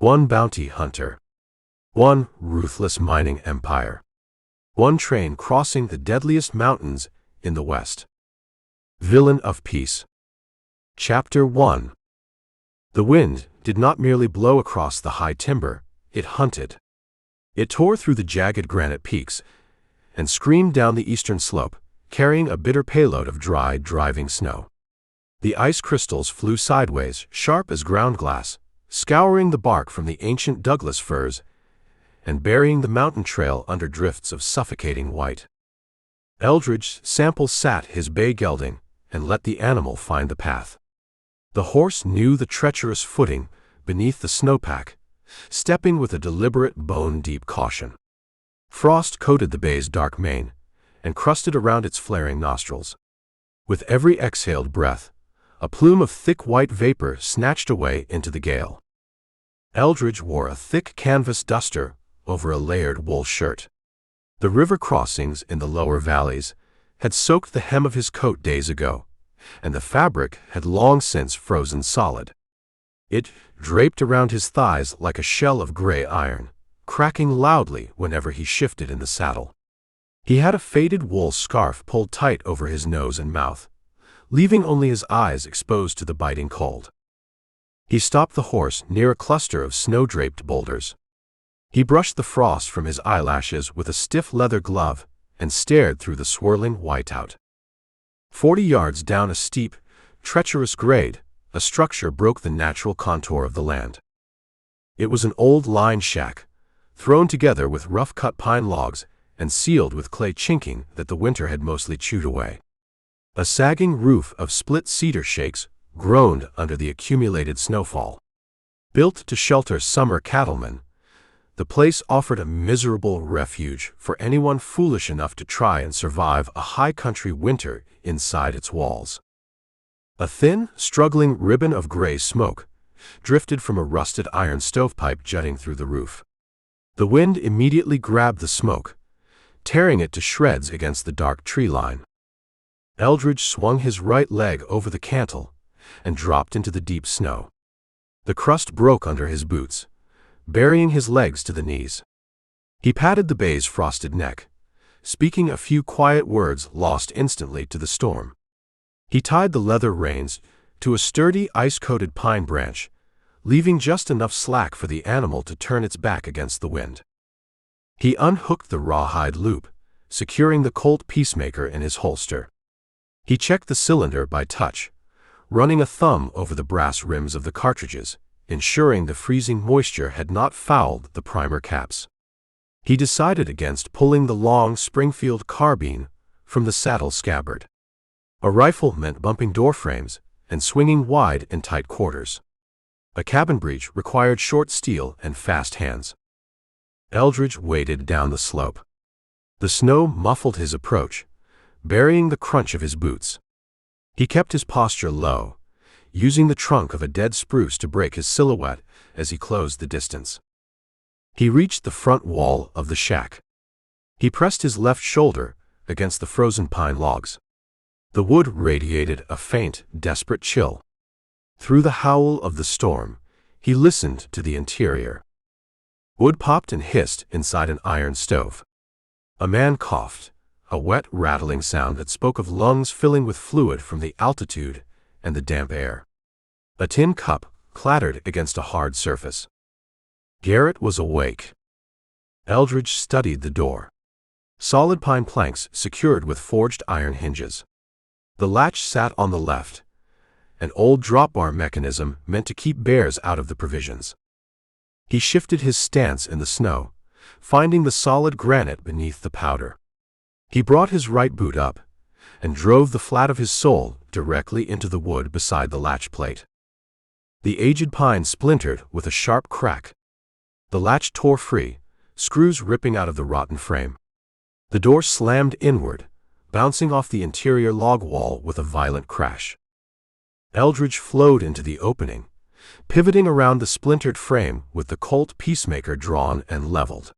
One bounty hunter. One ruthless mining empire. One train crossing the deadliest mountains in the West. Villain of Peace. Chapter 1. The wind did not merely blow across the high timber, it hunted. It tore through the jagged granite peaks and screamed down the eastern slope, carrying a bitter payload of dry, driving snow. The ice crystals flew sideways, sharp as ground glass, scouring the bark from the ancient Douglas firs and burying the mountain trail under drifts of suffocating white. Eldridge Sample sat his bay gelding and let the animal find the path. The horse knew the treacherous footing beneath the snowpack, stepping with a deliberate bone-deep caution. Frost coated the bay's dark mane and crusted around its flaring nostrils. With every exhaled breath, a plume of thick white vapor snatched away into the gale. Eldridge wore a thick canvas duster over a layered wool shirt. The river crossings in the lower valleys had soaked the hem of his coat days ago, and the fabric had long since frozen solid. It draped around his thighs like a shell of gray iron, cracking loudly whenever he shifted in the saddle. He had a faded wool scarf pulled tight over his nose and mouth, leaving only his eyes exposed to the biting cold. He stopped the horse near a cluster of snow-draped boulders. He brushed the frost from his eyelashes with a stiff leather glove and stared through the swirling whiteout. 40 yards down a steep, treacherous grade, a structure broke the natural contour of the land. It was an old line shack, thrown together with rough-cut pine logs and sealed with clay chinking that the winter had mostly chewed away. A sagging roof of split cedar shakes groaned under the accumulated snowfall. Built to shelter summer cattlemen, the place offered a miserable refuge for anyone foolish enough to try and survive a high-country winter inside its walls. A thin, struggling ribbon of gray smoke drifted from a rusted iron stovepipe jutting through the roof. The wind immediately grabbed the smoke, tearing it to shreds against the dark tree line. Eldridge swung his right leg over the cantle and dropped into the deep snow. The crust broke under his boots, burying his legs to the knees. He patted the bay's frosted neck, speaking a few quiet words lost instantly to the storm. He tied the leather reins to a sturdy ice-coated pine branch, leaving just enough slack for the animal to turn its back against the wind. He unhooked the rawhide loop, securing the Colt Peacemaker in his holster. He checked the cylinder by touch, running a thumb over the brass rims of the cartridges, ensuring the freezing moisture had not fouled the primer caps. He decided against pulling the long Springfield carbine from the saddle scabbard. A rifle meant bumping door frames and swinging wide in tight quarters. A cabin breech required short steel and fast hands. Eldridge waded down the slope. The snow muffled his approach, burying the crunch of his boots. He kept his posture low, using the trunk of a dead spruce to break his silhouette as he closed the distance. He reached the front wall of the shack. He pressed his left shoulder against the frozen pine logs. The wood radiated a faint, desperate chill. Through the howl of the storm, he listened to the interior. Wood popped and hissed inside an iron stove. A man coughed, a wet, rattling sound that spoke of lungs filling with fluid from the altitude and the damp air. A tin cup clattered against a hard surface. Garrett was awake. Eldridge studied the door. Solid pine planks secured with forged iron hinges. The latch sat on the left, an old drop-bar mechanism meant to keep bears out of the provisions. He shifted his stance in the snow, finding the solid granite beneath the powder. He brought his right boot up and drove the flat of his sole directly into the wood beside the latch plate. The aged pine splintered with a sharp crack. The latch tore free, screws ripping out of the rotten frame. The door slammed inward, bouncing off the interior log wall with a violent crash. Eldridge flowed into the opening, pivoting around the splintered frame with the Colt Peacemaker drawn and leveled.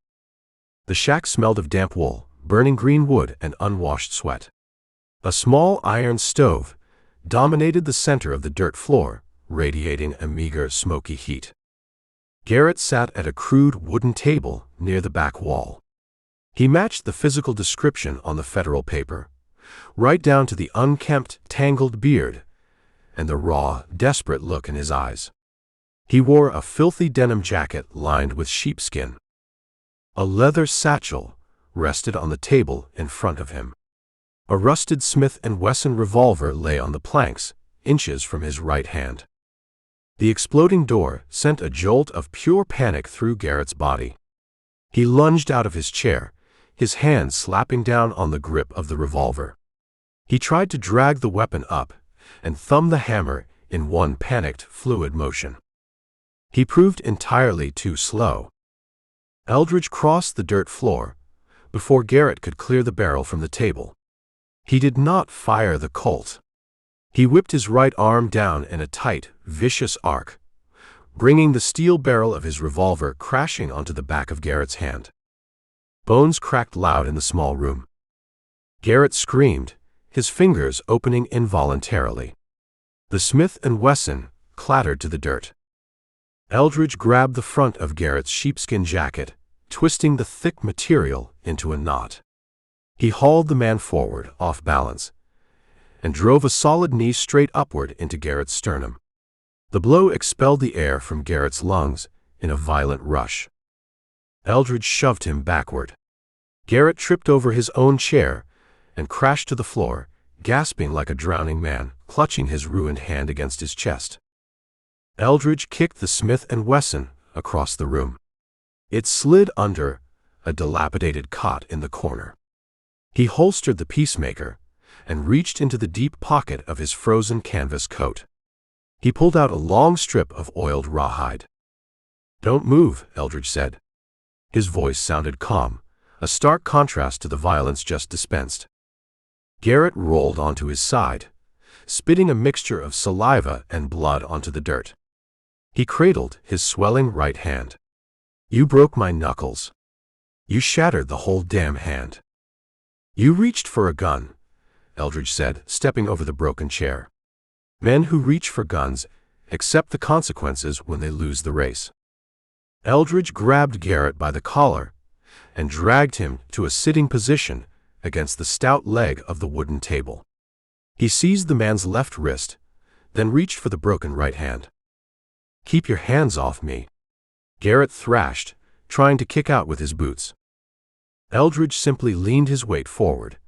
The shack smelled of damp wool, burning green wood, and unwashed sweat. A small iron stove dominated the center of the dirt floor, radiating a meager, smoky heat. Garrett sat at a crude wooden table near the back wall. He matched the physical description on the federal paper, right down to the unkempt, tangled beard and the raw, desperate look in his eyes. He wore a filthy denim jacket lined with sheepskin. A leather satchel rested on the table in front of him. A rusted Smith & Wesson revolver lay on the planks, inches from his right hand. The exploding door sent a jolt of pure panic through Garrett's body. He lunged out of his chair, his hand slapping down on the grip of the revolver. He tried to drag the weapon up and thumb the hammer in one panicked, fluid motion. He proved entirely too slow. Eldridge crossed the dirt floor before Garrett could clear the barrel from the table. He did not fire the Colt. He whipped his right arm down in a tight, vicious arc, bringing the steel barrel of his revolver crashing onto the back of Garrett's hand. Bones cracked loud in the small room. Garrett screamed, his fingers opening involuntarily. The Smith & Wesson clattered to the dirt. Eldridge grabbed the front of Garrett's sheepskin jacket, twisting the thick material into a knot. He hauled the man forward, off balance, and drove a solid knee straight upward into Garrett's sternum. The blow expelled the air from Garrett's lungs in a violent rush. Eldridge shoved him backward. Garrett tripped over his own chair and crashed to the floor, gasping like a drowning man, clutching his ruined hand against his chest. Eldridge kicked the Smith & Wesson across the room. It slid under a dilapidated cot in the corner. He holstered the peacemaker and reached into the deep pocket of his frozen canvas coat. He pulled out a long strip of oiled rawhide. "Don't move," Eldridge said. His voice sounded calm, a stark contrast to the violence just dispensed. Garrett rolled onto his side, spitting a mixture of saliva and blood onto the dirt. He cradled his swelling right hand. "You broke my knuckles. You shattered the whole damn hand." "You reached for a gun," Eldridge said, stepping over the broken chair. "Men who reach for guns accept the consequences when they lose the race." Eldridge grabbed Garrett by the collar and dragged him to a sitting position against the stout leg of the wooden table. He seized the man's left wrist, then reached for the broken right hand. "Keep your hands off me," Garrett thrashed, trying to kick out with his boots. Eldridge simply leaned his weight forward,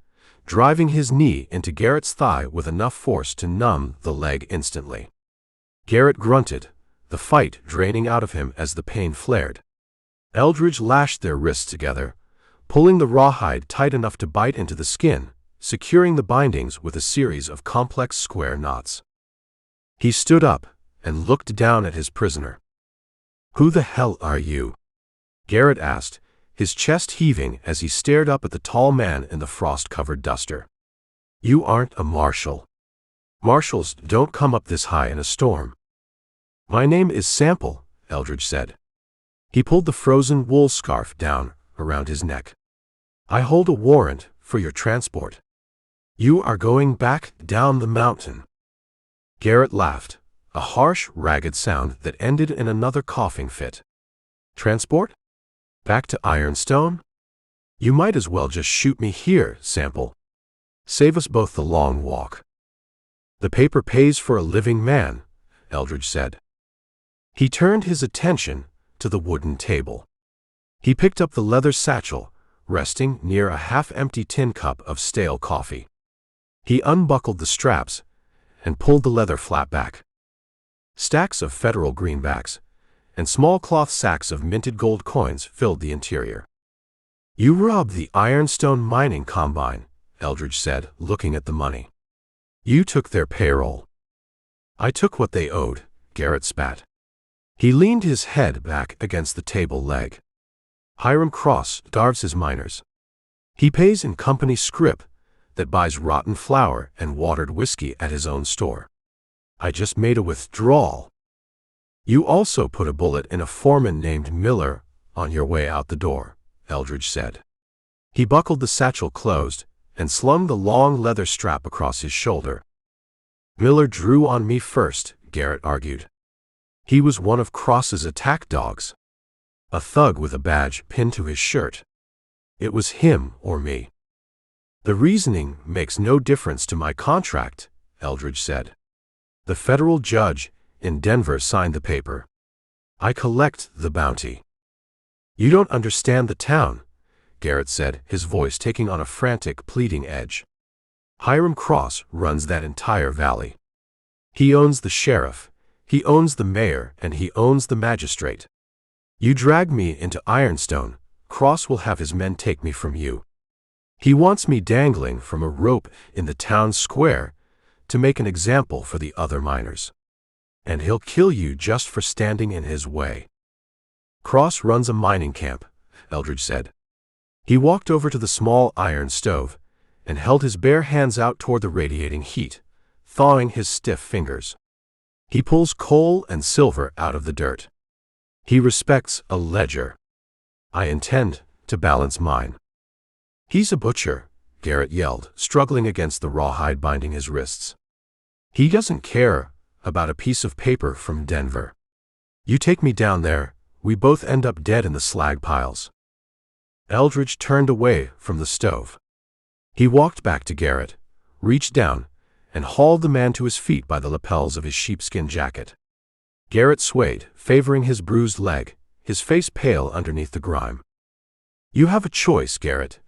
driving his knee into Garrett's thigh with enough force to numb the leg instantly. Garrett grunted, the fight draining out of him as the pain flared. Eldridge lashed their wrists together, pulling the rawhide tight enough to bite into the skin, securing the bindings with a series of complex square knots. He stood up and looked down at his prisoner. "Who the hell are you?" Garrett asked, his chest heaving as he stared up at the tall man in the frost-covered duster. "You aren't a marshal. Marshals don't come up this high in a storm." "My name is Sample," Eldridge said. He pulled the frozen wool scarf down around his neck. "I hold a warrant for your transport. You are going back down the mountain." Garrett laughed, a harsh, ragged sound that ended in another coughing fit. "Transport? Back to Ironstone? You might as well just shoot me here, Sample. Save us both the long walk." "The paper pays for a living man," Eldridge said. He turned his attention to the wooden table. He picked up the leather satchel, resting near a half-empty tin cup of stale coffee. He unbuckled the straps and pulled the leather flap back. Stacks of federal greenbacks and small cloth sacks of minted gold coins filled the interior. "You robbed the Ironstone mining combine," Eldridge said, looking at the money. "You took their payroll." "I took what they owed," Garrett spat. He leaned his head back against the table leg. "Hiram Cross starves his miners. He pays in company scrip that buys rotten flour and watered whiskey at his own store. I just made a withdrawal." "You also put a bullet in a foreman named Miller on your way out the door," Eldridge said. He buckled the satchel closed and slung the long leather strap across his shoulder. "Miller drew on me first," Garrett argued. He was one of Cross's attack dogs, a thug with a badge pinned to his shirt. It was him or me. The reasoning makes no difference to my contract, Eldridge said. The federal judge in Denver signed the paper. I collect the bounty. You don't understand the town, Garrett said, his voice taking on a frantic, pleading edge. Hiram Cross runs that entire valley. He owns the sheriff, he owns the mayor, and he owns the magistrate. You drag me into Ironstone, Cross will have his men take me from you. He wants me dangling from a rope in the town square to make an example for the other miners. And he'll kill you just for standing in his way. Cross runs a mining camp, Eldridge said. He walked over to the small iron stove and held his bare hands out toward the radiating heat, thawing his stiff fingers. He pulls coal and silver out of the dirt. He respects a ledger. I intend to balance mine. He's a butcher, Garrett yelled, struggling against the rawhide binding his wrists. He doesn't care about a piece of paper from Denver. You take me down there, we both end up dead in the slag piles. Eldridge turned away from the stove. He walked back to Garrett, reached down, and hauled the man to his feet by the lapels of his sheepskin jacket. Garrett swayed, favoring his bruised leg, his face pale underneath the grime. You have a choice, Garrett,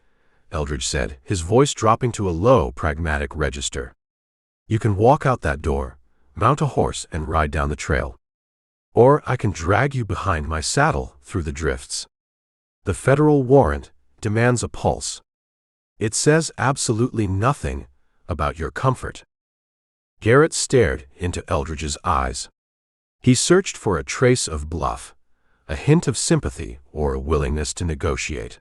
Eldridge said, his voice dropping to a low, pragmatic register. You can walk out that door, mount a horse, and ride down the trail. Or I can drag you behind my saddle through the drifts. The federal warrant demands a pulse. It says absolutely nothing about your comfort. Garrett stared into Eldridge's eyes. He searched for a trace of bluff, a hint of sympathy, or a willingness to negotiate.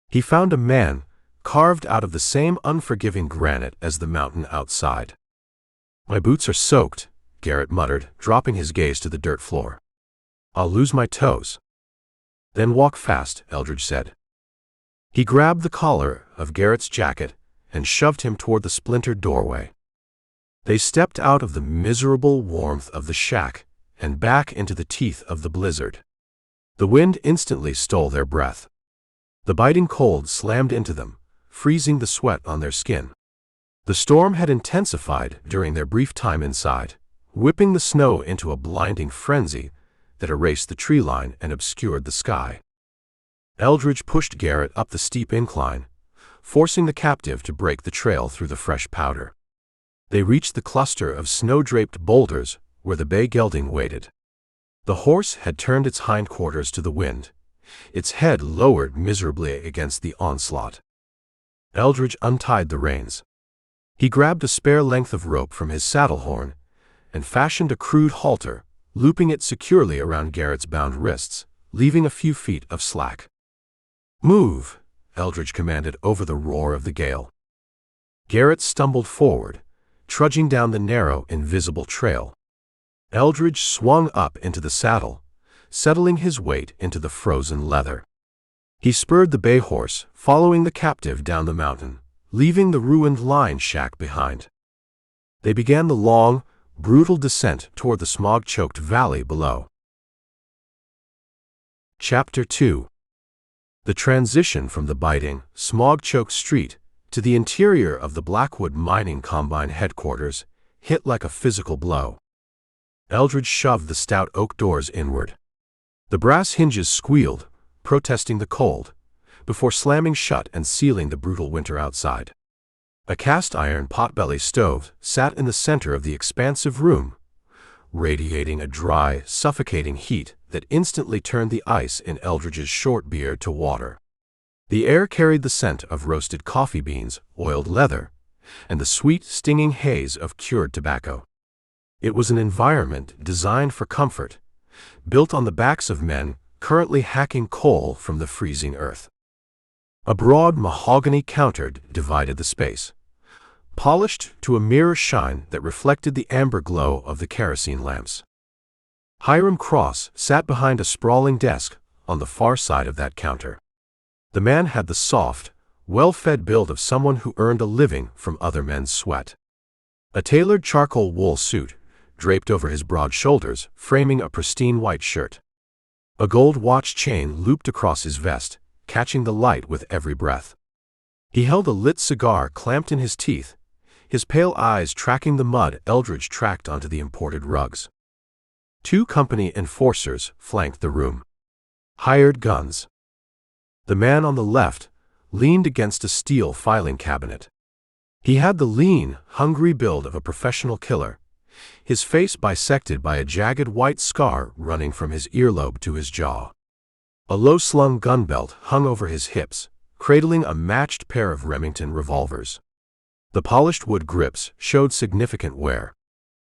He found a man carved out of the same unforgiving granite as the mountain outside. My boots are soaked, Garrett muttered, dropping his gaze to the dirt floor. I'll lose my toes. Then walk fast, Eldridge said. He grabbed the collar of Garrett's jacket and shoved him toward the splintered doorway. They stepped out of the miserable warmth of the shack and back into the teeth of the blizzard. The wind instantly stole their breath. The biting cold slammed into them, freezing the sweat on their skin. The storm had intensified during their brief time inside, whipping the snow into a blinding frenzy that erased the tree line and obscured the sky. Eldridge pushed Garrett up the steep incline, forcing the captive to break the trail through the fresh powder. They reached the cluster of snow-draped boulders where the bay gelding waited. The horse had turned its hindquarters to the wind, its head lowered miserably against the onslaught. Eldridge untied the reins. He grabbed a spare length of rope from his saddle horn and fashioned a crude halter, looping it securely around Garrett's bound wrists, leaving a few feet of slack. Move, Eldridge commanded over the roar of the gale. Garrett stumbled forward, trudging down the narrow, invisible trail. Eldridge swung up into the saddle, settling his weight into the frozen leather. He spurred the bay horse, following the captive down the mountain, leaving the ruined line shack behind. They began the long, brutal descent toward the smog-choked valley below. Chapter 2. The transition from the biting, smog-choked street to the interior of the Blackwood Mining Combine headquarters hit like a physical blow. Eldridge shoved the stout oak doors inward. The brass hinges squealed, protesting the cold, before slamming shut and sealing the brutal winter outside. A cast-iron potbelly stove sat in the center of the expansive room, radiating a dry, suffocating heat that instantly turned the ice in Eldridge's short beard to water. The air carried the scent of roasted coffee beans, oiled leather, and the sweet, stinging haze of cured tobacco. It was an environment designed for comfort, built on the backs of men currently hacking coal from the freezing earth. A broad mahogany counter divided the space, polished to a mirror shine that reflected the amber glow of the kerosene lamps. Hiram Cross sat behind a sprawling desk on the far side of that counter. The man had the soft, well-fed build of someone who earned a living from other men's sweat. A tailored charcoal wool suit draped over his broad shoulders, framing a pristine white shirt. A gold watch chain looped across his vest, catching the light with every breath. He held a lit cigar clamped in his teeth, his pale eyes tracking the mud Eldridge tracked onto the imported rugs. 2 company enforcers flanked the room. Hired guns. The man on the left leaned against a steel filing cabinet. He had the lean, hungry build of a professional killer, his face bisected by a jagged white scar running from his earlobe to his jaw. A low-slung gun belt hung over his hips, cradling a matched pair of Remington revolvers. The polished wood grips showed significant wear.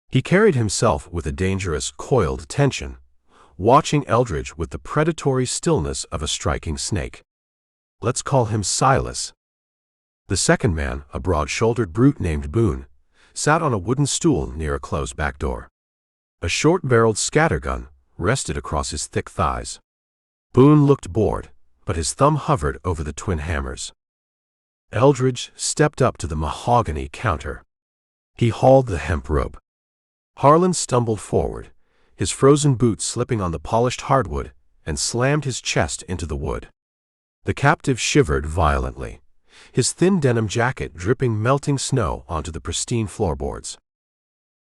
He carried himself with a dangerous, coiled tension, watching Eldridge with the predatory stillness of a striking snake. Let's call him Silas. The second man, a broad-shouldered brute named Boone, sat on a wooden stool near a closed back door. A short-barreled scattergun rested across his thick thighs. Boone looked bored, but his thumb hovered over the twin hammers. Eldridge stepped up to the mahogany counter. He hauled the hemp rope. Harlan stumbled forward, his frozen boots slipping on the polished hardwood, and slammed his chest into the wood. The captive shivered violently, his thin denim jacket dripping melting snow onto the pristine floorboards.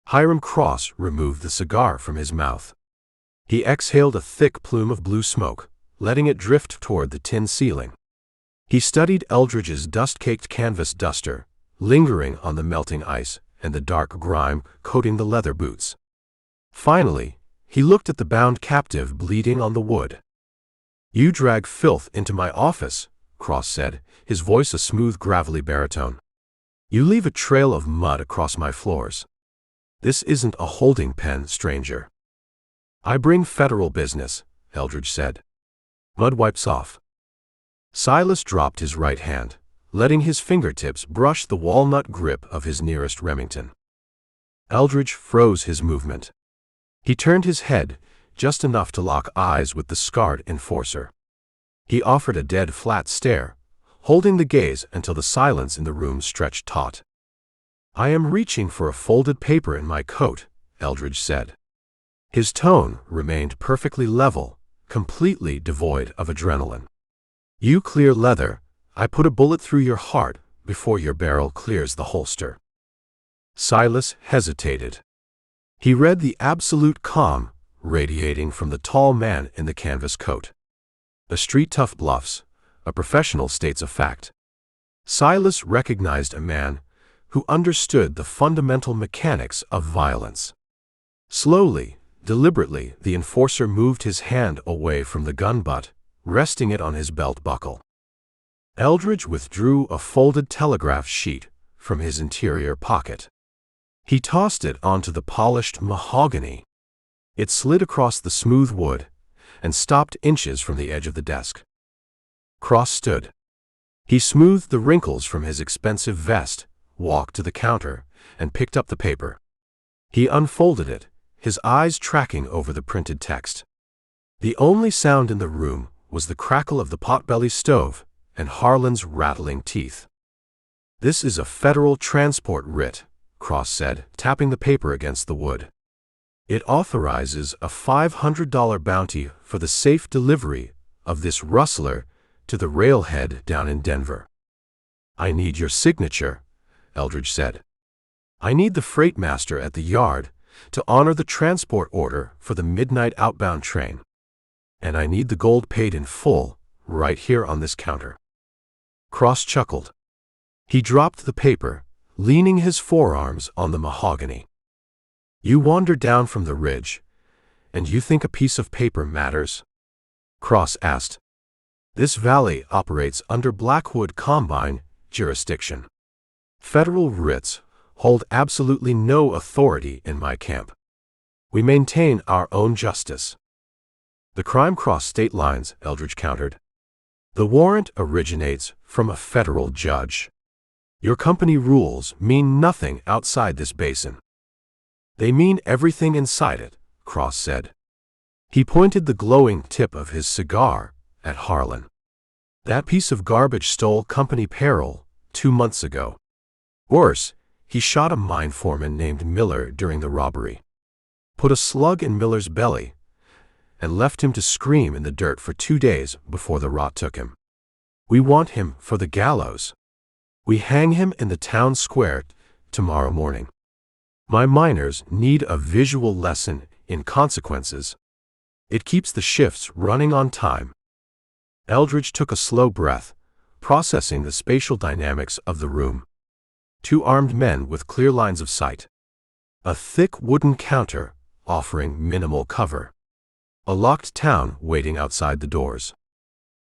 Hiram Cross removed the cigar from his mouth. He exhaled a thick plume of blue smoke, letting it drift toward the tin ceiling. He studied Eldridge's dust-caked canvas duster, lingering on the melting ice and the dark grime coating the leather boots. Finally, he looked at the bound captive bleeding on the wood. "You drag filth into my office," Cross said, his voice a smooth, gravelly baritone. "You leave a trail of mud across my floors. This isn't a holding pen, stranger." "I bring federal business," Eldridge said. "Mud wipes off." Silas dropped his right hand, letting his fingertips brush the walnut grip of his nearest Remington. Eldridge froze his movement. He turned his head, just enough to lock eyes with the scarred enforcer. He offered a dead flat stare, holding the gaze until the silence in the room stretched taut. "I am reaching for a folded paper in my coat," Eldridge said. His tone remained perfectly level, completely devoid of adrenaline. "You clear leather, I put a bullet through your heart before your barrel clears the holster." Silas hesitated. He read the absolute calm radiating from the tall man in the canvas coat. A street tough bluffs, a professional states a fact. Silas recognized a man who understood the fundamental mechanics of violence. Slowly, deliberately, the enforcer moved his hand away from the gun butt, resting it on his belt buckle. Eldridge withdrew a folded telegraph sheet from his interior pocket. He tossed it onto the polished mahogany. It slid across the smooth wood and stopped inches from the edge of the desk. Cross stood. He smoothed the wrinkles from his expensive vest, walked to the counter, and picked up the paper. He unfolded it, his eyes tracking over the printed text. The only sound in the room was the crackle of the potbelly stove and Harlan's rattling teeth. "This is a federal transport writ," Cross said, tapping the paper against the wood. "It authorizes a $500 bounty for the safe delivery of this rustler to the railhead down in Denver." "I need your signature," Eldridge said. "I need the freight master at the yard to honor the transport order for the midnight outbound train. And I need the gold paid in full, right here on this counter." Cross chuckled. He dropped the paper, leaning his forearms on the mahogany. "You wander down from the ridge, and you think a piece of paper matters?" Cross asked. "This valley operates under Blackwood Combine jurisdiction. Federal writs hold absolutely no authority in my camp. We maintain our own justice." "The crime crossed state lines," Eldridge countered. "The warrant originates from a federal judge. Your company rules mean nothing outside this basin." "They mean everything inside it," Cross said. He pointed the glowing tip of his cigar at Harlan. "That piece of garbage stole company payroll 2 months ago. Worse, he shot a mine foreman named Miller during the robbery. put a slug in Miller's belly, and left him to scream in the dirt for 2 days before the rot took him. We want him for the gallows. We hang him in the town square tomorrow morning. My miners need a visual lesson in consequences. It keeps the shifts running on time. Eldridge took a slow breath, processing the spatial dynamics of the room. 2 armed men with clear lines of sight. A thick wooden counter offering minimal cover. A locked town waiting outside the doors.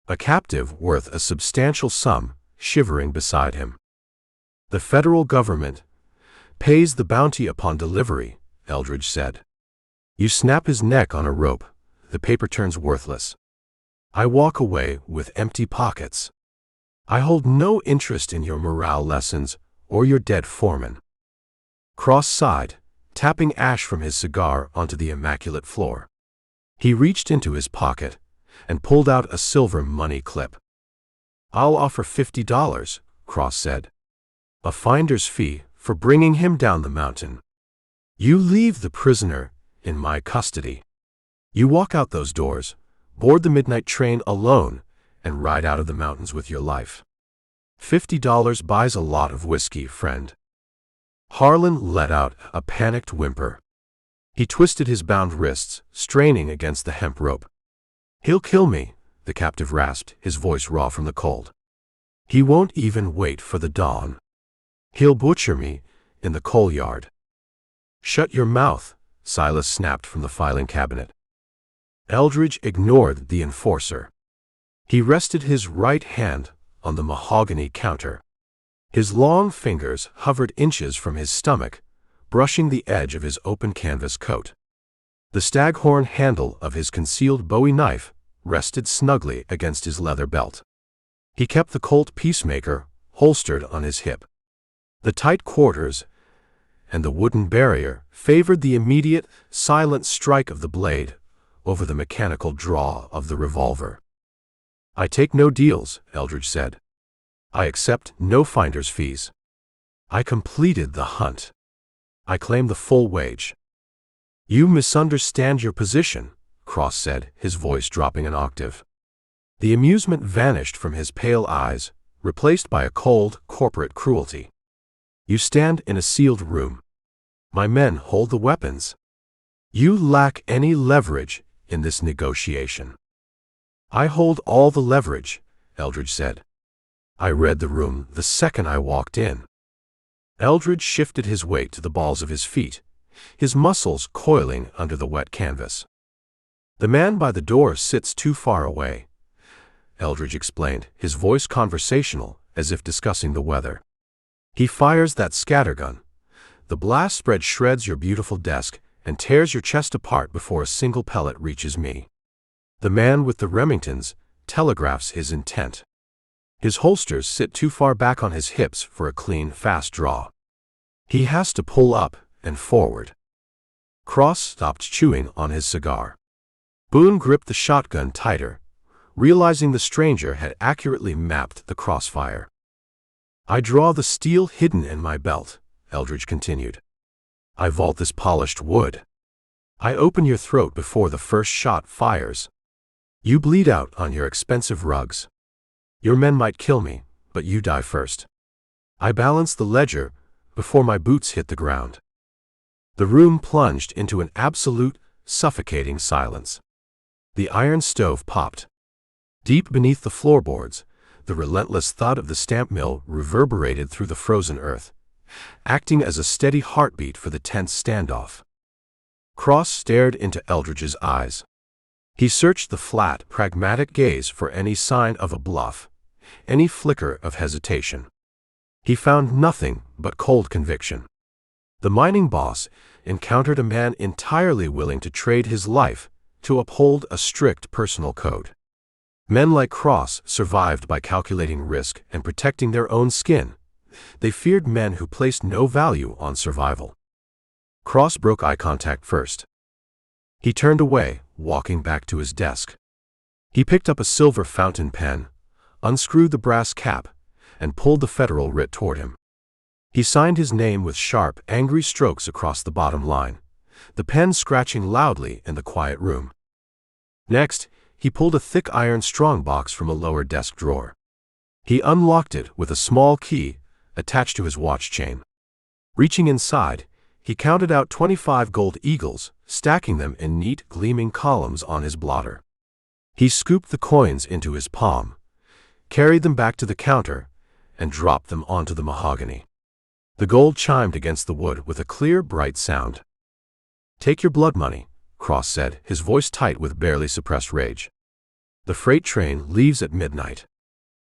A captive worth a substantial sum shivering beside him. The federal government pays the bounty upon delivery, Eldridge said. You snap his neck on a rope, the paper turns worthless. I walk away with empty pockets. I hold no interest in your morale lessons or your dead foreman. Cross sighed, tapping ash from his cigar onto the immaculate floor. He reached into his pocket and pulled out a silver money clip. I'll offer $50, Cross said. A finder's fee for bringing him down the mountain. You leave the prisoner in my custody. You walk out those doors, board the midnight train alone, and ride out of the mountains with your life. $50 buys a lot of whiskey, friend. Harlan let out a panicked whimper. He twisted his bound wrists, straining against the hemp rope. He'll kill me, the captive rasped, his voice raw from the cold. He won't even wait for the dawn. He'll butcher me in the coal yard. Shut your mouth, Silas snapped from the filing cabinet. Eldridge ignored the enforcer. He rested his right hand on the mahogany counter. His long fingers hovered inches from his stomach, brushing the edge of his open canvas coat. The staghorn handle of his concealed Bowie knife rested snugly against his leather belt. He kept the Colt Peacemaker holstered on his hip. The tight quarters and the wooden barrier favored the immediate, silent strike of the blade over the mechanical draw of the revolver. I take no deals, Eldridge said. I accept no finder's fees. I completed the hunt. I claim the full wage. You misunderstand your position, Cross said, his voice dropping an octave. The amusement vanished from his pale eyes, replaced by a cold, corporate cruelty. You stand in a sealed room. My men hold the weapons. You lack any leverage in this negotiation. I hold all the leverage, Eldridge said. I read the room the second I walked in. Eldridge shifted his weight to the balls of his feet, his muscles coiling under the wet canvas. The man by the door sits too far away, Eldridge explained, his voice conversational, as if discussing the weather. He fires that scattergun. The blast spread shreds your beautiful desk and tears your chest apart before a single pellet reaches me. The man with the Remingtons telegraphs his intent. His holsters sit too far back on his hips for a clean, fast draw. He has to pull up and forward. Cross stopped chewing on his cigar. Boone gripped the shotgun tighter, realizing the stranger had accurately mapped the crossfire. I draw the steel hidden in my belt, Eldridge continued. I vault this polished wood. I open your throat before the first shot fires. You bleed out on your expensive rugs. Your men might kill me, but you die first. I balance the ledger before my boots hit the ground. The room plunged into an absolute, suffocating silence. The iron stove popped. Deep beneath the floorboards, the relentless thud of the stamp mill reverberated through the frozen earth, acting as a steady heartbeat for the tense standoff. Cross stared into Eldridge's eyes. He searched the flat, pragmatic gaze for any sign of a bluff, any flicker of hesitation. He found nothing but cold conviction. The mining boss encountered a man entirely willing to trade his life to uphold a strict personal code. Men like Cross survived by calculating risk and protecting their own skin. They feared men who placed no value on survival. Cross broke eye contact first. He turned away, walking back to his desk. He picked up a silver fountain pen, unscrewed the brass cap, and pulled the federal writ toward him. He signed his name with sharp, angry strokes across the bottom line, the pen scratching loudly in the quiet room. Next, he pulled a thick iron strongbox from a lower desk drawer. He unlocked it with a small key attached to his watch chain. Reaching inside, he counted out 25 gold eagles, stacking them in neat, gleaming columns on his blotter. He scooped the coins into his palm, carried them back to the counter, and dropped them onto the mahogany. The gold chimed against the wood with a clear, bright sound. "Take your blood money," Cross said, his voice tight with barely suppressed rage. "The freight train leaves at midnight.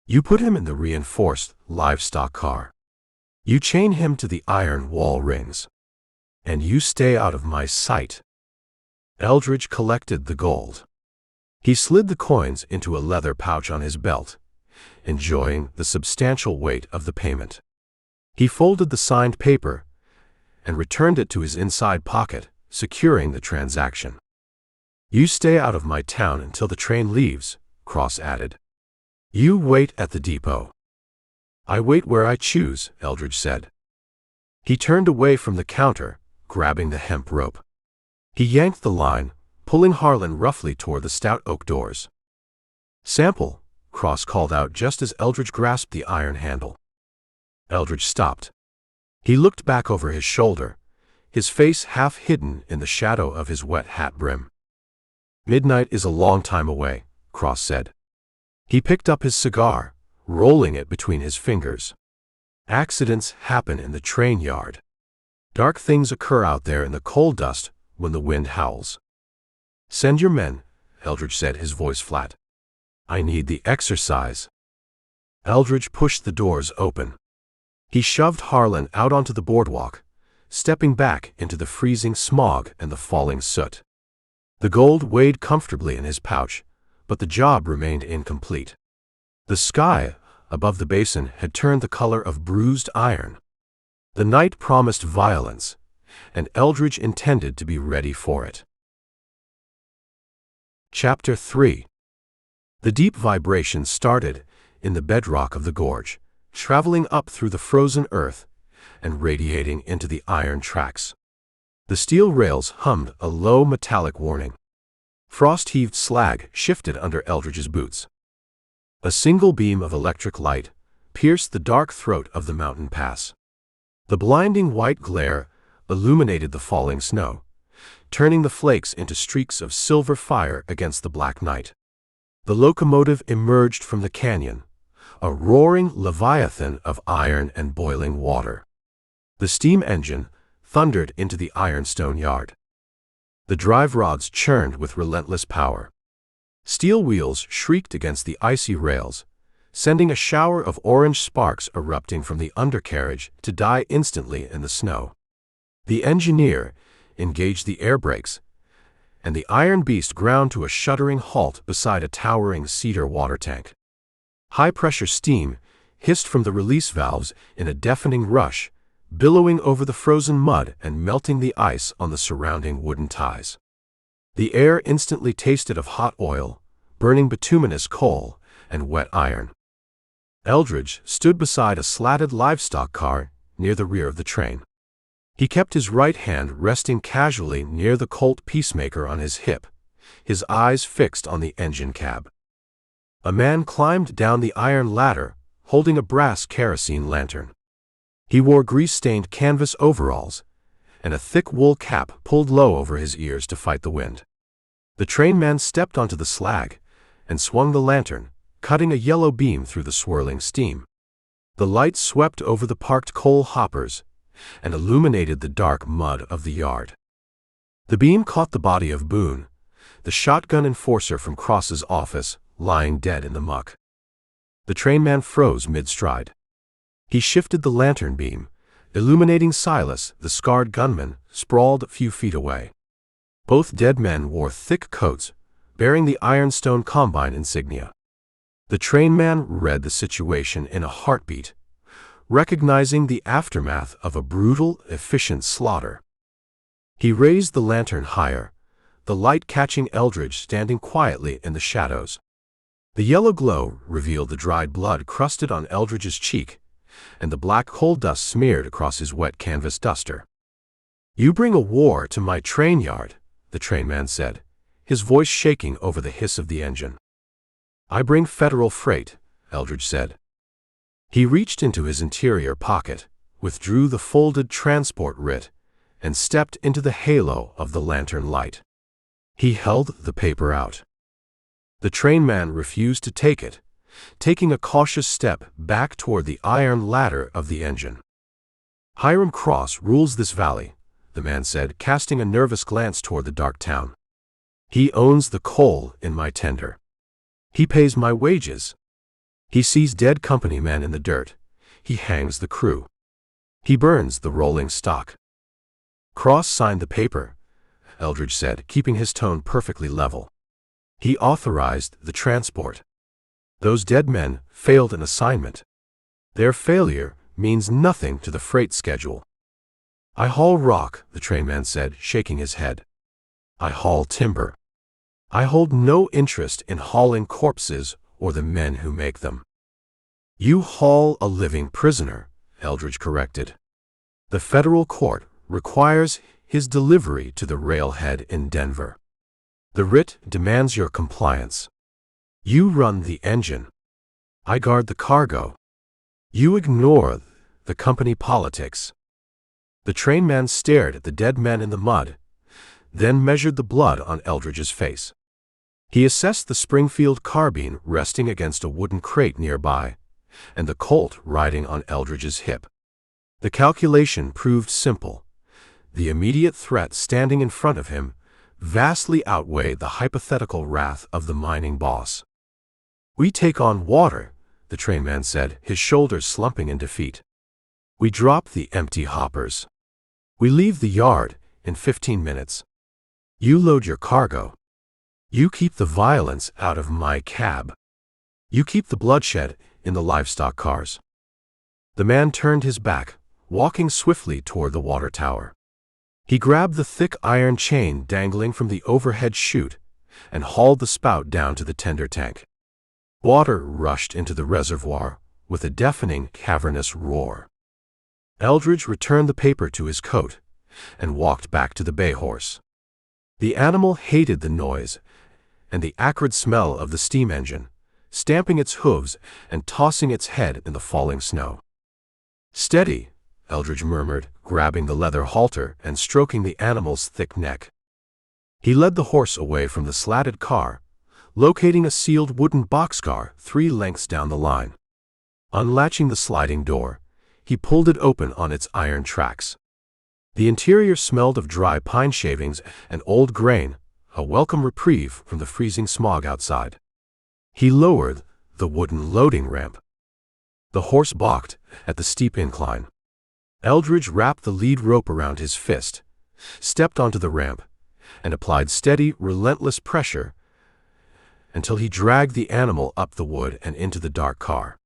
You put him in the reinforced livestock car. You chain him to the iron wall rings. And you stay out of my sight." Eldridge collected the gold. He slid the coins into a leather pouch on his belt, enjoying the substantial weight of the payment. He folded the signed paper and returned it to his inside pocket, securing the transaction. "You stay out of my town until the train leaves," Cross added. "You wait at the depot." "I wait where I choose," Eldridge said. He turned away from the counter, grabbing the hemp rope. He yanked the line, pulling Harlan roughly toward the stout oak doors. "Sample," Cross called out just as Eldridge grasped the iron handle. Eldridge stopped. He looked back over his shoulder, his face half hidden in the shadow of his wet hat brim. "Midnight is a long time away," Cross said. He picked up his cigar, rolling it between his fingers. "Accidents happen in the train yard. Dark things occur out there in the coal dust when the wind howls." "Send your men," Eldridge said, his voice flat. "I need the exercise." Eldridge pushed the doors open. He shoved Harlan out onto the boardwalk, stepping back into the freezing smog and the falling soot. The gold weighed comfortably in his pouch, but the job remained incomplete. The sky above the basin had turned the color of bruised iron. The night promised violence, and Eldridge intended to be ready for it. Chapter 3. The deep vibration started in the bedrock of the gorge, traveling up through the frozen earth and radiating into the iron tracks. The steel rails hummed a low metallic warning. Frost-heaved slag shifted under Eldridge's boots. A single beam of electric light pierced the dark throat of the mountain pass. The blinding white glare illuminated the falling snow, turning the flakes into streaks of silver fire against the black night. The locomotive emerged from the canyon, a roaring leviathan of iron and boiling water. The steam engine thundered into the Ironstone yard. The drive rods churned with relentless power. Steel wheels shrieked against the icy rails, sending a shower of orange sparks erupting from the undercarriage to die instantly in the snow. The engineer engaged the air brakes, and the iron beast ground to a shuddering halt beside a towering cedar water tank. High-pressure steam hissed from the release valves in a deafening rush, billowing over the frozen mud and melting the ice on the surrounding wooden ties. The air instantly tasted of hot oil, burning bituminous coal, and wet iron. Eldridge stood beside a slatted livestock car near the rear of the train. He kept his right hand resting casually near the Colt Peacemaker on his hip, his eyes fixed on the engine cab. A man climbed down the iron ladder, holding a brass kerosene lantern. He wore grease-stained canvas overalls, and a thick wool cap pulled low over his ears to fight the wind. The trainman stepped onto the slag and swung the lantern, cutting a yellow beam through the swirling steam. The light swept over the parked coal hoppers and illuminated the dark mud of the yard. The beam caught the body of Boone, the shotgun enforcer from Cross's office, lying dead in the muck. The trainman froze mid-stride. He shifted the lantern beam, illuminating Silas, the scarred gunman, sprawled a few feet away. Both dead men wore thick coats, bearing the Ironstone Combine insignia. The trainman read the situation in a heartbeat, recognizing the aftermath of a brutal, efficient slaughter. He raised the lantern higher, the light catching Eldridge standing quietly in the shadows. The yellow glow revealed the dried blood crusted on Eldridge's cheek, and the black coal dust smeared across his wet canvas duster. "You bring a war to my train yard," the trainman said, his voice shaking over the hiss of the engine. "I bring federal freight," Eldridge said. He reached into his interior pocket, withdrew the folded transport writ, and stepped into the halo of the lantern light. He held the paper out. The trainman refused to take it, taking a cautious step back toward the iron ladder of the engine. "Hiram Cross rules this valley," the man said, casting a nervous glance toward the dark town. "He owns the coal in my tender. He pays my wages. He sees dead company men in the dirt. He hangs the crew. He burns the rolling stock." Cross signed the paper, Eldridge said, keeping his tone perfectly level. "He authorized the transport. Those dead men failed an assignment. Their failure means nothing to the freight schedule." "I haul rock," the trainman said, shaking his head. "I haul timber. I hold no interest in hauling corpses or the men who make them." "You haul a living prisoner," Eldridge corrected. "The federal court requires his delivery to the railhead in Denver. The writ demands your compliance. You run the engine. I guard the cargo. You ignore the company politics." The trainman stared at the dead men in the mud, then measured the blood on Eldridge's face. He assessed the Springfield carbine resting against a wooden crate nearby, and the Colt riding on Eldridge's hip. The calculation proved simple. The immediate threat standing in front of him vastly outweighed the hypothetical wrath of the mining boss. "We take on water," the trainman said, his shoulders slumping in defeat. "We drop the empty hoppers. We leave the yard in 15 minutes. You load your cargo. You keep the violence out of my cab. You keep the bloodshed in the livestock cars." The man turned his back, walking swiftly toward the water tower. He grabbed the thick iron chain dangling from the overhead chute and hauled the spout down to the tender tank. Water rushed into the reservoir with a deafening, cavernous roar. Eldridge returned the paper to his coat and walked back to the bay horse. The animal hated the noise and the acrid smell of the steam engine, stamping its hooves and tossing its head in the falling snow. "Steady," Eldridge murmured, grabbing the leather halter and stroking the animal's thick neck. He led the horse away from the slatted car, locating a sealed wooden boxcar 3 lengths down the line. Unlatching the sliding door, he pulled it open on its iron tracks. The interior smelled of dry pine shavings and old grain, a welcome reprieve from the freezing smog outside. He lowered the wooden loading ramp. The horse balked at the steep incline. Eldridge wrapped the lead rope around his fist, stepped onto the ramp, and applied steady, relentless pressure until he dragged the animal up the wood and into the dark car.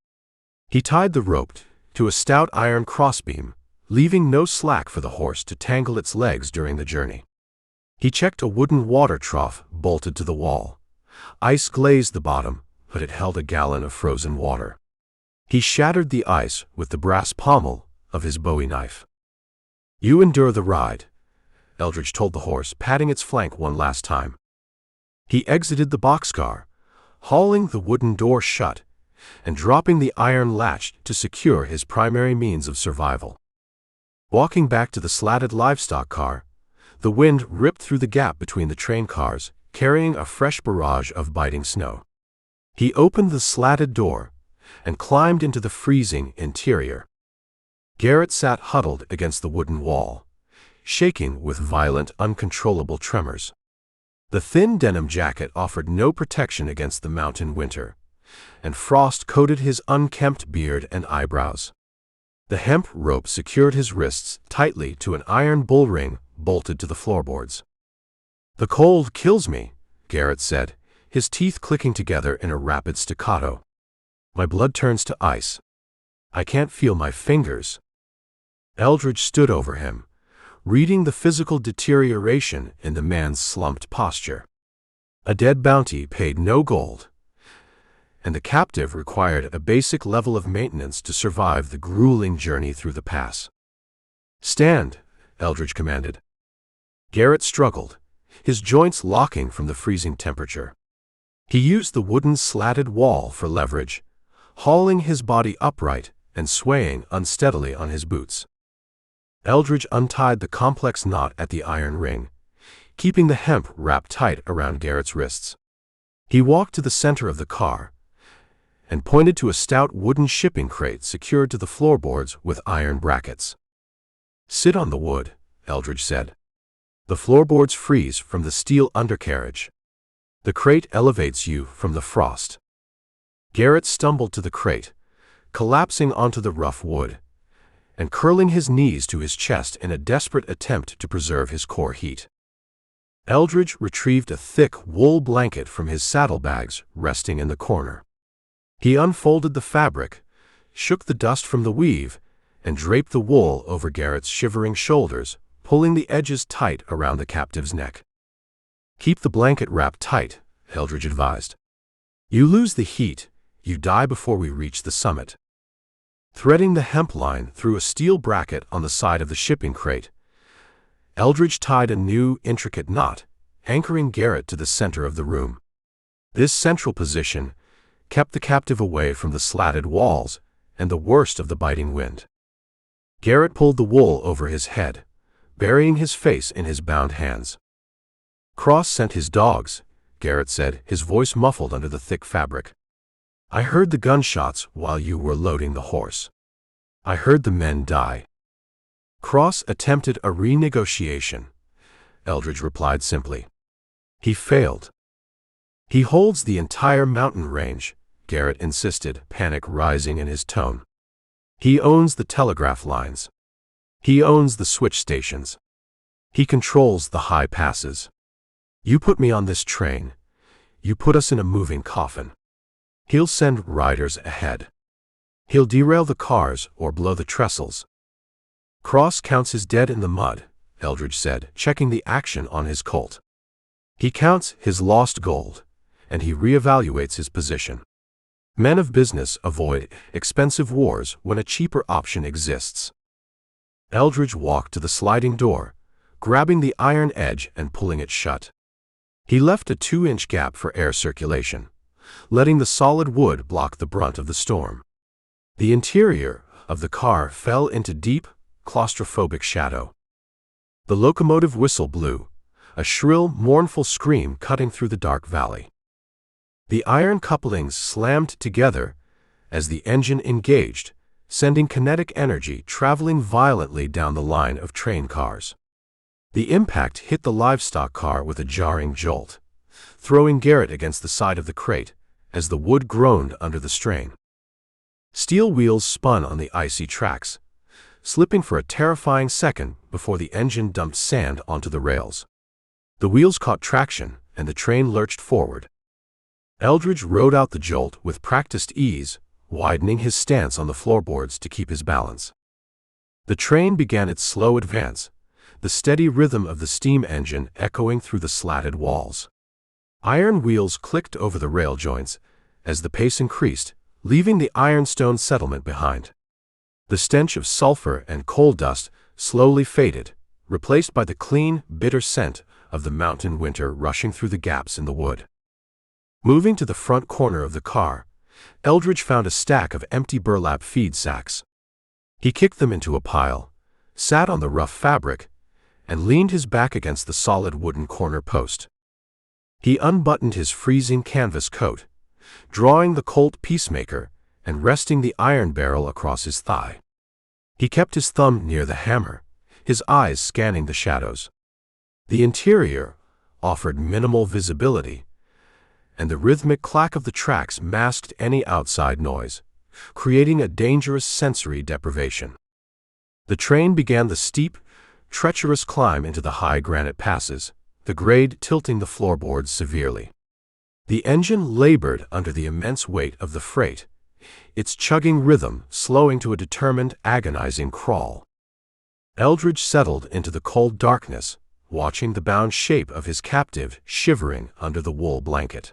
He tied the rope to a stout iron crossbeam, leaving no slack for the horse to tangle its legs during the journey. He checked a wooden water trough bolted to the wall. Ice glazed the bottom, but it held a gallon of frozen water. He shattered the ice with the brass pommel of his Bowie knife. "You endure the ride," Eldridge told the horse, patting its flank one last time. He exited the boxcar, hauling the wooden door shut and dropping the iron latch to secure his primary means of survival. Walking back to the slatted livestock car, the wind ripped through the gap between the train cars, carrying a fresh barrage of biting snow. He opened the slatted door and climbed into the freezing interior. Garrett sat huddled against the wooden wall, shaking with violent, uncontrollable tremors. The thin denim jacket offered no protection against the mountain winter, and frost coated his unkempt beard and eyebrows. The hemp rope secured his wrists tightly to an iron bull ring bolted to the floorboards. "The cold kills me," Garrett said, his teeth clicking together in a rapid staccato. "My blood turns to ice. I can't feel my fingers." Eldridge stood over him, reading the physical deterioration in the man's slumped posture. A dead bounty paid no gold, and the captive required a basic level of maintenance to survive the grueling journey through the pass. "Stand," Eldridge commanded, Garrett struggled, his joints locking from the freezing temperature. He used the wooden slatted wall for leverage, hauling his body upright and swaying unsteadily on his boots. Eldridge untied the complex knot at the iron ring, keeping the hemp wrapped tight around Garrett's wrists. He walked to the center of the car and pointed to a stout wooden shipping crate secured to the floorboards with iron brackets. "Sit on the wood," Eldridge said. "The floorboards freeze from the steel undercarriage. The crate elevates you from the frost." Garrett stumbled to the crate, collapsing onto the rough wood, and curling his knees to his chest in a desperate attempt to preserve his core heat. Eldridge retrieved a thick wool blanket from his saddlebags resting in the corner. He unfolded the fabric, shook the dust from the weave, and draped the wool over Garrett's shivering shoulders, pulling the edges tight around the captive's neck. "Keep the blanket wrapped tight," Eldridge advised. "You lose the heat, you die before we reach the summit." Threading the hemp line through a steel bracket on the side of the shipping crate, Eldridge tied a new, intricate knot, anchoring Garrett to the center of the room. This central position kept the captive away from the slatted walls and the worst of the biting wind. Garrett pulled the wool over his head, burying his face in his bound hands. "Cross sent his dogs," Garrett said, his voice muffled under the thick fabric. "I heard the gunshots while you were loading the horse. I heard the men die." Cross attempted a renegotiation, Eldridge replied simply. "He failed." "He holds the entire mountain range," Garrett insisted, panic rising in his tone. "He owns the telegraph lines. He owns the switch stations. He controls the high passes. You put me on this train. You put us in a moving coffin. He'll send riders ahead. He'll derail the cars or blow the trestles." "Cross counts his dead in the mud," Eldridge said, checking the action on his Colt. "He counts his lost gold, and he reevaluates his position. Men of business avoid expensive wars when a cheaper option exists." Eldridge walked to the sliding door, grabbing the iron edge and pulling it shut. He left a 2-inch gap for air circulation, letting the solid wood block the brunt of the storm. The interior of the car fell into deep, claustrophobic shadow. The locomotive whistle blew, a shrill, mournful scream cutting through the dark valley. The iron couplings slammed together as the engine engaged, sending kinetic energy traveling violently down the line of train cars. The impact hit the livestock car with a jarring jolt, throwing Garrett against the side of the crate as the wood groaned under the strain. Steel wheels spun on the icy tracks, slipping for a terrifying second before the engine dumped sand onto the rails. The wheels caught traction, and the train lurched forward. Eldridge rode out the jolt with practiced ease, widening his stance on the floorboards to keep his balance. The train began its slow advance, the steady rhythm of the steam engine echoing through the slatted walls. Iron wheels clicked over the rail joints as the pace increased, leaving the Ironstone settlement behind. The stench of sulfur and coal dust slowly faded, replaced by the clean, bitter scent of the mountain winter rushing through the gaps in the wood. Moving to the front corner of the car, Eldridge found a stack of empty burlap feed sacks. He kicked them into a pile, sat on the rough fabric, and leaned his back against the solid wooden corner post. He unbuttoned his freezing canvas coat, drawing the Colt peacemaker and resting the iron barrel across his thigh. He kept his thumb near the hammer, his eyes scanning the shadows. The interior offered minimal visibility, and the rhythmic clack of the tracks masked any outside noise, creating a dangerous sensory deprivation. The train began the steep, treacherous climb into the high granite passes, the grade tilting the floorboards severely. The engine labored under the immense weight of the freight, its chugging rhythm slowing to a determined, agonizing crawl. Eldridge settled into the cold darkness, watching the bound shape of his captive shivering under the wool blanket.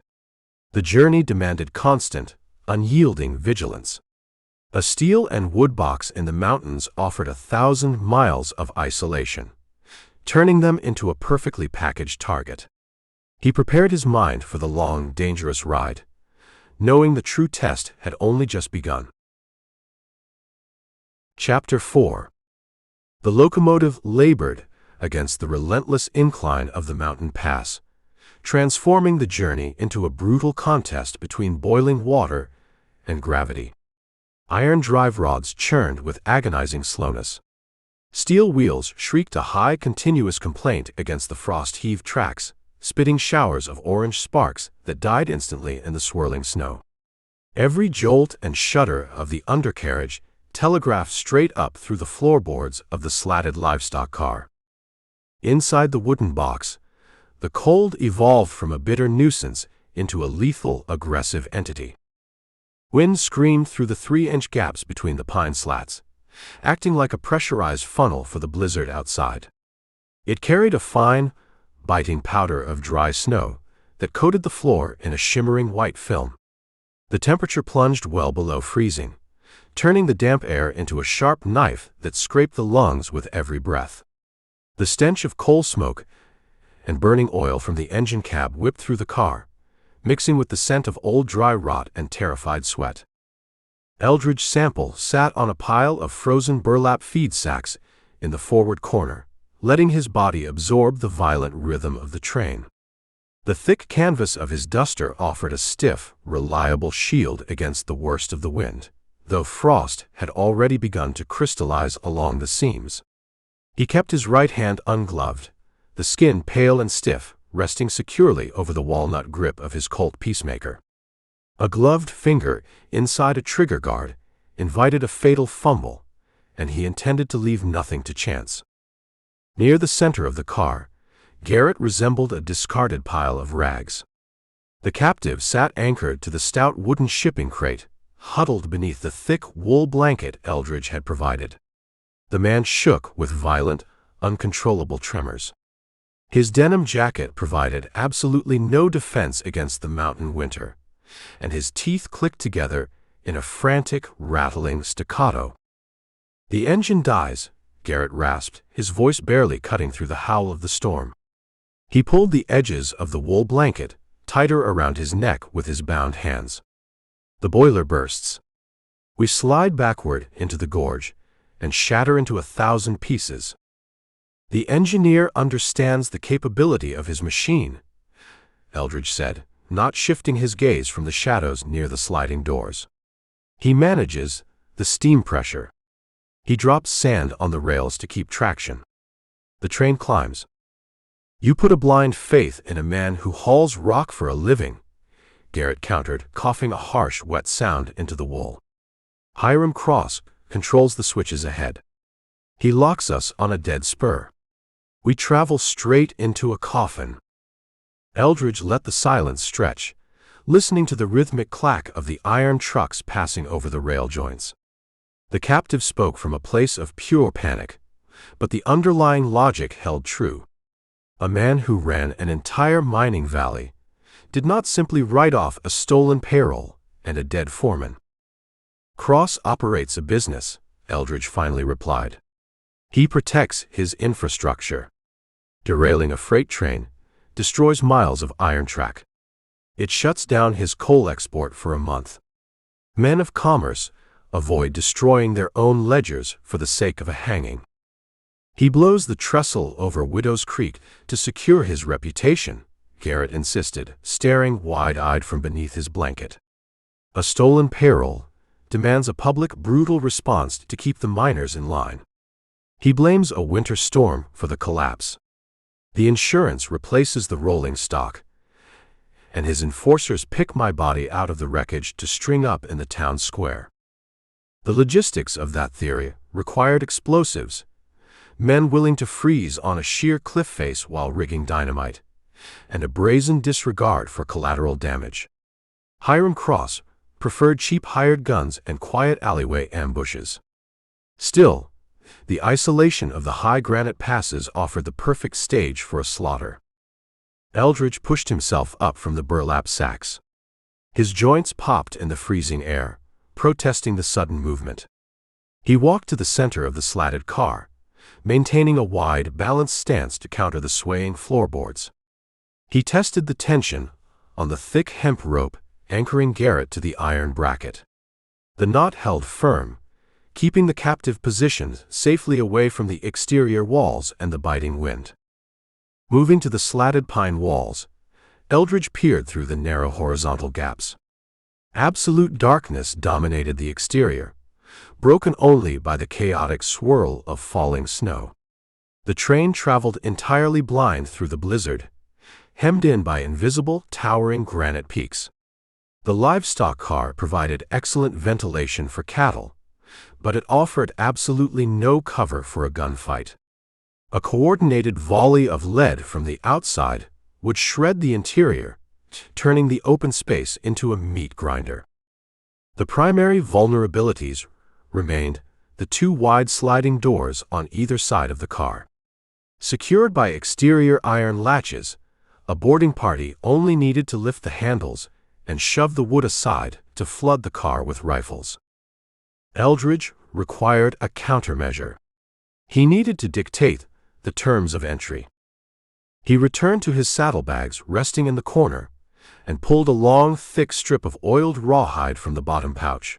The journey demanded constant, unyielding vigilance. A steel and wood box in the mountains offered 1,000 miles of isolation, turning them into a perfectly packaged target. He prepared his mind for the long, dangerous ride, knowing the true test had only just begun. Chapter 4. The locomotive labored against the relentless incline of the mountain pass, transforming the journey into a brutal contest between boiling water and gravity. Iron drive rods churned with agonizing slowness. Steel wheels shrieked a high, continuous complaint against the frost-heaved tracks, spitting showers of orange sparks that died instantly in the swirling snow. Every jolt and shudder of the undercarriage telegraphed straight up through the floorboards of the slatted livestock car. Inside the wooden box, the cold evolved from a bitter nuisance into a lethal, aggressive entity. Wind screamed through the 3-inch gaps between the pine slats, acting like a pressurized funnel for the blizzard outside. It carried a fine, biting powder of dry snow that coated the floor in a shimmering white film. The temperature plunged well below freezing, turning the damp air into a sharp knife that scraped the lungs with every breath. The stench of coal smoke and burning oil from the engine cab whipped through the car, mixing with the scent of old dry rot and terrified sweat. Eldridge Sample sat on a pile of frozen burlap feed sacks in the forward corner, letting his body absorb the violent rhythm of the train. The thick canvas of his duster offered a stiff, reliable shield against the worst of the wind, though frost had already begun to crystallize along the seams. He kept his right hand ungloved, the skin pale and stiff, resting securely over the walnut grip of his Colt Peacemaker. A gloved finger inside a trigger guard invited a fatal fumble, and he intended to leave nothing to chance. Near the center of the car, Garrett resembled a discarded pile of rags. The captive sat anchored to the stout wooden shipping crate, huddled beneath the thick wool blanket Eldridge had provided. The man shook with violent, uncontrollable tremors. His denim jacket provided absolutely no defense against the mountain winter, and his teeth clicked together in a frantic, rattling staccato. "The engine dies," Garrett rasped, his voice barely cutting through the howl of the storm. He pulled the edges of the wool blanket tighter around his neck with his bound hands. The boiler bursts. We slide backward into the gorge and shatter into 1,000 pieces. "The engineer understands the capability of his machine," Eldridge said, not shifting his gaze from the shadows near the sliding doors. "He manages the steam pressure. He drops sand on the rails to keep traction. The train climbs." "You put a blind faith in a man who hauls rock for a living," Garrett countered, coughing a harsh, wet sound into the wool. "Hiram Cross controls the switches ahead. He locks us on a dead spur. We travel straight into a coffin." Eldridge let the silence stretch, listening to the rhythmic clack of the iron trucks passing over the rail joints. The captive spoke from a place of pure panic, but the underlying logic held true. A man who ran an entire mining valley did not simply write off a stolen payroll and a dead foreman. "Cross operates a business," Eldridge finally replied. "He protects his infrastructure. Derailing a freight train destroys miles of iron track. It shuts down his coal export for a month. Men of commerce avoid destroying their own ledgers for the sake of a hanging. He blows the trestle over Widow's Creek to secure his reputation," Garrett insisted, staring wide-eyed from beneath his blanket. "A stolen payroll demands a public, brutal response to keep the miners in line. He blames a winter storm for the collapse. The insurance replaces the rolling stock, and his enforcers pick my body out of the wreckage to string up in the town square." The logistics of that theory required explosives, men willing to freeze on a sheer cliff face while rigging dynamite, and a brazen disregard for collateral damage. Hiram Cross preferred cheap hired guns and quiet alleyway ambushes. Still, the isolation of the high granite passes offered the perfect stage for a slaughter. Eldridge pushed himself up from the burlap sacks. His joints popped in the freezing air, protesting the sudden movement. He walked to the center of the slatted car, maintaining a wide, balanced stance to counter the swaying floorboards. He tested the tension on the thick hemp rope anchoring Garrett to the iron bracket. The knot held firm, keeping the captive positioned safely away from the exterior walls and the biting wind. Moving to the slatted pine walls, Eldridge peered through the narrow horizontal gaps. Absolute darkness dominated the exterior, broken only by the chaotic swirl of falling snow. The train traveled entirely blind through the blizzard, hemmed in by invisible, towering granite peaks. The livestock car provided excellent ventilation for cattle, but it offered absolutely no cover for a gunfight. A coordinated volley of lead from the outside would shred the interior, turning the open space into a meat grinder. The primary vulnerabilities remained the two wide sliding doors on either side of the car. Secured by exterior iron latches, a boarding party only needed to lift the handles and shove the wood aside to flood the car with rifles. Eldridge required a countermeasure. He needed to dictate the terms of entry. He returned to his saddlebags resting in the corner and pulled a long, thick strip of oiled rawhide from the bottom pouch.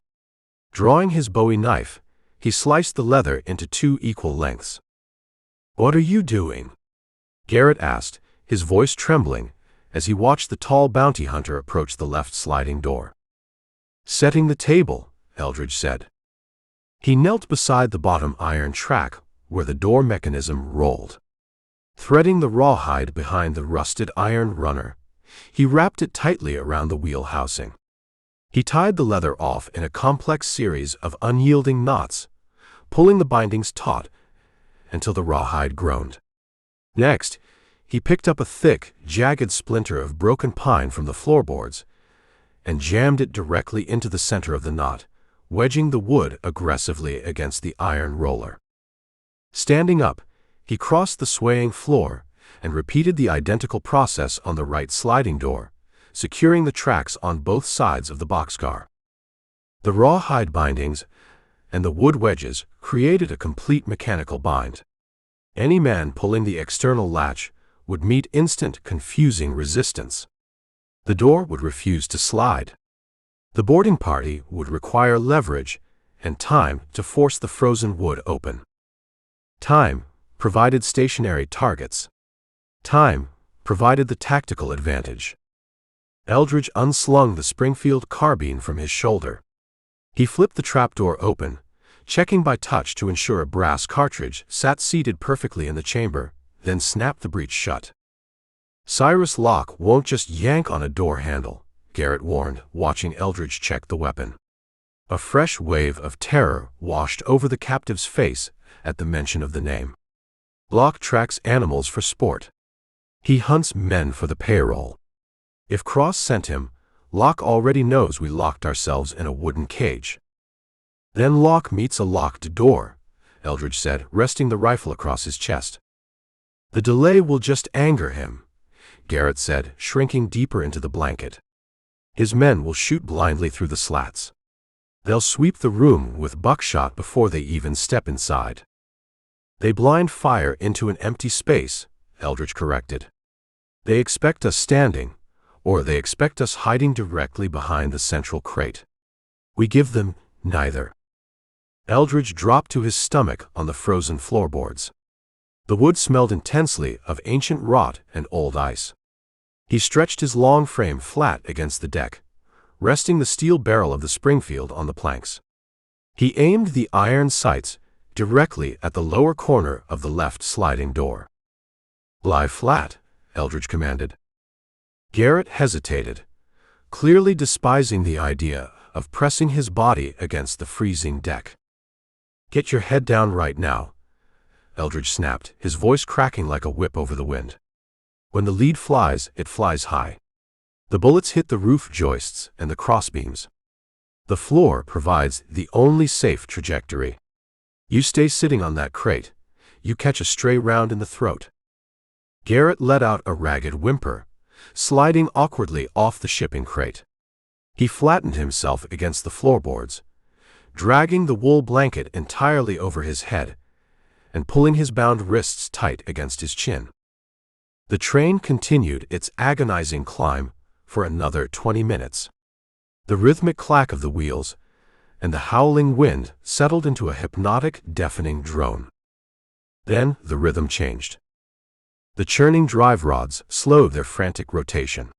Drawing his Bowie knife, he sliced the leather into 2 equal lengths. "What are you doing?" Garrett asked, his voice trembling as he watched the tall bounty hunter approach the left sliding door. "Setting the table," Eldridge said. He knelt beside the bottom iron track where the door mechanism rolled. Threading the rawhide behind the rusted iron runner, he wrapped it tightly around the wheel housing. He tied the leather off in a complex series of unyielding knots, pulling the bindings taut until the rawhide groaned. Next, he picked up a thick, jagged splinter of broken pine from the floorboards and jammed it directly into the center of the knot, wedging the wood aggressively against the iron roller. Standing up, he crossed the swaying floor and repeated the identical process on the right sliding door, securing the tracks on both sides of the boxcar. The rawhide bindings and the wood wedges created a complete mechanical bind. Any man pulling the external latch would meet instant, confusing resistance. The door would refuse to slide. The boarding party would require leverage and time to force the frozen wood open. Time provided stationary targets. Time provided the tactical advantage. Eldridge unslung the Springfield carbine from his shoulder. He flipped the trapdoor open, checking by touch to ensure a brass cartridge sat seated perfectly in the chamber, then snapped the breech shut. "Cyrus Locke won't just yank on a door handle," Garrett warned, watching Eldridge check the weapon. A fresh wave of terror washed over the captive's face at the mention of the name. "Locke tracks animals for sport. He hunts men for the payroll. If Cross sent him, Locke already knows we locked ourselves in a wooden cage." "Then Locke meets a locked door," Eldridge said, resting the rifle across his chest. "The delay will just anger him," Garrett said, shrinking deeper into the blanket. "His men will shoot blindly through the slats. They'll sweep the room with buckshot before they even step inside." "They blind fire into an empty space," Eldridge corrected. "They expect us standing, or they expect us hiding directly behind the central crate. We give them neither." Eldridge dropped to his stomach on the frozen floorboards. The wood smelled intensely of ancient rot and old ice. He stretched his long frame flat against the deck, resting the steel barrel of the Springfield on the planks. He aimed the iron sights directly at the lower corner of the left sliding door. "Lie flat," Eldridge commanded. Garrett hesitated, clearly despising the idea of pressing his body against the freezing deck. "Get your head down right now," Eldridge snapped, his voice cracking like a whip over the wind. "When the lead flies, it flies high. The bullets hit the roof joists and the crossbeams. The floor provides the only safe trajectory. You stay sitting on that crate, you catch a stray round in the throat." Garrett let out a ragged whimper, sliding awkwardly off the shipping crate. He flattened himself against the floorboards, dragging the wool blanket entirely over his head, and pulling his bound wrists tight against his chin. The train continued its agonizing climb for another 20 minutes. The rhythmic clack of the wheels and the howling wind settled into a hypnotic, deafening drone. Then the rhythm changed. The churning drive rods slowed their frantic rotation.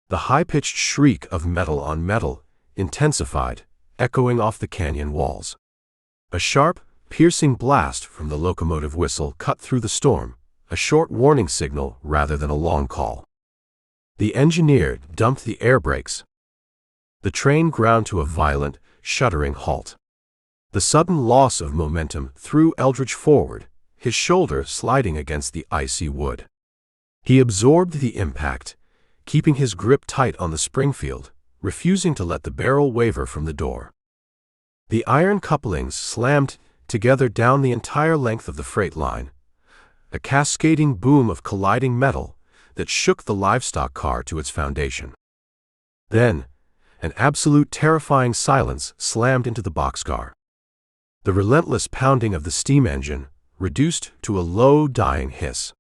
The high-pitched shriek of metal on metal intensified, echoing off the canyon walls. A sharp, piercing blast from the locomotive whistle cut through the storm, a short warning signal rather than a long call. The engineer dumped the air brakes. The train ground to a violent, shuddering halt. The sudden loss of momentum threw Eldridge forward, his shoulder sliding against the icy wood. He absorbed the impact, keeping his grip tight on the springfield, refusing to let the barrel waver from the door. The iron couplings slammed together down the entire length of the freight line, a cascading boom of colliding metal that shook the livestock car to its foundation. Then, an absolute terrifying silence slammed into the boxcar. The relentless pounding of the steam engine reduced to a low, dying hiss.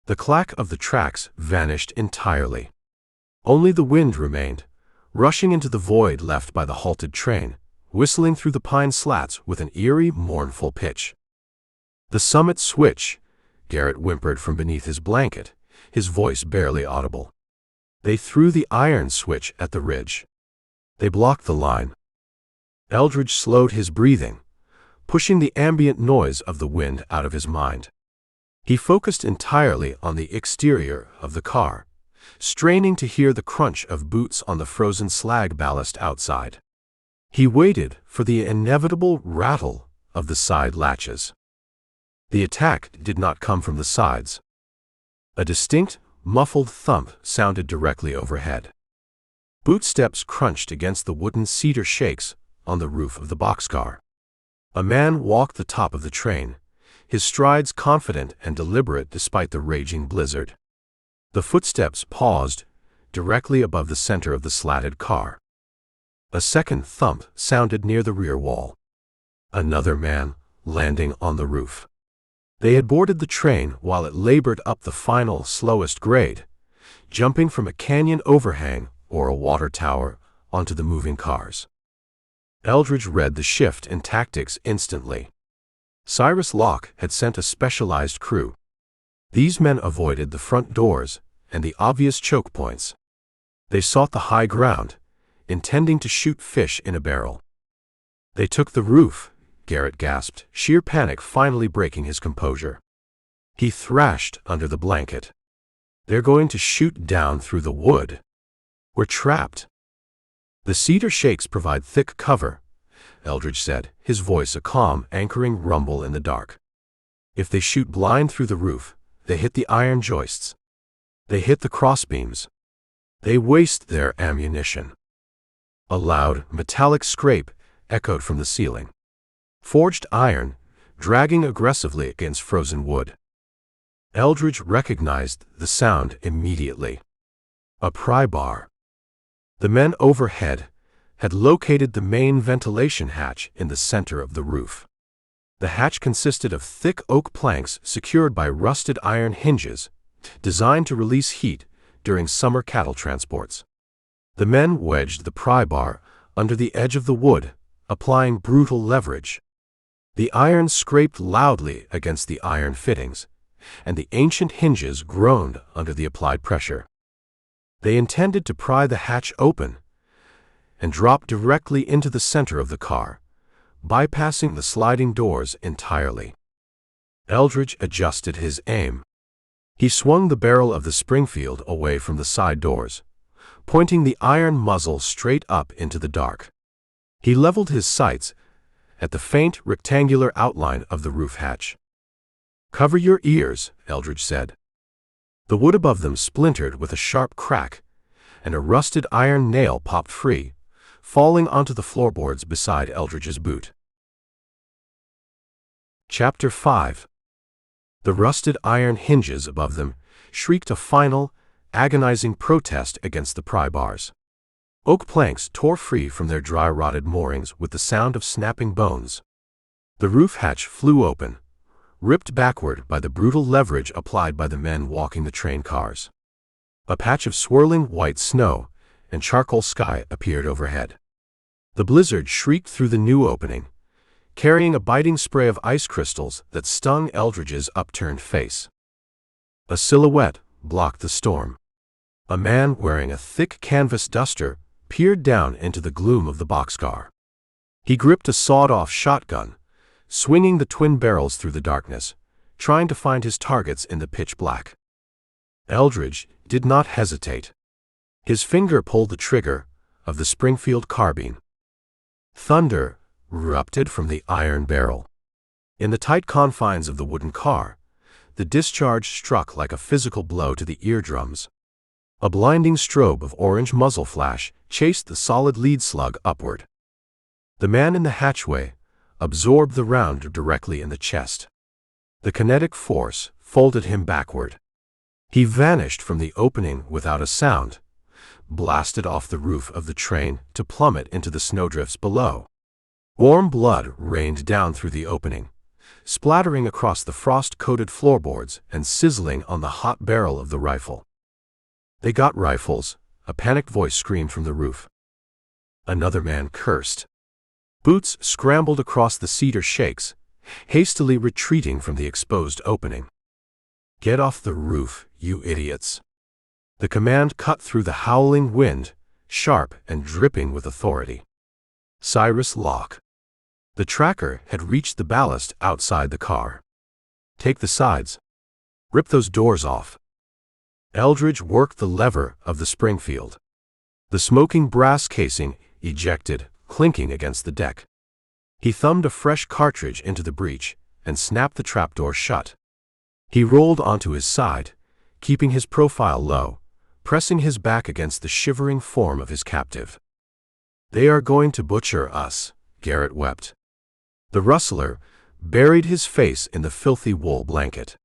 The clack of the tracks vanished entirely. Only the wind remained, rushing into the void left by the halted train, whistling through the pine slats with an eerie, mournful pitch. "The summit switch," Garrett whimpered from beneath his blanket, his voice barely audible. "They threw the iron switch at the ridge. They blocked the line." Eldridge slowed his breathing, pushing the ambient noise of the wind out of his mind. He focused entirely on the exterior of the car, straining to hear the crunch of boots on the frozen slag ballast outside. He waited for the inevitable rattle of the side latches. The attack did not come from the sides. A distinct, muffled thump sounded directly overhead. Bootsteps crunched against the wooden cedar shakes on the roof of the boxcar. A man walked the top of the train, his strides confident and deliberate despite the raging blizzard. The footsteps paused directly above the center of the slatted car. A second thump sounded near the rear wall. Another man landing on the roof. They had boarded the train while it labored up the final, slowest grade, jumping from a canyon overhang or a water tower onto the moving cars. Eldridge read the shift in tactics instantly. Cyrus Locke had sent a specialized crew. These men avoided the front doors and the obvious choke points. They sought the high ground, intending to shoot fish in a barrel. "They took the roof," Garrett gasped, sheer panic finally breaking his composure. He thrashed under the blanket. "They're going to shoot down through the wood. We're trapped." "The cedar shakes provide thick cover," Eldridge said, his voice a calm, anchoring rumble in the dark. "If they shoot blind through the roof, they hit the iron joists. They hit the crossbeams. They waste their ammunition." A loud, metallic scrape echoed from the ceiling. Forged iron, dragging aggressively against frozen wood. Eldridge recognized the sound immediately. A pry bar. The men overhead had located the main ventilation hatch in the center of the roof. The hatch consisted of thick oak planks secured by rusted iron hinges, designed to release heat during summer cattle transports. The men wedged the pry bar under the edge of the wood, applying brutal leverage. The iron scraped loudly against the iron fittings, and the ancient hinges groaned under the applied pressure. They intended to pry the hatch open and drop directly into the center of the car, bypassing the sliding doors entirely. Eldridge adjusted his aim. He swung the barrel of the Springfield away from the side doors, pointing the iron muzzle straight up into the dark. He leveled his sights at the faint rectangular outline of the roof hatch. "Cover your ears," Eldridge said. The wood above them splintered with a sharp crack, and a rusted iron nail popped free, falling onto the floorboards beside Eldridge's boot. Chapter 5. The rusted iron hinges above them shrieked a final, agonizing protest against the pry bars. Oak planks tore free from their dry-rotted moorings with the sound of snapping bones. The roof hatch flew open, ripped backward by the brutal leverage applied by the men walking the train cars. A patch of swirling white snow and charcoal sky appeared overhead. The blizzard shrieked through the new opening, carrying a biting spray of ice crystals that stung Eldridge's upturned face. A silhouette blocked the storm. A man wearing a thick canvas duster peered down into the gloom of the boxcar. He gripped a sawed-off shotgun, swinging the twin barrels through the darkness, trying to find his targets in the pitch black. Eldridge did not hesitate. His finger pulled the trigger of the Springfield carbine. Thunder erupted from the iron barrel. In the tight confines of the wooden car, the discharge struck like a physical blow to the eardrums. A blinding strobe of orange muzzle flash chased the solid lead slug upward. The man in the hatchway absorbed the round directly in the chest. The kinetic force folded him backward. He vanished from the opening without a sound, blasted off the roof of the train to plummet into the snowdrifts below. Warm blood rained down through the opening, splattering across the frost-coated floorboards and sizzling on the hot barrel of the rifle. "They got rifles," a panicked voice screamed from the roof. Another man cursed. Boots scrambled across the cedar shakes, hastily retreating from the exposed opening. "Get off the roof, you idiots." The command cut through the howling wind, sharp and dripping with authority. Cyrus Locke. The tracker had reached the ballast outside the car. "Take the sides. Rip those doors off." Eldridge worked the lever of the Springfield. The smoking brass casing ejected, clinking against the deck. He thumbed a fresh cartridge into the breech and snapped the trapdoor shut. He rolled onto his side, keeping his profile low, pressing his back against the shivering form of his captive. "They are going to butcher us," Garrett wept. The rustler buried his face in the filthy wool blanket.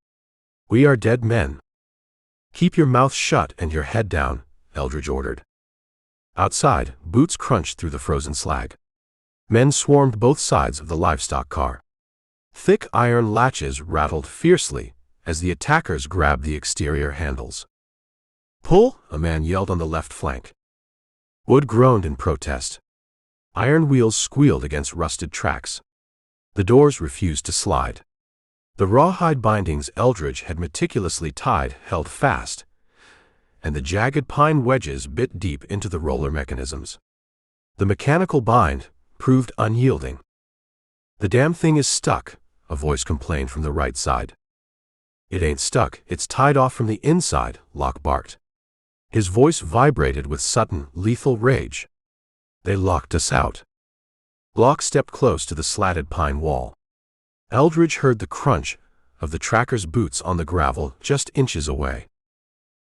"We are dead men." "Keep your mouth shut and your head down," Eldridge ordered. Outside, boots crunched through the frozen slag. Men swarmed both sides of the livestock car. Thick iron latches rattled fiercely as the attackers grabbed the exterior handles. "Pull!" a man yelled on the left flank. Wood groaned in protest. Iron wheels squealed against rusted tracks. The doors refused to slide. The rawhide bindings Eldridge had meticulously tied held fast, and the jagged pine wedges bit deep into the roller mechanisms. The mechanical bind proved unyielding. "The damn thing is stuck," a voice complained from the right side. "It ain't stuck, it's tied off from the inside," Locke barked. His voice vibrated with sudden, lethal rage. "They locked us out." Locke stepped close to the slatted pine wall. Eldridge heard the crunch of the tracker's boots on the gravel just inches away.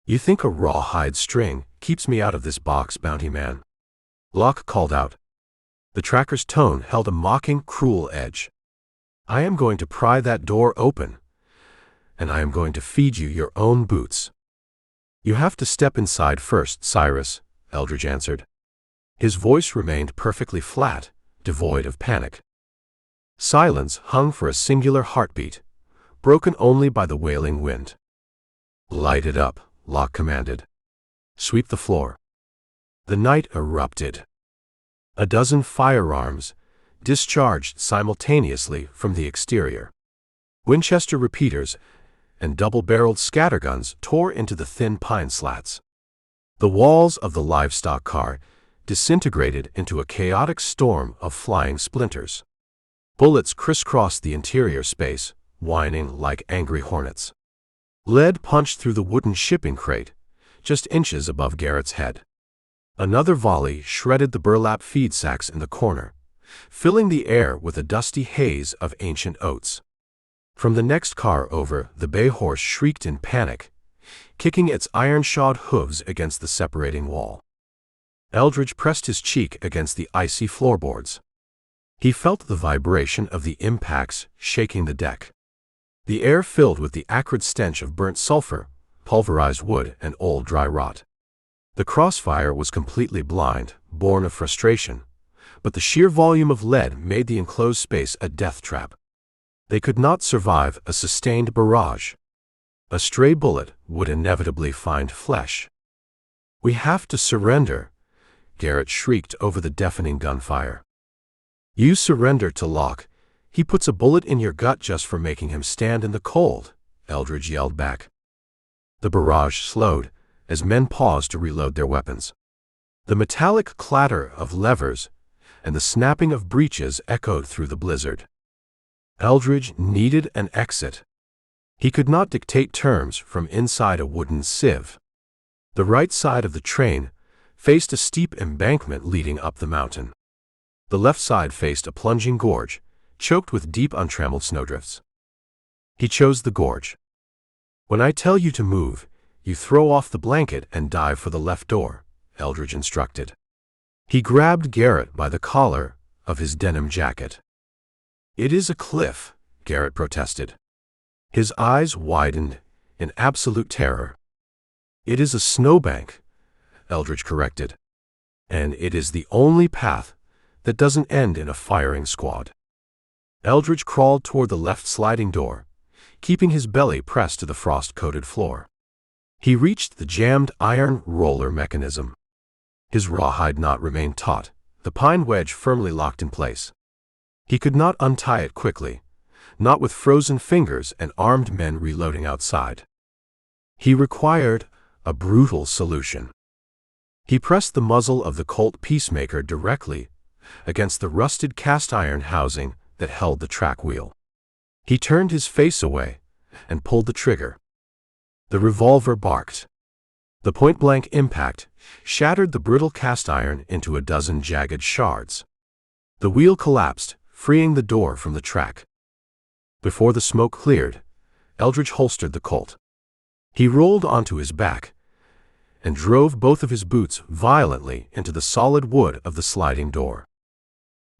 "You think a rawhide string keeps me out of this box, bounty man?" Locke called out. The tracker's tone held a mocking, cruel edge. "I am going to pry that door open, and I am going to feed you your own boots." "You have to step inside first, Cyrus," Eldridge answered. His voice remained perfectly flat, devoid of panic. Silence hung for a singular heartbeat, broken only by the wailing wind. "Light it up," Locke commanded. "Sweep the floor." The night erupted. A dozen firearms discharged simultaneously from the exterior. Winchester repeaters and double-barreled scatterguns tore into the thin pine slats. The walls of the livestock car disintegrated into a chaotic storm of flying splinters. Bullets crisscrossed the interior space, whining like angry hornets. Lead punched through the wooden shipping crate, just inches above Garrett's head. Another volley shredded the burlap feed sacks in the corner, filling the air with a dusty haze of ancient oats. From the next car over, the bay horse shrieked in panic, kicking its iron-shod hooves against the separating wall. Eldridge pressed his cheek against the icy floorboards. He felt the vibration of the impacts shaking the deck. The air filled with the acrid stench of burnt sulfur, pulverized wood, and old dry rot. The crossfire was completely blind, born of frustration, but the sheer volume of lead made the enclosed space a death trap. They could not survive a sustained barrage. A stray bullet would inevitably find flesh. "We have to surrender," Garrett shrieked over the deafening gunfire. "You surrender to Locke. He puts a bullet in your gut just for making him stand in the cold," Eldridge yelled back. The barrage slowed as men paused to reload their weapons. The metallic clatter of levers and the snapping of breeches echoed through the blizzard. Eldridge needed an exit. He could not dictate terms from inside a wooden sieve. The right side of the train faced a steep embankment leading up the mountain. The left side faced a plunging gorge, choked with deep untrammeled snowdrifts. He chose the gorge. "When I tell you to move, you throw off the blanket and dive for the left door," Eldridge instructed. He grabbed Garrett by the collar of his denim jacket. "It is a cliff," Garrett protested. His eyes widened in absolute terror. "It is a snowbank," Eldridge corrected. "And it is the only path that doesn't end in a firing squad." Eldridge crawled toward the left sliding door, keeping his belly pressed to the frost-coated floor. He reached the jammed iron roller mechanism. His rawhide knot remained taut, the pine wedge firmly locked in place. He could not untie it quickly, not with frozen fingers and armed men reloading outside. He required a brutal solution. He pressed the muzzle of the Colt Peacemaker directly against the rusted cast-iron housing that held the track wheel. He turned his face away and pulled the trigger. The revolver barked. The point-blank impact shattered the brittle cast-iron into a dozen jagged shards. The wheel collapsed, freeing the door from the track. Before the smoke cleared, Eldridge holstered the Colt. He rolled onto his back and drove both of his boots violently into the solid wood of the sliding door.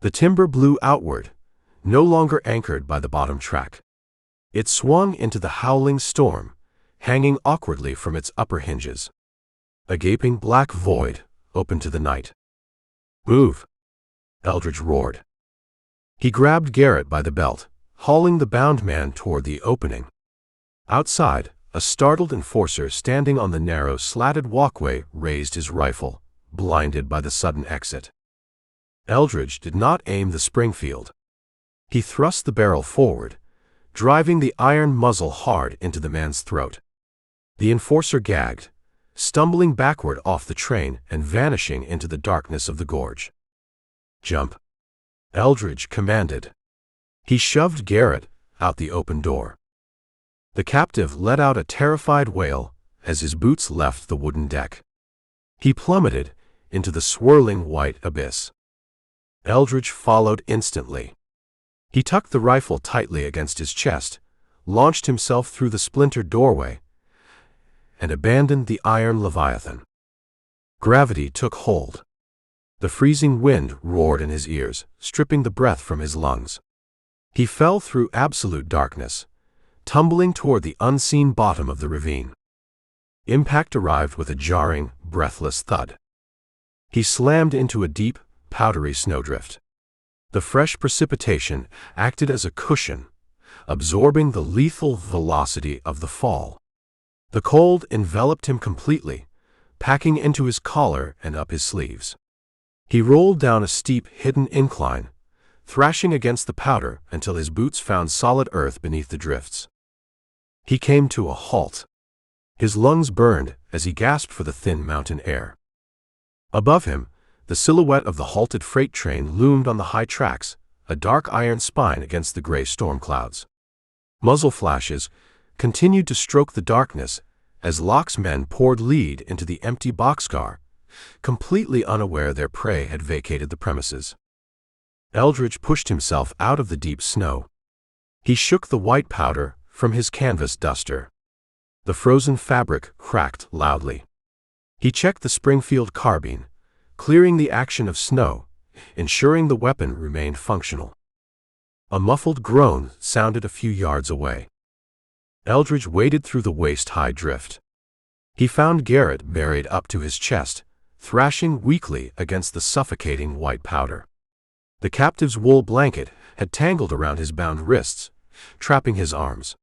The timber blew outward, no longer anchored by the bottom track. It swung into the howling storm, hanging awkwardly from its upper hinges. A gaping black void opened to the night. "Move!" Eldridge roared. He grabbed Garrett by the belt, hauling the bound man toward the opening. Outside, a startled enforcer standing on the narrow, slatted walkway raised his rifle, blinded by the sudden exit. Eldridge did not aim the Springfield. He thrust the barrel forward, driving the iron muzzle hard into the man's throat. The enforcer gagged, stumbling backward off the train and vanishing into the darkness of the gorge. "Jump!" Eldridge commanded. He shoved Garrett out the open door. The captive let out a terrified wail as his boots left the wooden deck. He plummeted into the swirling white abyss. Eldridge followed instantly. He tucked the rifle tightly against his chest, launched himself through the splintered doorway, and abandoned the iron leviathan. Gravity took hold. The freezing wind roared in his ears, stripping the breath from his lungs. He fell through absolute darkness, tumbling toward the unseen bottom of the ravine. Impact arrived with a jarring, breathless thud. He slammed into a deep, powdery snowdrift. The fresh precipitation acted as a cushion, absorbing the lethal velocity of the fall. The cold enveloped him completely, packing into his collar and up his sleeves. He rolled down a steep, hidden incline, thrashing against the powder until his boots found solid earth beneath the drifts. He came to a halt. His lungs burned as he gasped for the thin mountain air. Above him, the silhouette of the halted freight train loomed on the high tracks, a dark iron spine against the gray storm clouds. Muzzle flashes continued to stroke the darkness as Locke's men poured lead into the empty boxcar, completely unaware their prey had vacated the premises. Eldridge pushed himself out of the deep snow. He shook the white powder from his canvas duster. The frozen fabric cracked loudly. He checked the Springfield carbine, clearing the action of snow, ensuring the weapon remained functional. A muffled groan sounded a few yards away. Eldridge waded through the waist-high drift. He found Garrett buried up to his chest, thrashing weakly against the suffocating white powder. The captive's wool blanket had tangled around his bound wrists, trapping his arms.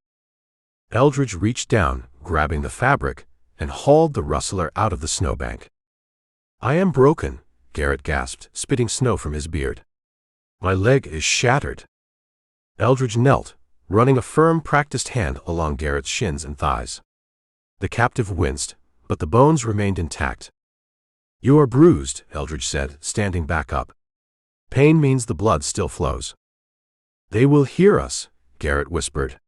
Eldridge reached down, grabbing the fabric, and hauled the rustler out of the snowbank. "I am broken," Garrett gasped, spitting snow from his beard. "My leg is shattered." Eldridge knelt, running a firm, practiced hand along Garrett's shins and thighs. The captive winced, but the bones remained intact. "You are bruised," Eldridge said, standing back up. "Pain means the blood still flows." "They will hear us," Garrett whispered.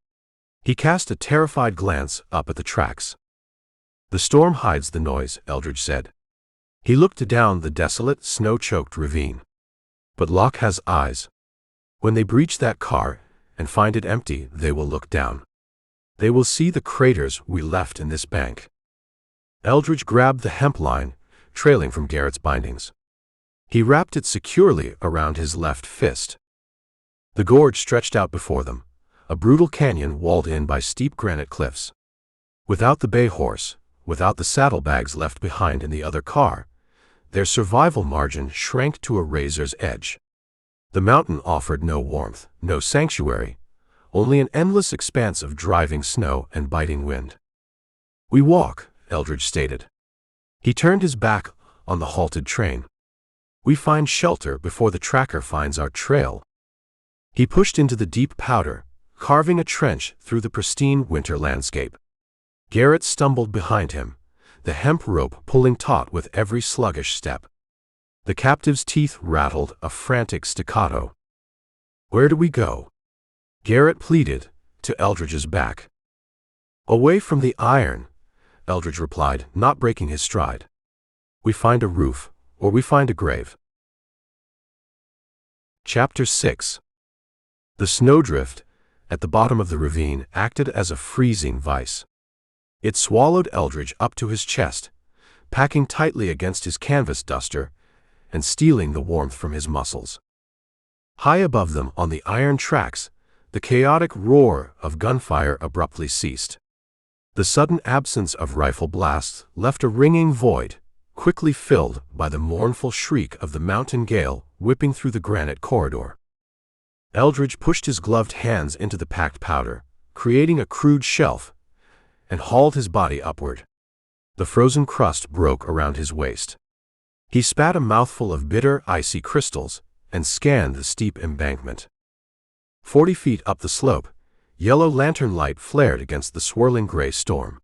He cast a terrified glance up at the tracks. "The storm hides the noise," Eldridge said. He looked down the desolate, snow-choked ravine. "But Locke has eyes. When they breach that car and find it empty, they will look down. They will see the craters we left in this bank." Eldridge grabbed the hemp line, trailing from Garrett's bindings. He wrapped it securely around his left fist. The gorge stretched out before them, a brutal canyon walled in by steep granite cliffs. Without the bay horse, without the saddlebags left behind in the other car, their survival margin shrank to a razor's edge. The mountain offered no warmth, no sanctuary, only an endless expanse of driving snow and biting wind. "We walk," Eldridge stated. He turned his back on the halted train. "We find shelter before the tracker finds our trail." He pushed into the deep powder, carving a trench through the pristine winter landscape. Garrett stumbled behind him, the hemp rope pulling taut with every sluggish step. The captive's teeth rattled a frantic staccato. "Where do we go?" Garrett pleaded, to Eldridge's back. "Away from the iron," Eldridge replied, not breaking his stride. "We find a roof, or we find a grave." Chapter 6. The snowdrift, at the bottom of the ravine, acted as a freezing vice. It swallowed Eldridge up to his chest, packing tightly against his canvas duster and stealing the warmth from his muscles. High above them on the iron tracks, the chaotic roar of gunfire abruptly ceased. The sudden absence of rifle blasts left a ringing void, quickly filled by the mournful shriek of the mountain gale whipping through the granite corridor. Eldridge pushed his gloved hands into the packed powder, creating a crude shelf, and hauled his body upward. The frozen crust broke around his waist. He spat a mouthful of bitter, icy crystals and scanned the steep embankment. 40 feet up the slope, yellow lantern light flared against the swirling gray storm.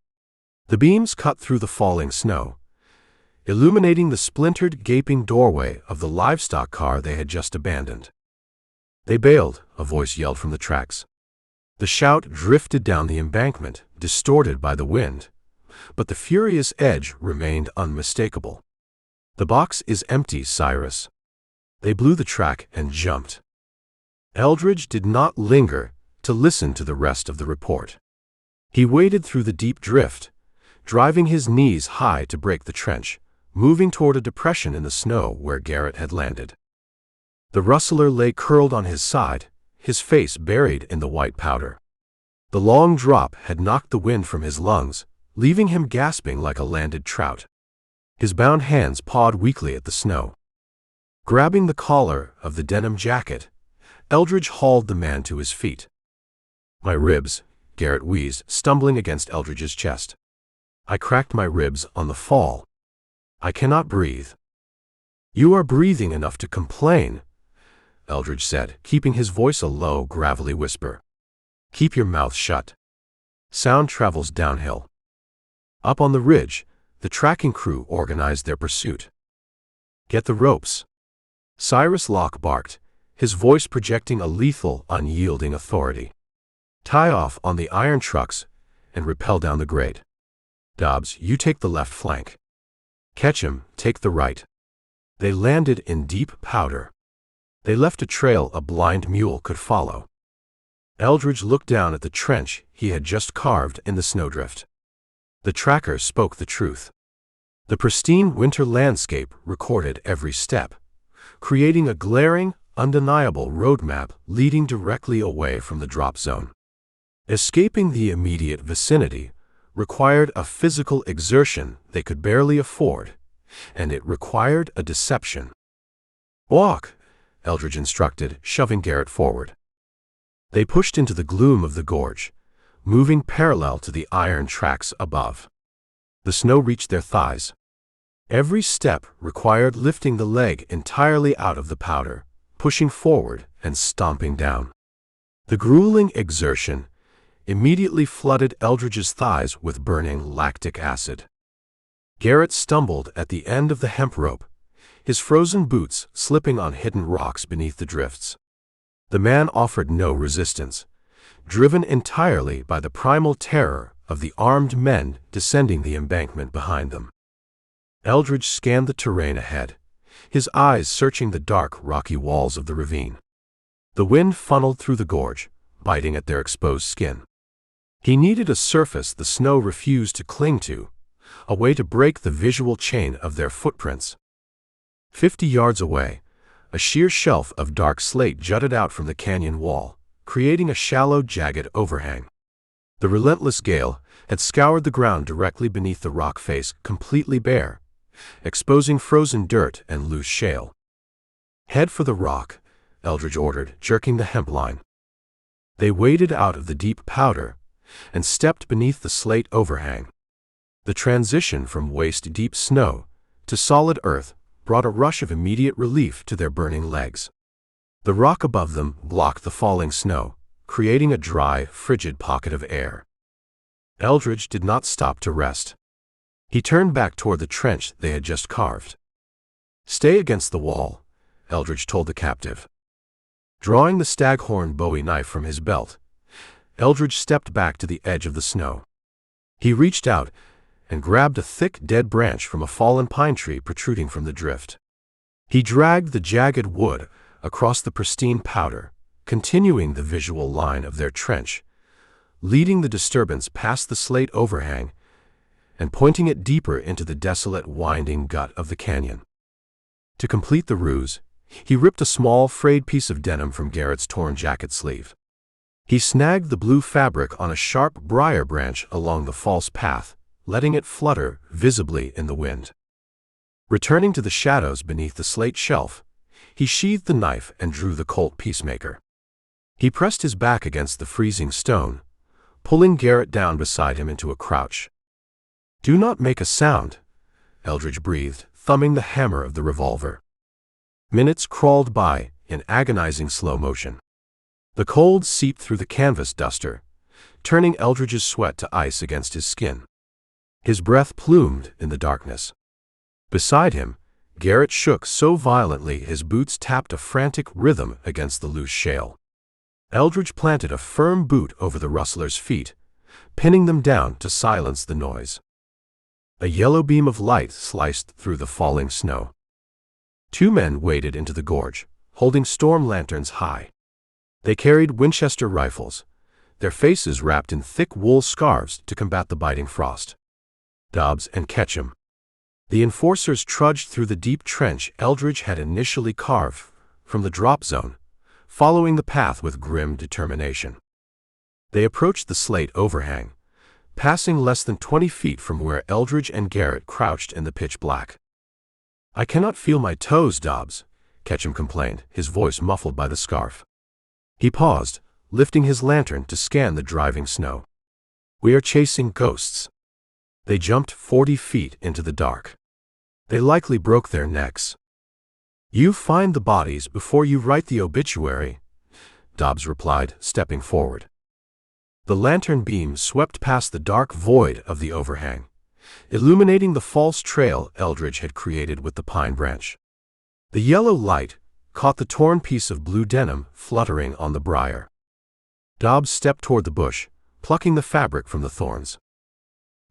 The beams cut through the falling snow, illuminating the splintered, gaping doorway of the livestock car they had just abandoned. "They bailed," a voice yelled from the tracks. The shout drifted down the embankment, distorted by the wind, but the furious edge remained unmistakable. "The box is empty, Cyrus." They blew the track and jumped. Eldridge did not linger to listen to the rest of the report. He waded through the deep drift, driving his knees high to break the trench, moving toward a depression in the snow where Garrett had landed. The rustler lay curled on his side, his face buried in the white powder. The long drop had knocked the wind from his lungs, leaving him gasping like a landed trout. His bound hands pawed weakly at the snow. Grabbing the collar of the denim jacket, Eldridge hauled the man to his feet. "My ribs," Garrett wheezed, stumbling against Eldridge's chest. "I cracked my ribs on the fall. I cannot breathe." "You are breathing enough to complain," Eldridge said, keeping his voice a low, gravelly whisper. "Keep your mouth shut." Sound travels downhill. Up on the ridge, the tracking crew organized their pursuit. "Get the ropes," Cyrus Locke barked, his voice projecting a lethal, unyielding authority. "Tie off on the iron trucks and rappel down the grade. Dobbs, you take the left flank. Ketchum, take the right." They landed in deep powder. They left a trail a blind mule could follow. Eldridge looked down at the trench he had just carved in the snowdrift. The tracker spoke the truth. The pristine winter landscape recorded every step, creating a glaring, undeniable roadmap leading directly away from the drop zone. Escaping the immediate vicinity required a physical exertion they could barely afford, and it required a deception. "Walk," Eldridge instructed, shoving Garrett forward. They pushed into the gloom of the gorge, moving parallel to the iron tracks above. The snow reached their thighs. Every step required lifting the leg entirely out of the powder, pushing forward and stomping down. The grueling exertion immediately flooded Eldridge's thighs with burning lactic acid. Garrett stumbled at the end of the hemp rope, his frozen boots slipping on hidden rocks beneath the drifts. The man offered no resistance, driven entirely by the primal terror of the armed men descending the embankment behind them. Eldridge scanned the terrain ahead, his eyes searching the dark, rocky walls of the ravine. The wind funneled through the gorge, biting at their exposed skin. He needed a surface the snow refused to cling to, a way to break the visual chain of their footprints. 50 yards away, a sheer shelf of dark slate jutted out from the canyon wall, creating a shallow, jagged overhang. The relentless gale had scoured the ground directly beneath the rock face, completely bare, exposing frozen dirt and loose shale. "Head for the rock," Eldridge ordered, jerking the hemp line. They waded out of the deep powder and stepped beneath the slate overhang. The transition from waist-deep snow to solid earth brought a rush of immediate relief to their burning legs. The rock above them blocked the falling snow, creating a dry, frigid pocket of air. Eldridge did not stop to rest. He turned back toward the trench they had just carved. "Stay against the wall," Eldridge told the captive. Drawing the staghorn Bowie knife from his belt, Eldridge stepped back to the edge of the snow. He reached out and grabbed a thick, dead branch from a fallen pine tree protruding from the drift. He dragged the jagged wood across the pristine powder, continuing the visual line of their trench, leading the disturbance past the slate overhang and pointing it deeper into the desolate, winding gut of the canyon. To complete the ruse, he ripped a small, frayed piece of denim from Garrett's torn jacket sleeve. He snagged the blue fabric on a sharp briar branch along the false path, letting it flutter visibly in the wind. Returning to the shadows beneath the slate shelf, he sheathed the knife and drew the Colt Peacemaker. He pressed his back against the freezing stone, pulling Garrett down beside him into a crouch. "Do not make a sound," Eldridge breathed, thumbing the hammer of the revolver. Minutes crawled by in agonizing slow motion. The cold seeped through the canvas duster, turning Eldridge's sweat to ice against his skin. His breath plumed in the darkness. Beside him, Garrett shook so violently his boots tapped a frantic rhythm against the loose shale. Eldridge planted a firm boot over the rustler's feet, pinning them down to silence the noise. A yellow beam of light sliced through the falling snow. 2 men waded into the gorge, holding storm lanterns high. They carried Winchester rifles, their faces wrapped in thick wool scarves to combat the biting frost. Dobbs and Ketchum. The enforcers trudged through the deep trench Eldridge had initially carved from the drop zone, following the path with grim determination. They approached the slate overhang, passing less than 20 feet from where Eldridge and Garrett crouched in the pitch black. "I cannot feel my toes, Dobbs," Ketchum complained, his voice muffled by the scarf. He paused, lifting his lantern to scan the driving snow. "We are chasing ghosts." They jumped 40 feet into the dark. "They likely broke their necks." "You find the bodies before you write the obituary," Dobbs replied, stepping forward. The lantern beam swept past the dark void of the overhang, illuminating the false trail Eldridge had created with the pine branch. The yellow light caught the torn piece of blue denim fluttering on the briar. Dobbs stepped toward the bush, plucking the fabric from the thorns.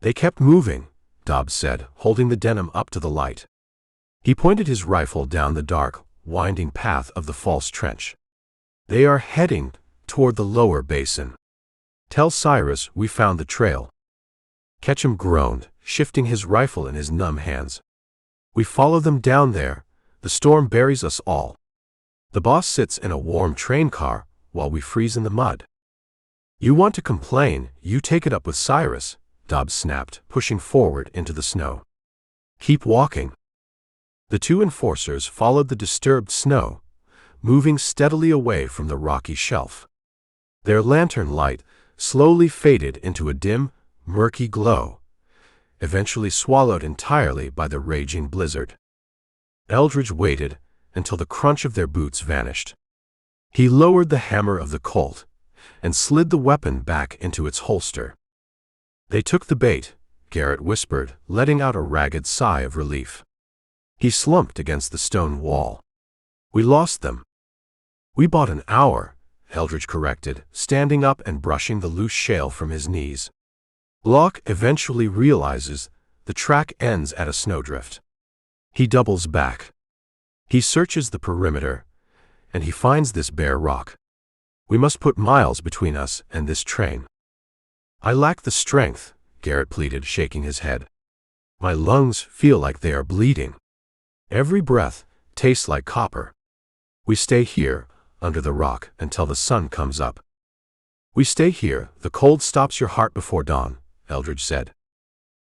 "They kept moving," Dobbs said, holding the denim up to the light. He pointed his rifle down the dark, winding path of the false trench. "They are heading toward the lower basin. Tell Cyrus we found the trail." Ketchum groaned, shifting his rifle in his numb hands. "We follow them down there. The storm buries us all. The boss sits in a warm train car while we freeze in the mud." "You want to complain, you take it up with Cyrus," Dobbs snapped, pushing forward into the snow. "Keep walking." The 2 enforcers followed the disturbed snow, moving steadily away from the rocky shelf. Their lantern light slowly faded into a dim, murky glow, eventually swallowed entirely by the raging blizzard. Eldridge waited until the crunch of their boots vanished. He lowered the hammer of the Colt and slid the weapon back into its holster. "They took the bait," Garrett whispered, letting out a ragged sigh of relief. He slumped against the stone wall. "We lost them." "We bought an hour," Eldridge corrected, standing up and brushing the loose shale from his knees. Locke eventually realizes the track ends at a snowdrift. He doubles back. He searches the perimeter, and he finds this bare rock. "We must put miles between us and this train." "I lack the strength," Garrett pleaded, shaking his head. "My lungs feel like they are bleeding. Every breath tastes like copper. We stay here, under the rock, until the sun comes up." "We stay here, the cold stops your heart before dawn," Eldridge said.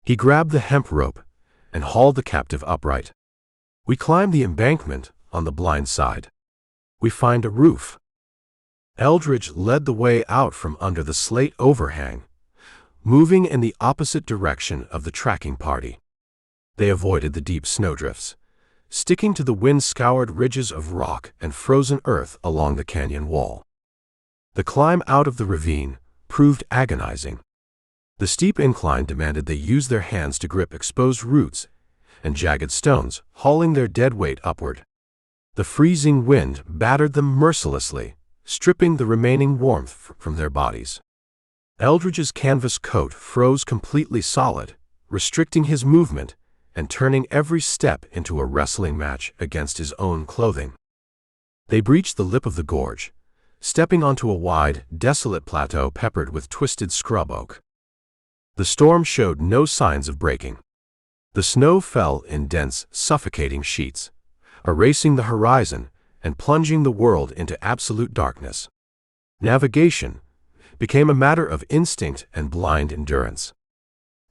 He grabbed the hemp rope and hauled the captive upright. "We climb the embankment on the blind side. We find a roof." Eldridge led the way out from under the slate overhang, moving in the opposite direction of the tracking party. They avoided the deep snowdrifts, sticking to the wind-scoured ridges of rock and frozen earth along the canyon wall. The climb out of the ravine proved agonizing. The steep incline demanded they use their hands to grip exposed roots and jagged stones, hauling their dead weight upward. The freezing wind battered them mercilessly, stripping the remaining warmth from their bodies. Eldridge's canvas coat froze completely solid, restricting his movement and turning every step into a wrestling match against his own clothing. They breached the lip of the gorge, stepping onto a wide, desolate plateau peppered with twisted scrub oak. The storm showed no signs of breaking. The snow fell in dense, suffocating sheets, erasing the horizon and plunging the world into absolute darkness. Navigation became a matter of instinct and blind endurance.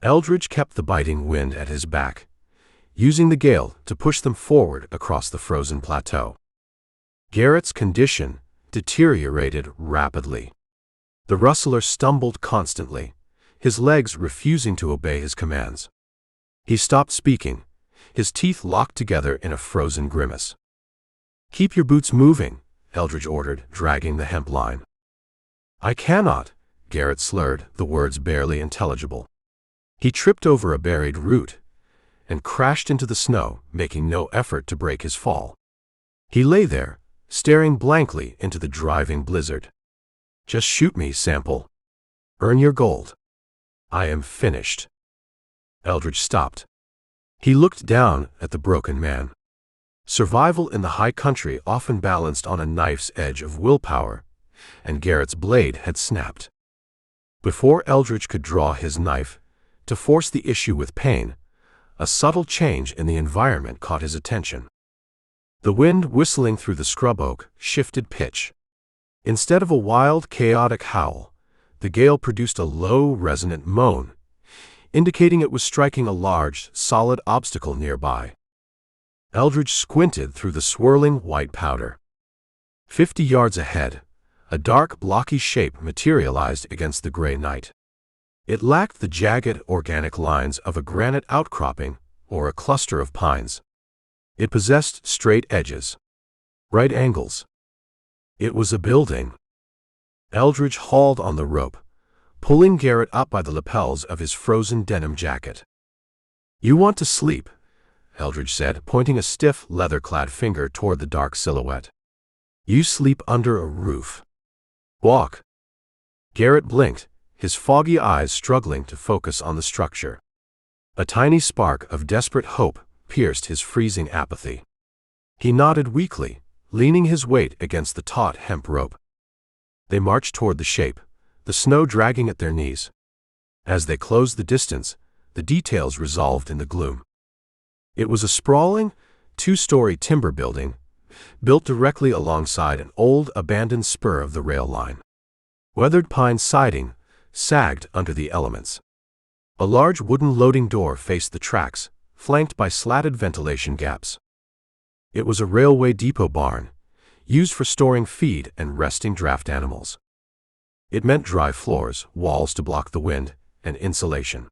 Eldridge kept the biting wind at his back, using the gale to push them forward across the frozen plateau. Garrett's condition deteriorated rapidly. The rustler stumbled constantly, his legs refusing to obey his commands. He stopped speaking, his teeth locked together in a frozen grimace. "Keep your boots moving," Eldridge ordered, dragging the hemp line. "I cannot," Garrett slurred, the words barely intelligible. He tripped over a buried root and crashed into the snow, making no effort to break his fall. He lay there, staring blankly into the driving blizzard. "Just shoot me, Sample. Earn your gold. I am finished." Eldridge stopped. He looked down at the broken man. Survival in the high country often balanced on a knife's edge of willpower, and Garrett's blade had snapped. Before Eldridge could draw his knife to force the issue with pain, a subtle change in the environment caught his attention. The wind whistling through the scrub oak shifted pitch. Instead of a wild, chaotic howl, the gale produced a low, resonant moan, indicating it was striking a large, solid obstacle nearby. Eldridge squinted through the swirling white powder. 50 yards ahead, a dark, blocky shape materialized against the gray night. It lacked the jagged, organic lines of a granite outcropping or a cluster of pines. It possessed straight edges, right angles. It was a building. Eldridge hauled on the rope, pulling Garrett up by the lapels of his frozen denim jacket. "You want to sleep," Eldridge said, pointing a stiff, leather-clad finger toward the dark silhouette. "You sleep under a roof. Walk." Garrett blinked, his foggy eyes struggling to focus on the structure. A tiny spark of desperate hope pierced his freezing apathy. He nodded weakly, leaning his weight against the taut hemp rope. They marched toward the shape, the snow dragging at their knees. As they closed the distance, the details resolved in the gloom. It was a sprawling, two-story timber building, built directly alongside an old, abandoned spur of the rail line. Weathered pine siding sagged under the elements. A large wooden loading door faced the tracks, flanked by slatted ventilation gaps. It was a railway depot barn, used for storing feed and resting draft animals. It meant dry floors, walls to block the wind, and insulation.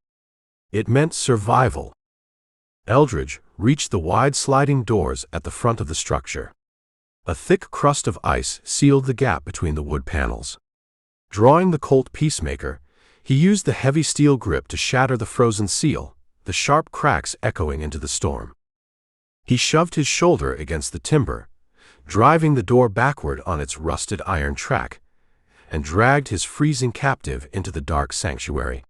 It meant survival. Eldridge reached the wide sliding doors at the front of the structure. A thick crust of ice sealed the gap between the wood panels. Drawing the Colt Peacemaker, he used the heavy steel grip to shatter the frozen seal, the sharp cracks echoing into the storm. He shoved his shoulder against the timber, driving the door backward on its rusted iron track, and dragged his freezing captive into the dark sanctuary.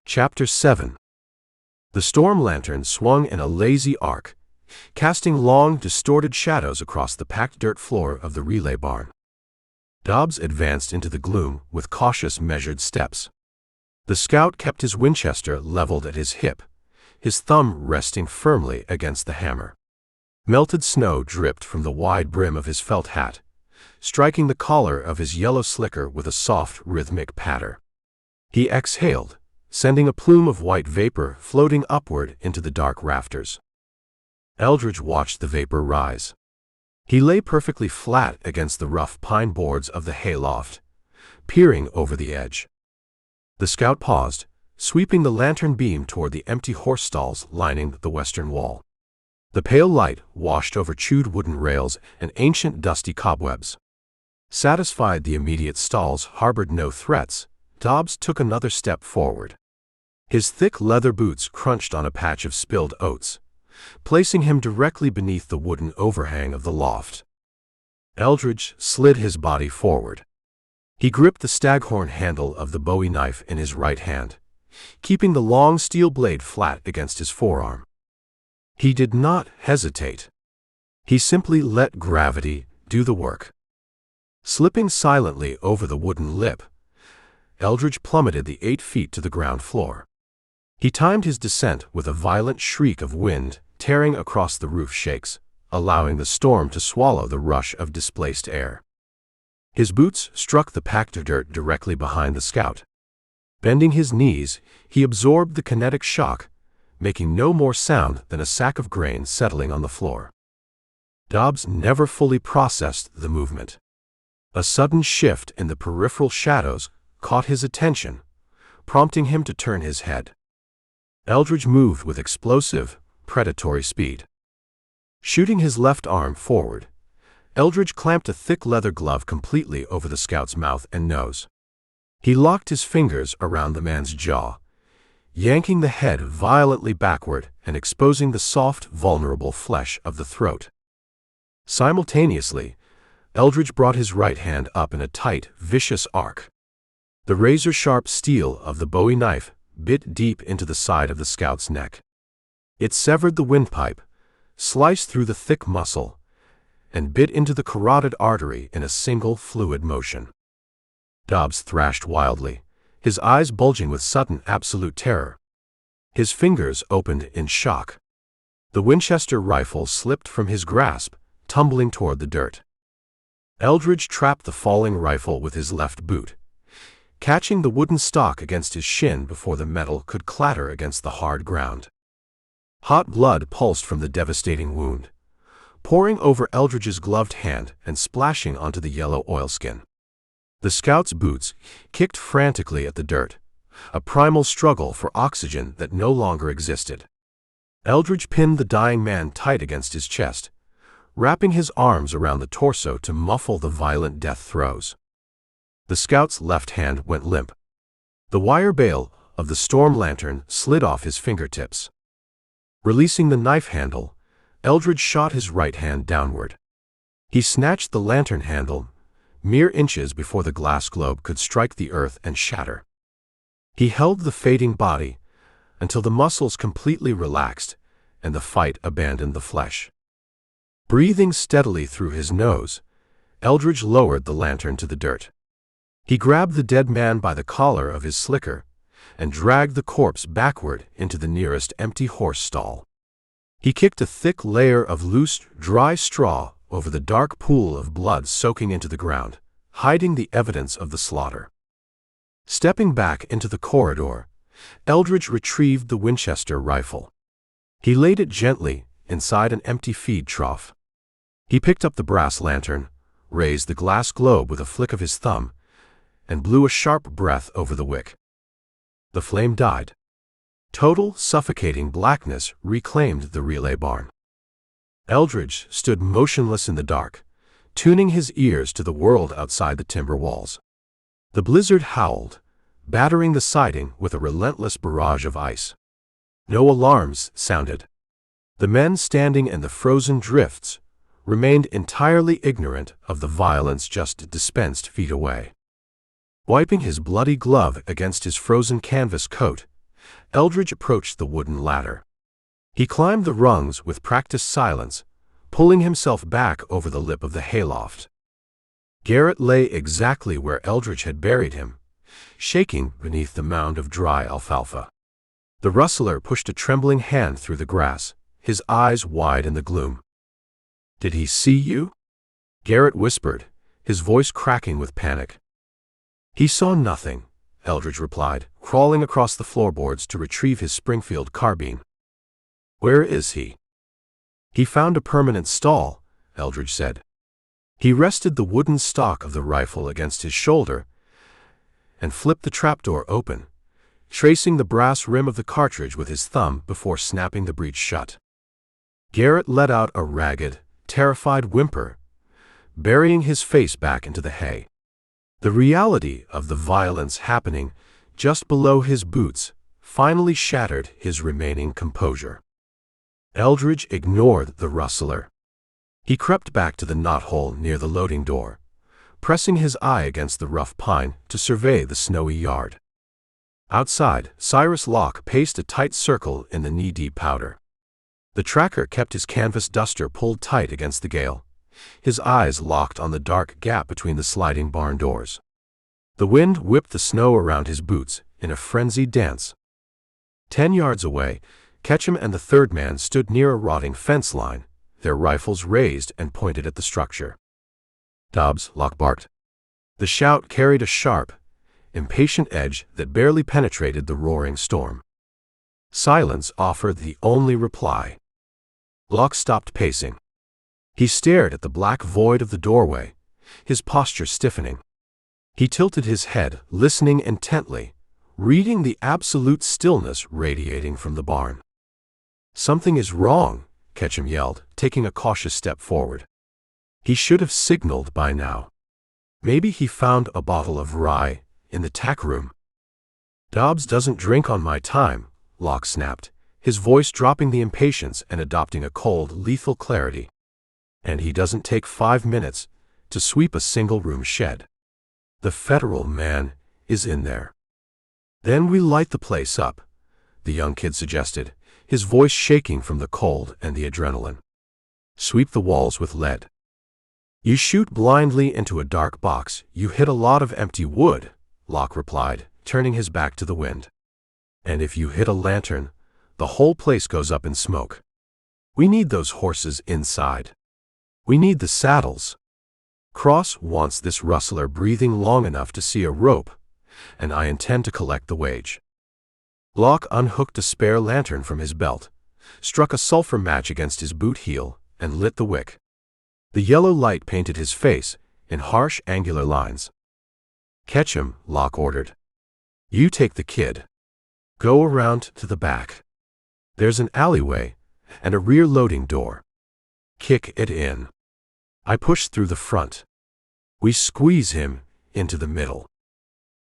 Chapter 7. The storm lantern swung in a lazy arc, casting long, distorted shadows across the packed dirt floor of the relay barn. Dobbs advanced into the gloom with cautious, measured steps. The scout kept his Winchester leveled at his hip, his thumb resting firmly against the hammer. Melted snow dripped from the wide brim of his felt hat, striking the collar of his yellow slicker with a soft, rhythmic patter. He exhaled, sending a plume of white vapor floating upward into the dark rafters. Eldridge watched the vapor rise. He lay perfectly flat against the rough pine boards of the hayloft, peering over the edge. The scout paused, sweeping the lantern beam toward the empty horse stalls lining the western wall. The pale light washed over chewed wooden rails and ancient dusty cobwebs. Satisfied the immediate stalls harbored no threats, Dobbs took another step forward. His thick leather boots crunched on a patch of spilled oats, placing him directly beneath the wooden overhang of the loft. Eldridge slid his body forward. He gripped the staghorn handle of the Bowie knife in his right hand, keeping the long steel blade flat against his forearm. He did not hesitate. He simply let gravity do the work. Slipping silently over the wooden lip, Eldridge plummeted the 8 feet to the ground floor. He timed his descent with a violent shriek of wind tearing across the roof shakes, allowing the storm to swallow the rush of displaced air. His boots struck the packed dirt directly behind the scout. Bending his knees, he absorbed the kinetic shock, making no more sound than a sack of grain settling on the floor. Dobbs never fully processed the movement. A sudden shift in the peripheral shadows caught his attention, prompting him to turn his head. Eldridge moved with explosive, predatory speed. Shooting his left arm forward, Eldridge clamped a thick leather glove completely over the scout's mouth and nose. He locked his fingers around the man's jaw, yanking the head violently backward and exposing the soft, vulnerable flesh of the throat. Simultaneously, Eldridge brought his right hand up in a tight, vicious arc. The razor-sharp steel of the Bowie knife bit deep into the side of the scout's neck. It severed the windpipe, sliced through the thick muscle, and bit into the carotid artery in a single fluid motion. Dobbs thrashed wildly, his eyes bulging with sudden absolute terror. His fingers opened in shock. The Winchester rifle slipped from his grasp, tumbling toward the dirt. Eldridge trapped the falling rifle with his left boot, catching the wooden stock against his shin before the metal could clatter against the hard ground. Hot blood pulsed from the devastating wound, pouring over Eldridge's gloved hand and splashing onto the yellow oilskin. The scout's boots kicked frantically at the dirt, a primal struggle for oxygen that no longer existed. Eldridge pinned the dying man tight against his chest, wrapping his arms around the torso to muffle the violent death throes. The scout's left hand went limp. The wire bail of the storm lantern slid off his fingertips. Releasing the knife handle, Eldridge shot his right hand downward. He snatched the lantern handle, mere inches before the glass globe could strike the earth and shatter. He held the fading body until the muscles completely relaxed and the fight abandoned the flesh. Breathing steadily through his nose, Eldridge lowered the lantern to the dirt. He grabbed the dead man by the collar of his slicker and dragged the corpse backward into the nearest empty horse stall. He kicked a thick layer of loose, dry straw over the dark pool of blood soaking into the ground, hiding the evidence of the slaughter. Stepping back into the corridor, Eldridge retrieved the Winchester rifle. He laid it gently inside an empty feed trough. He picked up the brass lantern, raised the glass globe with a flick of his thumb, and blew a sharp breath over the wick. The flame died. Total, suffocating blackness reclaimed the relay barn. Eldridge stood motionless in the dark, tuning his ears to the world outside the timber walls. The blizzard howled, battering the siding with a relentless barrage of ice. No alarms sounded. The men standing in the frozen drifts remained entirely ignorant of the violence just dispensed feet away. Wiping his bloody glove against his frozen canvas coat, Eldridge approached the wooden ladder. He climbed the rungs with practiced silence, pulling himself back over the lip of the hayloft. Garrett lay exactly where Eldridge had buried him, shaking beneath the mound of dry alfalfa. The rustler pushed a trembling hand through the grass, his eyes wide in the gloom. "Did he see you?" Garrett whispered, his voice cracking with panic. "He saw nothing," Eldridge replied, crawling across the floorboards to retrieve his Springfield carbine. "Where is he?" "He found a permanent stall," Eldridge said. He rested the wooden stock of the rifle against his shoulder and flipped the trapdoor open, tracing the brass rim of the cartridge with his thumb before snapping the breech shut. Garrett let out a ragged, terrified whimper, burying his face back into the hay. The reality of the violence happening just below his boots finally shattered his remaining composure. Eldridge ignored the rustler. He crept back to the knothole near the loading door, pressing his eye against the rough pine to survey the snowy yard. Outside, Cyrus Locke paced a tight circle in the knee-deep powder. The tracker kept his canvas duster pulled tight against the gale, his eyes locked on the dark gap between the sliding barn doors. The wind whipped the snow around his boots in a frenzied dance. 10 yards away, Ketchum and the third man stood near a rotting fence line, their rifles raised and pointed at the structure. "Dobbs," Locke barked. The shout carried a sharp, impatient edge that barely penetrated the roaring storm. Silence offered the only reply. Locke stopped pacing. He stared at the black void of the doorway, his posture stiffening. He tilted his head, listening intently, reading the absolute stillness radiating from the barn. "Something is wrong," Ketchum yelled, taking a cautious step forward. He should have signaled by now. Maybe he found a bottle of rye in the tack room. "Dobbs doesn't drink on my time," Locke snapped, his voice dropping the impatience and adopting a cold, lethal clarity. "And he doesn't take 5 minutes to sweep a single-room shed. The federal man is in there." "Then we light the place up," the young kid suggested, his voice shaking from the cold and the adrenaline. "Sweep the walls with lead. You shoot blindly into a dark box, you hit a lot of empty wood," Locke replied, turning his back to the wind. "And if you hit a lantern, the whole place goes up in smoke. We need those horses inside. We need the saddles. Cross wants this rustler breathing long enough to see a rope, and I intend to collect the wage." Locke unhooked a spare lantern from his belt, struck a sulfur match against his boot heel, and lit the wick. The yellow light painted his face in harsh, angular lines. "Ketchum," Locke ordered. "You take the kid. Go around to the back. There's an alleyway and a rear loading door. Kick it in. I push through the front. We squeeze him into the middle."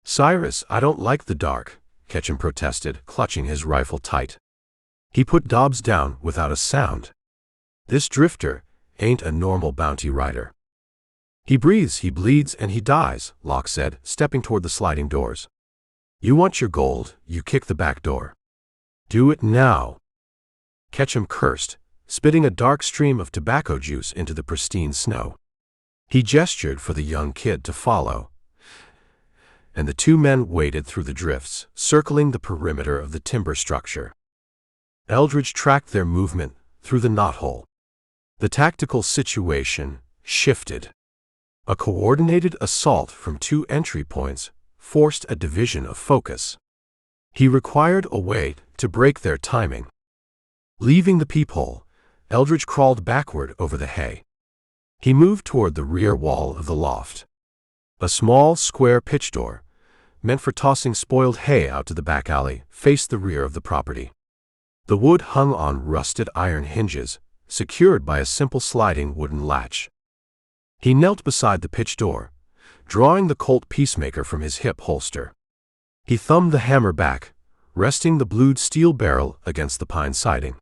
"Cyrus, I don't like the dark," Ketchum protested, clutching his rifle tight. He put Dobbs down without a sound. "This drifter ain't a normal bounty rider. He breathes, he bleeds, and he dies," Locke said, stepping toward the sliding doors. "You want your gold, you kick the back door. Do it now." Ketchum cursed, spitting a dark stream of tobacco juice into the pristine snow. He gestured for the young kid to follow, and the two men waded through the drifts, circling the perimeter of the timber structure. Eldridge tracked their movement through the knothole. The tactical situation shifted. A coordinated assault from 2 entry points forced a division of focus. He required a way to break their timing. Leaving the peephole, Eldridge crawled backward over the hay. He moved toward the rear wall of the loft. A small, square pitch door, meant for tossing spoiled hay out to the back alley, faced the rear of the property. The wood hung on rusted iron hinges, secured by a simple sliding wooden latch. He knelt beside the pitch door, drawing the Colt Peacemaker from his hip holster. He thumbed the hammer back, resting the blued steel barrel against the pine siding.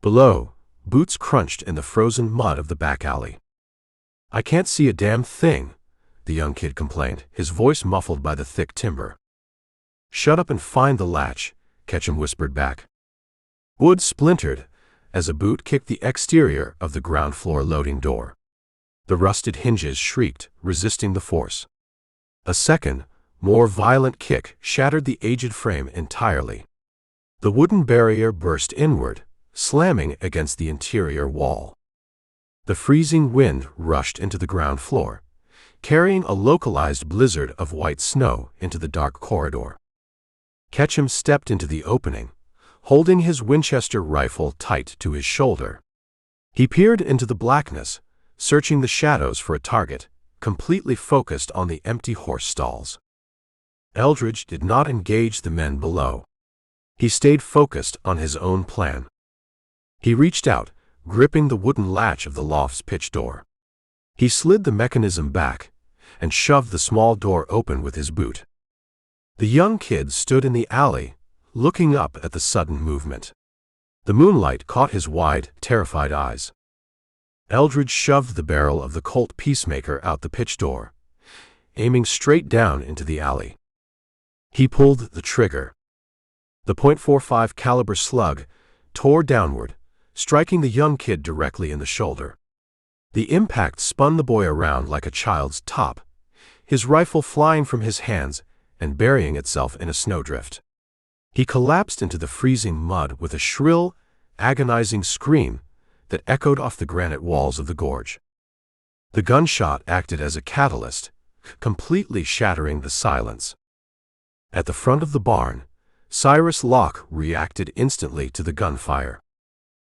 Below, boots crunched in the frozen mud of the back alley. "I can't see a damn thing," the young kid complained, his voice muffled by the thick timber. "Shut up and find the latch," Ketchum whispered back. Wood splintered as a boot kicked the exterior of the ground floor loading door. The rusted hinges shrieked, resisting the force. A second, more violent kick shattered the aged frame entirely. The wooden barrier burst inward, slamming against the interior wall. The freezing wind rushed into the ground floor, carrying a localized blizzard of white snow into the dark corridor. Ketchum stepped into the opening, holding his Winchester rifle tight to his shoulder. He peered into the blackness, searching the shadows for a target, completely focused on the empty horse stalls. Eldridge did not engage the men below. He stayed focused on his own plan. He reached out, gripping the wooden latch of the loft's pitch door. He slid the mechanism back and shoved the small door open with his boot. The young kid stood in the alley, looking up at the sudden movement. The moonlight caught his wide, terrified eyes. Eldridge shoved the barrel of the Colt Peacemaker out the pitch door, aiming straight down into the alley. He pulled the trigger. The .45 caliber slug tore downward, striking the young kid directly in the shoulder. The impact spun the boy around like a child's top, his rifle flying from his hands and burying itself in a snowdrift. He collapsed into the freezing mud with a shrill, agonizing scream that echoed off the granite walls of the gorge. The gunshot acted as a catalyst, completely shattering the silence. At the front of the barn, Cyrus Locke reacted instantly to the gunfire.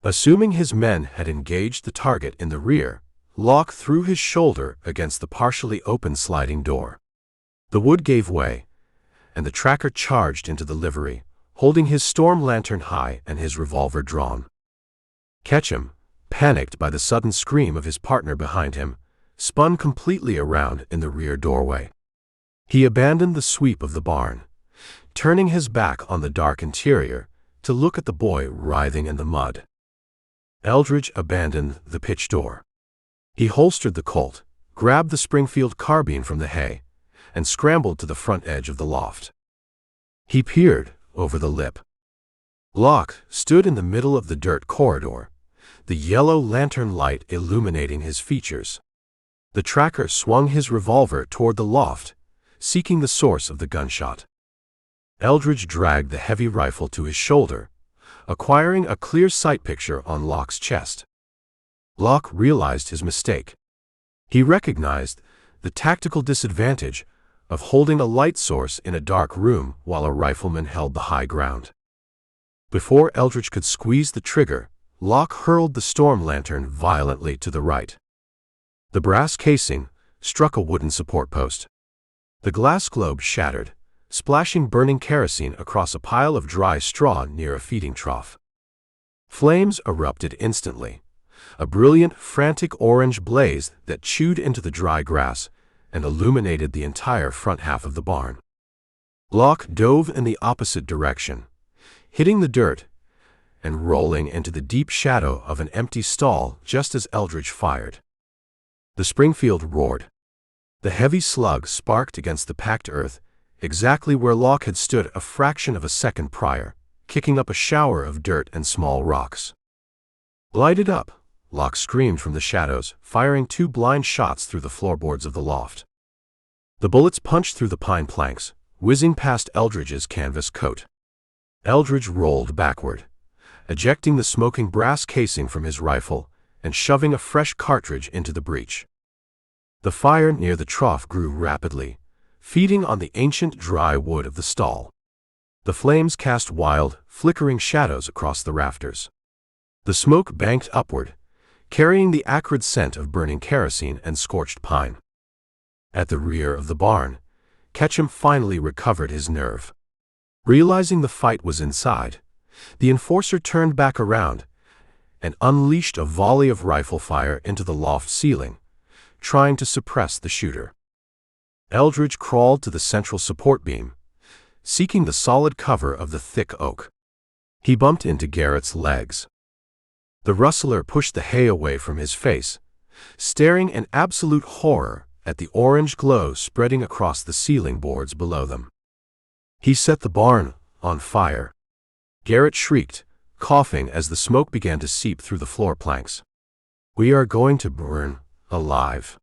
Assuming his men had engaged the target in the rear, Locke threw his shoulder against the partially open sliding door. The wood gave way, and the tracker charged into the livery, holding his storm lantern high and his revolver drawn. Ketchum, panicked by the sudden scream of his partner behind him, spun completely around in the rear doorway. He abandoned the sweep of the barn, turning his back on the dark interior to look at the boy writhing in the mud. Eldridge abandoned the pitch door. He holstered the Colt, grabbed the Springfield carbine from the hay, and scrambled to the front edge of the loft. He peered over the lip. Locke stood in the middle of the dirt corridor, the yellow lantern light illuminating his features. The tracker swung his revolver toward the loft, seeking the source of the gunshot. Eldridge dragged the heavy rifle to his shoulder, acquiring a clear sight picture on Locke's chest. Locke realized his mistake. He recognized the tactical disadvantage of holding a light source in a dark room while a rifleman held the high ground. Before Eldridge could squeeze the trigger, Locke hurled the storm lantern violently to the right. The brass casing struck a wooden support post. The glass globe shattered, splashing burning kerosene across a pile of dry straw near a feeding trough. Flames erupted instantly, a brilliant, frantic orange blaze that chewed into the dry grass and illuminated the entire front half of the barn. Locke dove in the opposite direction, hitting the dirt and rolling into the deep shadow of an empty stall just as Eldridge fired. The Springfield roared. The heavy slug sparked against the packed earth, exactly where Locke had stood a fraction of a second prior, kicking up a shower of dirt and small rocks. "Light it up!" Locke screamed from the shadows, firing 2 blind shots through the floorboards of the loft. The bullets punched through the pine planks, whizzing past Eldridge's canvas coat. Eldridge rolled backward, ejecting the smoking brass casing from his rifle and shoving a fresh cartridge into the breech. The fire near the trough grew rapidly, feeding on the ancient dry wood of the stall. The flames cast wild, flickering shadows across the rafters. The smoke banked upward, carrying the acrid scent of burning kerosene and scorched pine. At the rear of the barn, Ketchum finally recovered his nerve. Realizing the fight was inside, the enforcer turned back around and unleashed a volley of rifle fire into the loft ceiling, trying to suppress the shooter. Eldridge crawled to the central support beam, seeking the solid cover of the thick oak. He bumped into Garrett's legs. The rustler pushed the hay away from his face, staring in absolute horror at the orange glow spreading across the ceiling boards below them. He set the barn on fire. Garrett shrieked, coughing as the smoke began to seep through the floor planks. "We are going to burn alive."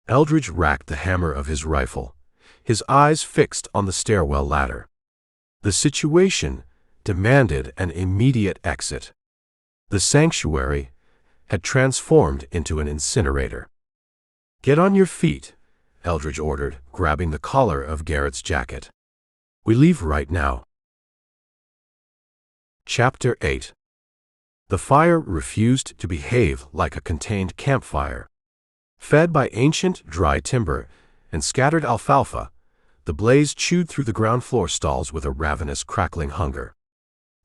Eldridge racked the hammer of his rifle, his eyes fixed on the stairwell ladder. The situation demanded an immediate exit. The sanctuary had transformed into an incinerator. "Get on your feet," Eldridge ordered, grabbing the collar of Garrett's jacket. "We leave right now." Chapter 8. The fire refused to behave like a contained campfire. Fed by ancient, dry timber and scattered alfalfa, the blaze chewed through the ground floor stalls with a ravenous, crackling hunger.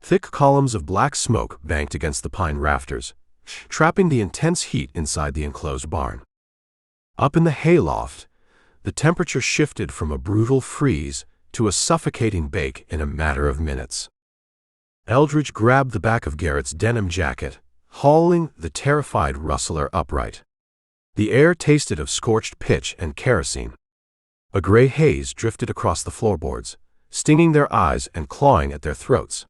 Thick columns of black smoke banked against the pine rafters, trapping the intense heat inside the enclosed barn. Up in the hayloft, the temperature shifted from a brutal freeze to a suffocating bake in a matter of minutes. Eldridge grabbed the back of Garrett's denim jacket, hauling the terrified rustler upright. The air tasted of scorched pitch and kerosene. A gray haze drifted across the floorboards, stinging their eyes and clawing at their throats.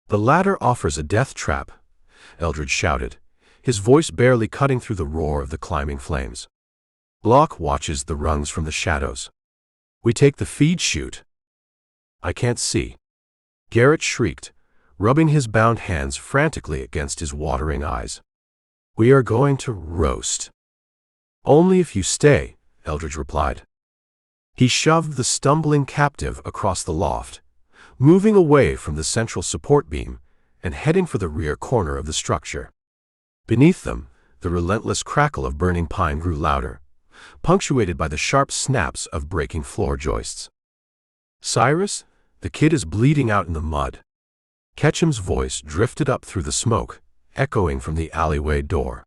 "The ladder offers a death trap," Eldridge shouted, his voice barely cutting through the roar of the climbing flames. "Locke watches the rungs from the shadows. We take the feed chute." "I can't see," Garrett shrieked, rubbing his bound hands frantically against his watering eyes. "We are going to roast." "Only if you stay," Eldridge replied. He shoved the stumbling captive across the loft, moving away from the central support beam and heading for the rear corner of the structure. Beneath them, the relentless crackle of burning pine grew louder, punctuated by the sharp snaps of breaking floor joists. "Cyrus, the kid is bleeding out in the mud." Ketchum's voice drifted up through the smoke, echoing from the alleyway door.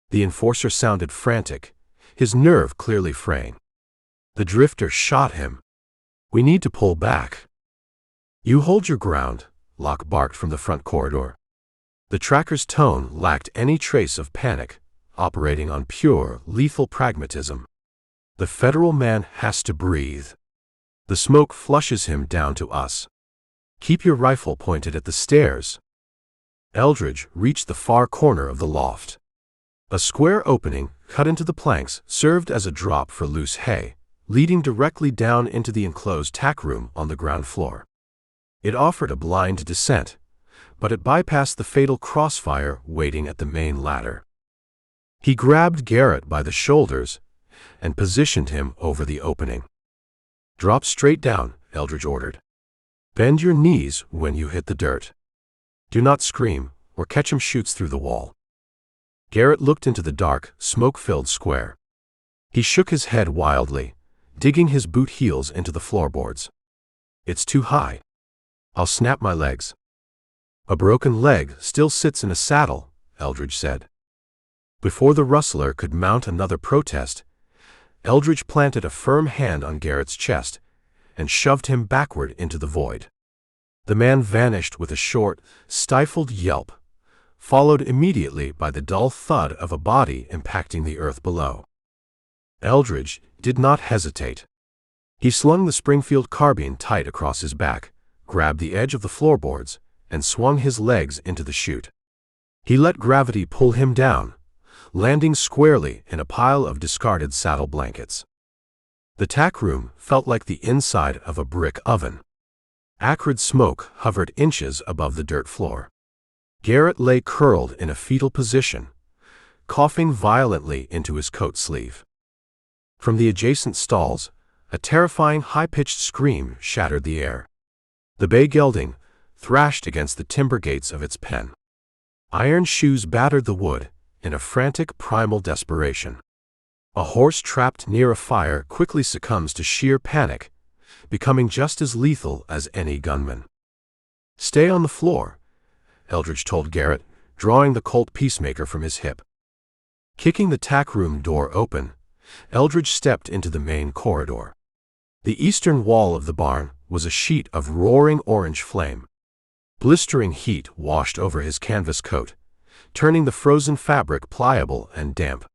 The enforcer sounded frantic, his nerve clearly fraying. "The drifter shot him. We need to pull back." "You hold your ground," Locke barked from the front corridor. The tracker's tone lacked any trace of panic, operating on pure, lethal pragmatism. "The federal man has to breathe. The smoke flushes him down to us. Keep your rifle pointed at the stairs." Eldridge reached the far corner of the loft. A square opening, cut into the planks, served as a drop for loose hay, leading directly down into the enclosed tack room on the ground floor. It offered a blind descent, but it bypassed the fatal crossfire waiting at the main ladder. He grabbed Garrett by the shoulders and positioned him over the opening. "Drop straight down," Eldridge ordered. "Bend your knees when you hit the dirt. Do not scream, or Ketchum shoots through the wall." Garrett looked into the dark, smoke-filled square. He shook his head wildly, digging his boot heels into the floorboards. "It's too high. I'll snap my legs." "A broken leg still sits in a saddle," Eldridge said. Before the rustler could mount another protest, Eldridge planted a firm hand on Garrett's chest and shoved him backward into the void. The man vanished with a short, stifled yelp, followed immediately by the dull thud of a body impacting the earth below. Eldridge did not hesitate. He slung the Springfield carbine tight across his back, grabbed the edge of the floorboards, and swung his legs into the chute. He let gravity pull him down, landing squarely in a pile of discarded saddle blankets. The tack room felt like the inside of a brick oven. Acrid smoke hovered inches above the dirt floor. Garrett lay curled in a fetal position, coughing violently into his coat sleeve. From the adjacent stalls, a terrifying high-pitched scream shattered the air. The bay gelding thrashed against the timber gates of its pen. Iron shoes battered the wood, in a frantic primal desperation. A horse trapped near a fire quickly succumbs to sheer panic, becoming just as lethal as any gunman. "Stay on the floor," Eldridge told Garrett, drawing the Colt Peacemaker from his hip. Kicking the tack room door open, Eldridge stepped into the main corridor. The eastern wall of the barn was a sheet of roaring orange flame. Blistering heat washed over his canvas coat, turning the frozen fabric pliable and damp.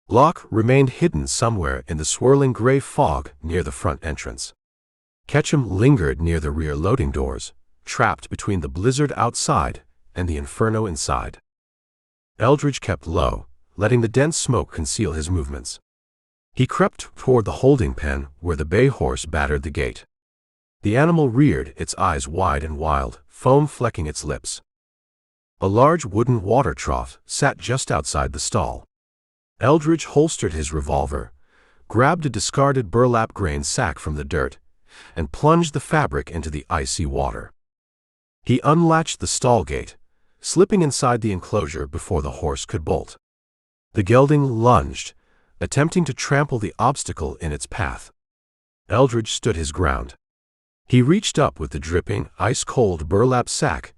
Locke remained hidden somewhere in the swirling gray fog near the front entrance. Ketchum lingered near the rear loading doors, trapped between the blizzard outside and the inferno inside. Eldridge kept low, letting the dense smoke conceal his movements. He crept toward the holding pen where the bay horse battered the gate. The animal reared, its eyes wide and wild, foam flecking its lips. A large wooden water trough sat just outside the stall. Eldridge holstered his revolver, grabbed a discarded burlap grain sack from the dirt, and plunged the fabric into the icy water. He unlatched the stall gate, slipping inside the enclosure before the horse could bolt. The gelding lunged, attempting to trample the obstacle in its path. Eldridge stood his ground. He reached up with the dripping, ice-cold burlap sack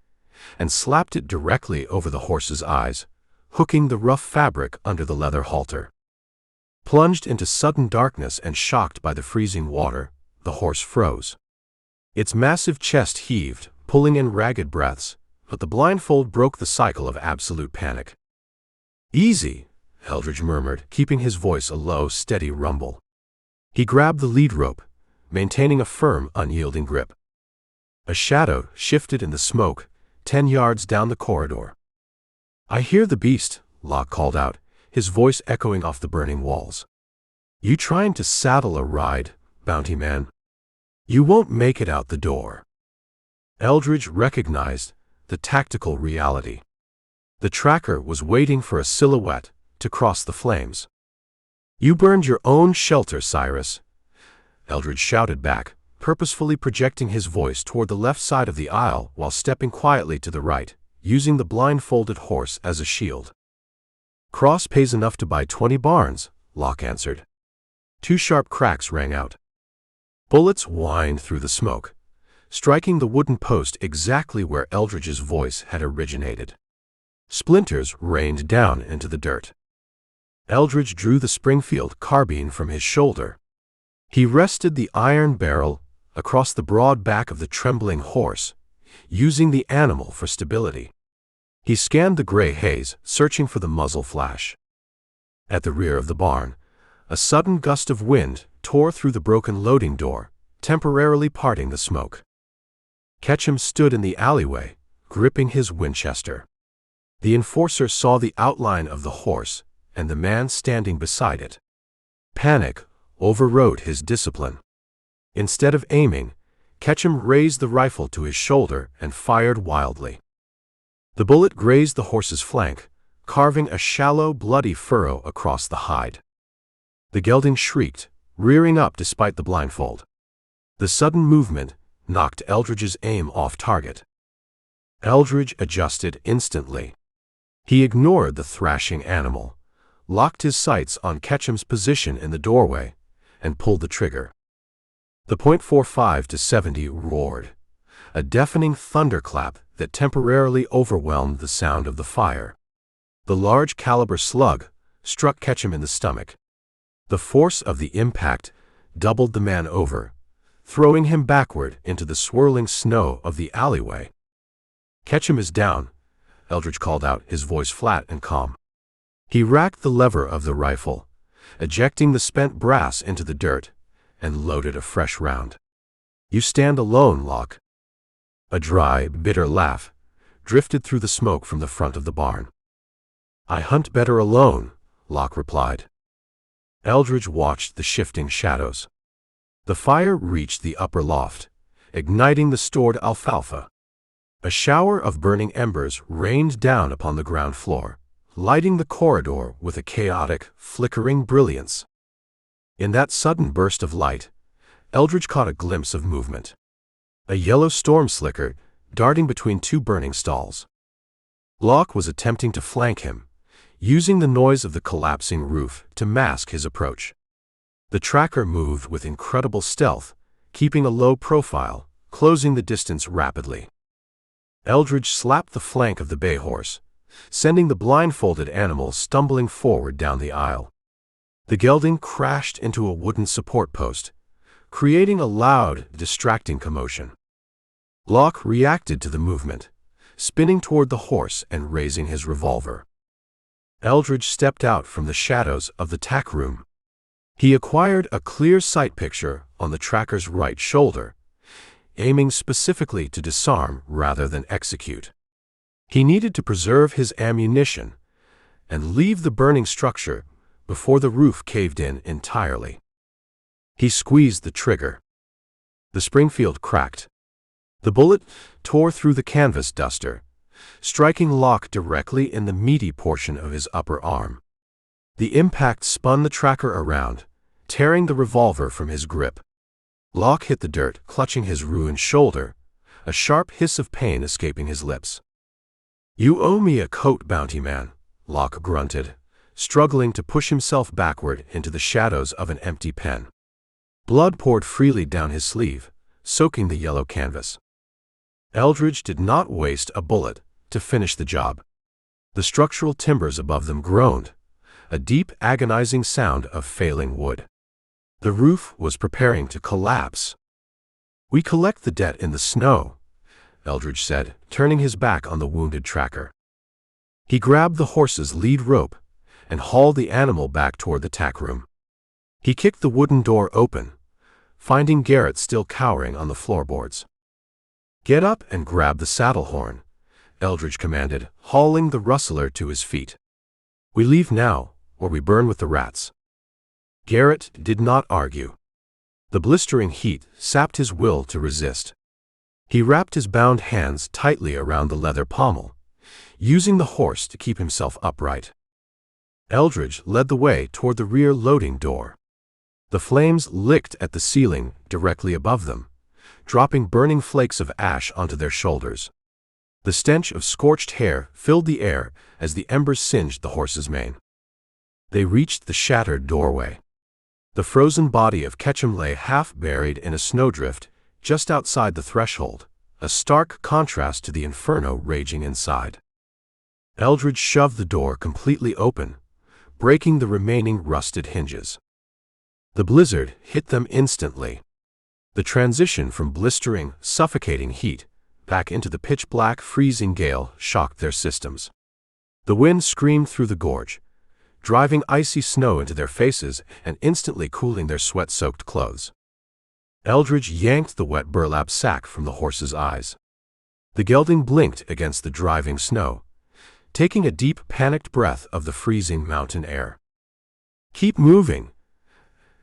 and slapped it directly over the horse's eyes, hooking the rough fabric under the leather halter. Plunged into sudden darkness and shocked by the freezing water, the horse froze. Its massive chest heaved, pulling in ragged breaths, but the blindfold broke the cycle of absolute panic. "Easy," Eldridge murmured, keeping his voice a low, steady rumble. He grabbed the lead rope, maintaining a firm, unyielding grip. A shadow shifted in the smoke, 10 yards down the corridor. "I hear the beast," Locke called out, his voice echoing off the burning walls. "You trying to saddle a ride, bounty man? You won't make it out the door." Eldridge recognized the tactical reality. The tracker was waiting for a silhouette to cross the flames. "You burned your own shelter, Cyrus," Eldridge shouted back, purposefully projecting his voice toward the left side of the aisle while stepping quietly to the right, using the blindfolded horse as a shield. "Cross pays enough to buy 20 barns," Locke answered. 2 sharp cracks rang out. Bullets whined through the smoke, striking the wooden post exactly where Eldridge's voice had originated. Splinters rained down into the dirt. Eldridge drew the Springfield carbine from his shoulder. He rested the iron barrel across the broad back of the trembling horse, using the animal for stability. He scanned the gray haze, searching for the muzzle flash. At the rear of the barn, a sudden gust of wind tore through the broken loading door, temporarily parting the smoke. Ketchum stood in the alleyway, gripping his Winchester. The enforcer saw the outline of the horse and the man standing beside it. Panic overrode his discipline. Instead of aiming, Ketchum raised the rifle to his shoulder and fired wildly. The bullet grazed the horse's flank, carving a shallow, bloody furrow across the hide. The gelding shrieked, rearing up despite the blindfold. The sudden movement knocked Eldridge's aim off target. Eldridge adjusted instantly. He ignored the thrashing animal, locked his sights on Ketchum's position in the doorway, and pulled the trigger. The .45-70 roared, a deafening thunderclap that temporarily overwhelmed the sound of the fire. The large-caliber slug struck Ketchum in the stomach. The force of the impact doubled the man over, throwing him backward into the swirling snow of the alleyway. "Ketchum is down," Eldridge called out, his voice flat and calm. He racked the lever of the rifle, ejecting the spent brass into the dirt, and loaded a fresh round. "You stand alone, Locke." A dry, bitter laugh drifted through the smoke from the front of the barn. "I hunt better alone," Locke replied. Eldridge watched the shifting shadows. The fire reached the upper loft, igniting the stored alfalfa. A shower of burning embers rained down upon the ground floor, lighting the corridor with a chaotic, flickering brilliance. In that sudden burst of light, Eldridge caught a glimpse of movement. A yellow storm slicker darting between 2 burning stalls. Locke was attempting to flank him, using the noise of the collapsing roof to mask his approach. The tracker moved with incredible stealth, keeping a low profile, closing the distance rapidly. Eldridge slapped the flank of the bay horse, sending the blindfolded animal stumbling forward down the aisle. The gelding crashed into a wooden support post, creating a loud, distracting commotion. Locke reacted to the movement, spinning toward the horse and raising his revolver. Eldridge stepped out from the shadows of the tack room. He acquired a clear sight picture on the tracker's right shoulder, aiming specifically to disarm rather than execute. He needed to preserve his ammunition and leave the burning structure before the roof caved in entirely. He squeezed the trigger. The Springfield cracked. The bullet tore through the canvas duster, striking Locke directly in the meaty portion of his upper arm. The impact spun the tracker around, tearing the revolver from his grip. Locke hit the dirt, clutching his ruined shoulder, a sharp hiss of pain escaping his lips. "You owe me a coat, bounty man," Locke grunted, struggling to push himself backward into the shadows of an empty pen. Blood poured freely down his sleeve, soaking the yellow canvas. Eldridge did not waste a bullet to finish the job. The structural timbers above them groaned, a deep, agonizing sound of failing wood. The roof was preparing to collapse. "We collect the debt in the snow," Eldridge said, turning his back on the wounded tracker. He grabbed the horse's lead rope and hauled the animal back toward the tack room. He kicked the wooden door open, finding Garrett still cowering on the floorboards. "Get up and grab the saddle horn," Eldridge commanded, hauling the rustler to his feet. "We leave now, or we burn with the rats." Garrett did not argue. The blistering heat sapped his will to resist. He wrapped his bound hands tightly around the leather pommel, using the horse to keep himself upright. Eldridge led the way toward the rear loading door. The flames licked at the ceiling directly above them, dropping burning flakes of ash onto their shoulders. The stench of scorched hair filled the air as the embers singed the horse's mane. They reached the shattered doorway. The frozen body of Ketchum lay half buried in a snowdrift just outside the threshold, a stark contrast to the inferno raging inside. Eldridge shoved the door completely open, breaking the remaining rusted hinges. The blizzard hit them instantly. The transition from blistering, suffocating heat back into the pitch-black, freezing gale shocked their systems. The wind screamed through the gorge, driving icy snow into their faces and instantly cooling their sweat-soaked clothes. Eldridge yanked the wet burlap sack from the horse's eyes. The gelding blinked against the driving snow, taking a deep, panicked breath of the freezing mountain air. "Keep moving,"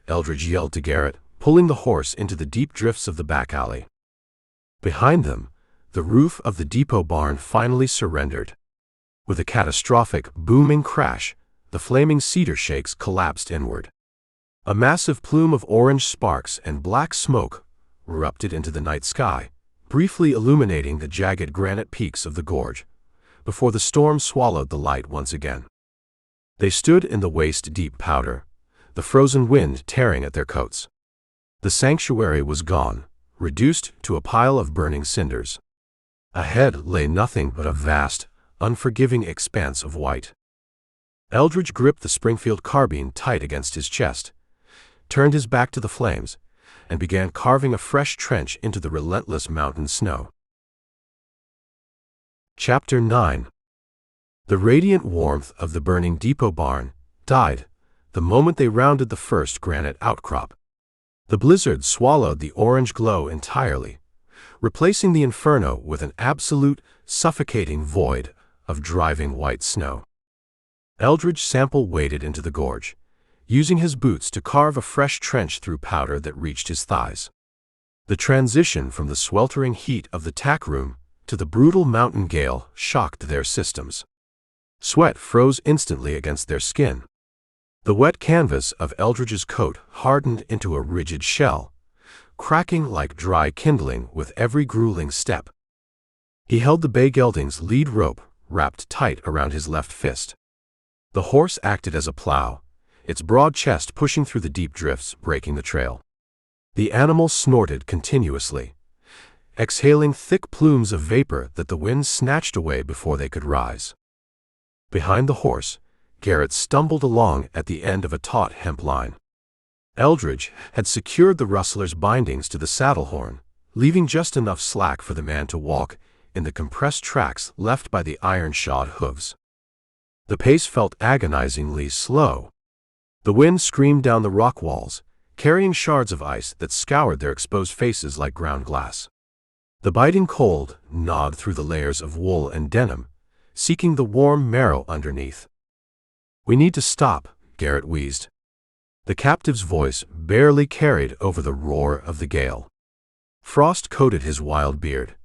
Eldridge yelled to Garrett, pulling the horse into the deep drifts of the back alley. Behind them, the roof of the depot barn finally surrendered. With a catastrophic, booming crash, the flaming cedar shakes collapsed inward. A massive plume of orange sparks and black smoke erupted into the night sky, briefly illuminating the jagged granite peaks of the gorge, before the storm swallowed the light once again. They stood in the waist-deep powder, the frozen wind tearing at their coats. The sanctuary was gone, reduced to a pile of burning cinders. Ahead lay nothing but a vast, unforgiving expanse of white. Eldridge gripped the Springfield carbine tight against his chest, turned his back to the flames, and began carving a fresh trench into the relentless mountain snow. Chapter 9. The radiant warmth of the burning depot barn died the moment they rounded the first granite outcrop. The blizzard swallowed the orange glow entirely, replacing the inferno with an absolute, suffocating void of driving white snow. Eldridge Sample waded into the gorge, using his boots to carve a fresh trench through powder that reached his thighs. The transition from the sweltering heat of the tack room to the brutal mountain gale shocked their systems. Sweat froze instantly against their skin. The wet canvas of Eldridge's coat hardened into a rigid shell, cracking like dry kindling with every grueling step. He held the bay gelding's lead rope wrapped tight around his left fist. The horse acted as a plow, its broad chest pushing through the deep drifts, breaking the trail. The animal snorted continuously, exhaling thick plumes of vapor that the wind snatched away before they could rise. Behind the horse, Garrett stumbled along at the end of a taut hemp line. Eldridge had secured the rustler's bindings to the saddle horn, leaving just enough slack for the man to walk in the compressed tracks left by the iron-shod hooves. The pace felt agonizingly slow. The wind screamed down the rock walls, carrying shards of ice that scoured their exposed faces like ground glass. The biting cold gnawed through the layers of wool and denim, seeking the warm marrow underneath. "We need to stop," Garrett wheezed. The captive's voice barely carried over the roar of the gale. Frost coated his wild beard,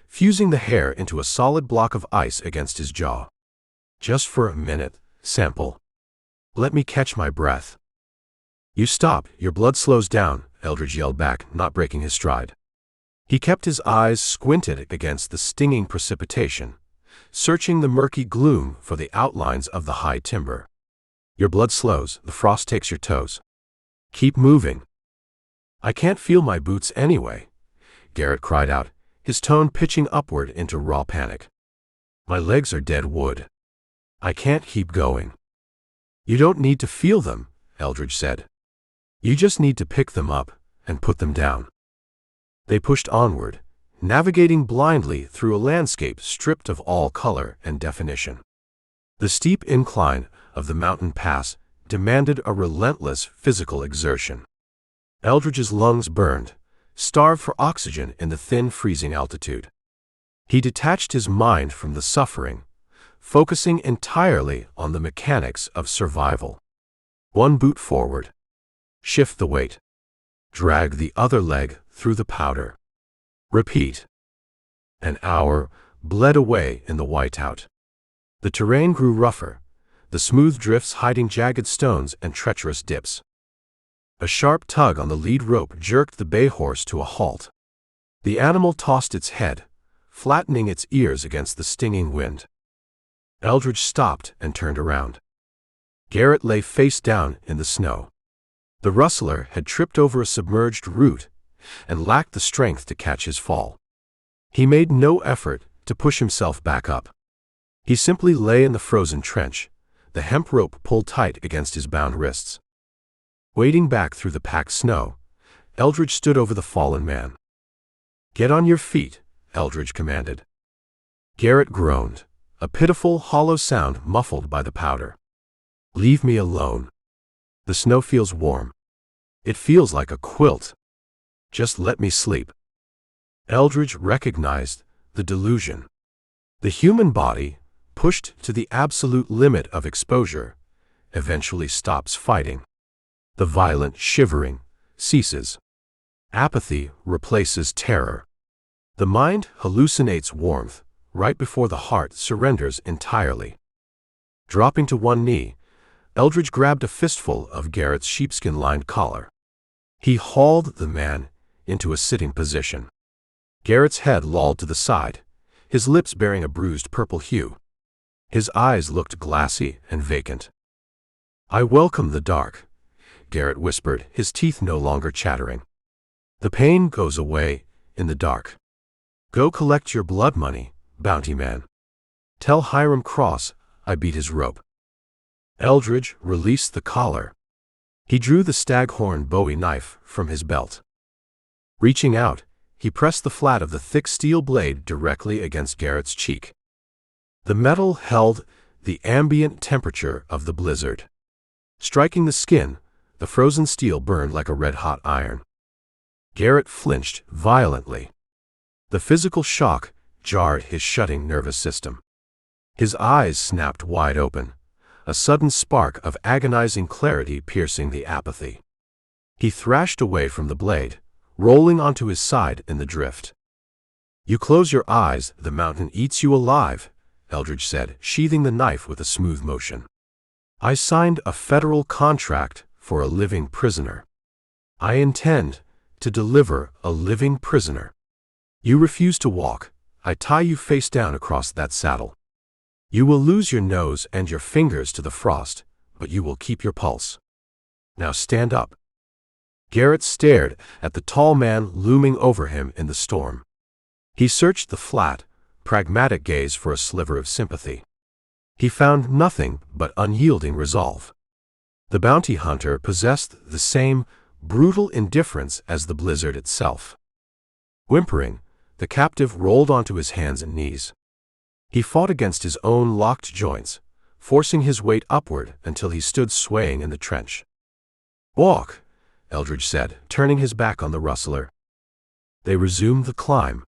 fusing the hair into a solid block of ice against his jaw. "Just for a minute, Sample. Let me catch my breath." "You stop, your blood slows down," Eldridge yelled back, not breaking his stride. He kept his eyes squinted against the stinging precipitation, searching the murky gloom for the outlines of the high timber. "Your blood slows, the frost takes your toes. Keep moving." "I can't feel my boots anyway," Garrett cried out, his tone pitching upward into raw panic. "My legs are dead wood. I can't keep going." "You don't need to feel them," Eldridge said. "You just need to pick them up and put them down." They pushed onward, navigating blindly through a landscape stripped of all color and definition. The steep incline of the mountain pass demanded a relentless physical exertion. Eldridge's lungs burned, starved for oxygen in the thin, freezing altitude. He detached his mind from the suffering, focusing entirely on the mechanics of survival. One boot forward. Shift the weight. Drag the other leg through the powder. Repeat. An hour bled away in the whiteout. The terrain grew rougher, the smooth drifts hiding jagged stones and treacherous dips. A sharp tug on the lead rope jerked the bay horse to a halt. The animal tossed its head, flattening its ears against the stinging wind. Eldridge stopped and turned around. Garrett lay face down in the snow. The rustler had tripped over a submerged root and lacked the strength to catch his fall. He made no effort to push himself back up. He simply lay in the frozen trench, the hemp rope pulled tight against his bound wrists. Wading back through the packed snow, Eldridge stood over the fallen man. "Get on your feet," Eldridge commanded. Garrett groaned, a pitiful, hollow sound muffled by the powder. "Leave me alone. The snow feels warm. It feels like a quilt. Just let me sleep." Eldridge recognized the delusion. The human body, pushed to the absolute limit of exposure, eventually stops fighting. The violent shivering ceases. Apathy replaces terror. The mind hallucinates warmth right before the heart surrenders entirely. Dropping to one knee, Eldridge grabbed a fistful of Garrett's sheepskin-lined collar. He hauled the man into a sitting position. Garrett's head lolled to the side, his lips bearing a bruised purple hue. His eyes looked glassy and vacant. "I welcome the dark," Garrett whispered, his teeth no longer chattering. "The pain goes away in the dark. Go collect your blood money, bounty man. Tell Hiram Cross I beat his rope." Eldridge released the collar. He drew the staghorn Bowie knife from his belt. Reaching out, he pressed the flat of the thick steel blade directly against Garrett's cheek. The metal held the ambient temperature of the blizzard. Striking the skin, the frozen steel burned like a red-hot iron. Garrett flinched violently. The physical shock jarred his shutting nervous system. His eyes snapped wide open, a sudden spark of agonizing clarity piercing the apathy. He thrashed away from the blade, rolling onto his side in the drift. "You close your eyes, the mountain eats you alive," Eldridge said, sheathing the knife with a smooth motion. "I signed a federal contract for a living prisoner. I intend to deliver a living prisoner. You refuse to walk, I tie you face down across that saddle. You will lose your nose and your fingers to the frost, but you will keep your pulse. Now stand up." Garrett stared at the tall man looming over him in the storm. He searched the flat, pragmatic gaze for a sliver of sympathy. He found nothing but unyielding resolve. The bounty hunter possessed the same brutal indifference as the blizzard itself. Whimpering, the captive rolled onto his hands and knees. He fought against his own locked joints, forcing his weight upward until he stood swaying in the trench. "Walk," Eldridge said, turning his back on the rustler. They resumed the climb.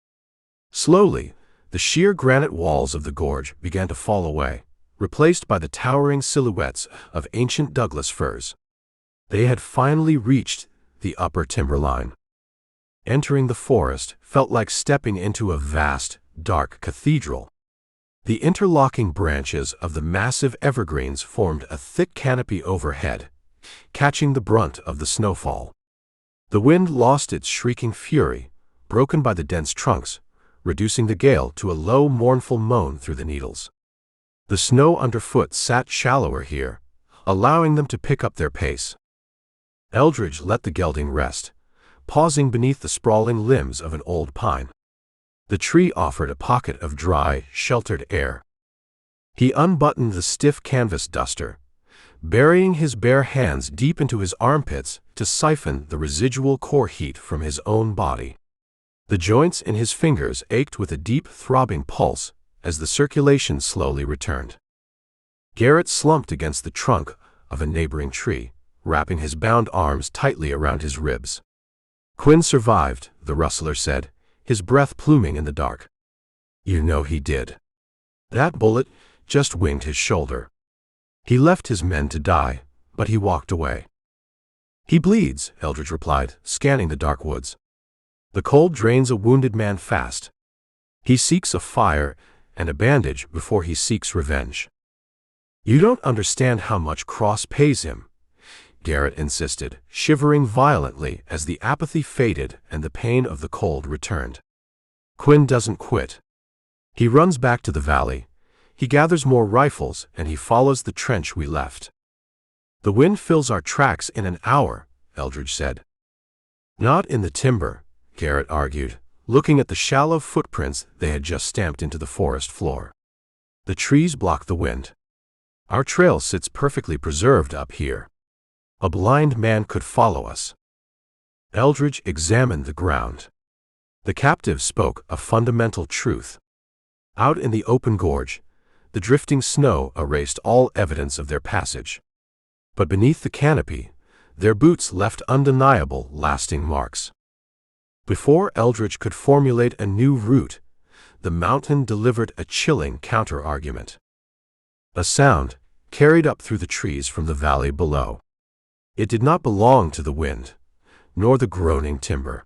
Slowly, the sheer granite walls of the gorge began to fall away, replaced by the towering silhouettes of ancient Douglas firs. They had finally reached the upper timberline. Entering the forest felt like stepping into a vast, dark cathedral. The interlocking branches of the massive evergreens formed a thick canopy overhead, catching the brunt of the snowfall. The wind lost its shrieking fury, broken by the dense trunks, reducing the gale to a low, mournful moan through the needles. The snow underfoot sat shallower here, allowing them to pick up their pace. Eldridge let the gelding rest, pausing beneath the sprawling limbs of an old pine. The tree offered a pocket of dry, sheltered air. He unbuttoned the stiff canvas duster, burying his bare hands deep into his armpits to siphon the residual core heat from his own body. The joints in his fingers ached with a deep, throbbing pulse as the circulation slowly returned. Garrett slumped against the trunk of a neighboring tree, wrapping his bound arms tightly around his ribs. "Quinn survived," the rustler said, his breath pluming in the dark. "You know he did. That bullet just winged his shoulder. He left his men to die, but he walked away." "He bleeds," Eldridge replied, scanning the dark woods. "The cold drains a wounded man fast. He seeks a fire and a bandage before he seeks revenge." "You don't understand how much Cross pays him," Garrett insisted, shivering violently as the apathy faded and the pain of the cold returned. "Quinn doesn't quit. He runs back to the valley. He gathers more rifles and he follows the trench we left." "The wind fills our tracks in an hour," Eldridge said. "Not in the timber," Garrett argued, looking at the shallow footprints they had just stamped into the forest floor. "The trees block the wind. Our trail sits perfectly preserved up here. A blind man could follow us." Eldridge examined the ground. The captive spoke a fundamental truth. Out in the open gorge, the drifting snow erased all evidence of their passage. But beneath the canopy, their boots left undeniable, lasting marks. Before Eldridge could formulate a new route, the mountain delivered a chilling counter-argument. A sound carried up through the trees from the valley below. It did not belong to the wind, nor the groaning timber.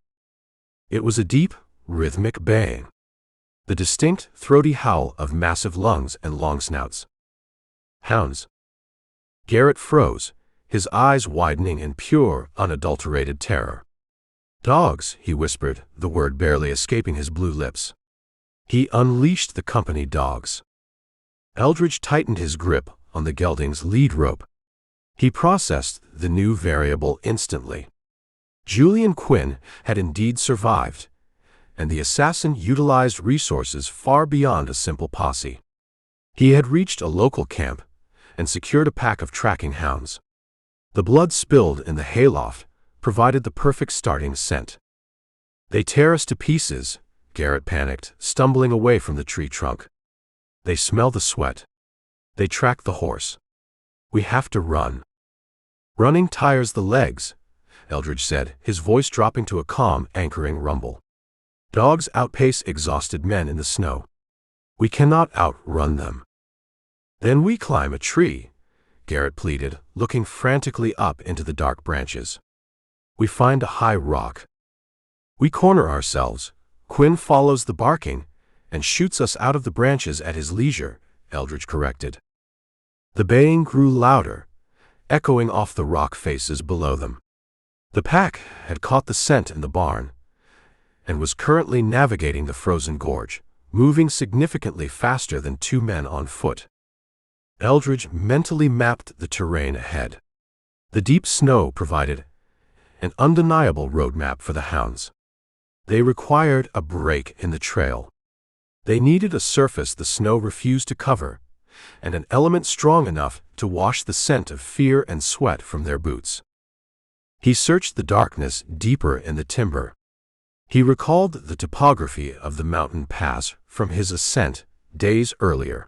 It was a deep, rhythmic baying, the distinct, throaty howl of massive lungs and long snouts. "Hounds." Garrett froze, his eyes widening in pure, unadulterated terror. "Dogs," he whispered, the word barely escaping his blue lips. He unleashed the company dogs. Eldridge tightened his grip on the gelding's lead rope. He processed the new variable instantly. Julian Quinn had indeed survived, and the assassin utilized resources far beyond a simple posse. He had reached a local camp and secured a pack of tracking hounds. The blood spilled in the hayloft provided the perfect starting scent. "They tear us to pieces," Garrett panicked, stumbling away from the tree trunk. "They smell the sweat. They track the horse. We have to run." "Running tires the legs," Eldridge said, his voice dropping to a calm, anchoring rumble. "Dogs outpace exhausted men in the snow. We cannot outrun them." "Then we climb a tree," Garrett pleaded, looking frantically up into the dark branches. "We find a high rock. We corner ourselves. Quinn follows the barking and shoots us out of the branches at his leisure," Eldridge corrected. The baying grew louder, echoing off the rock faces below them. The pack had caught the scent in the barn and was currently navigating the frozen gorge, moving significantly faster than two men on foot. Eldridge mentally mapped the terrain ahead. The deep snow provided an undeniable roadmap for the hounds. They required a break in the trail. They needed a surface the snow refused to cover, and an element strong enough to wash the scent of fear and sweat from their boots. He searched the darkness deeper in the timber. He recalled the topography of the mountain pass from his ascent days earlier.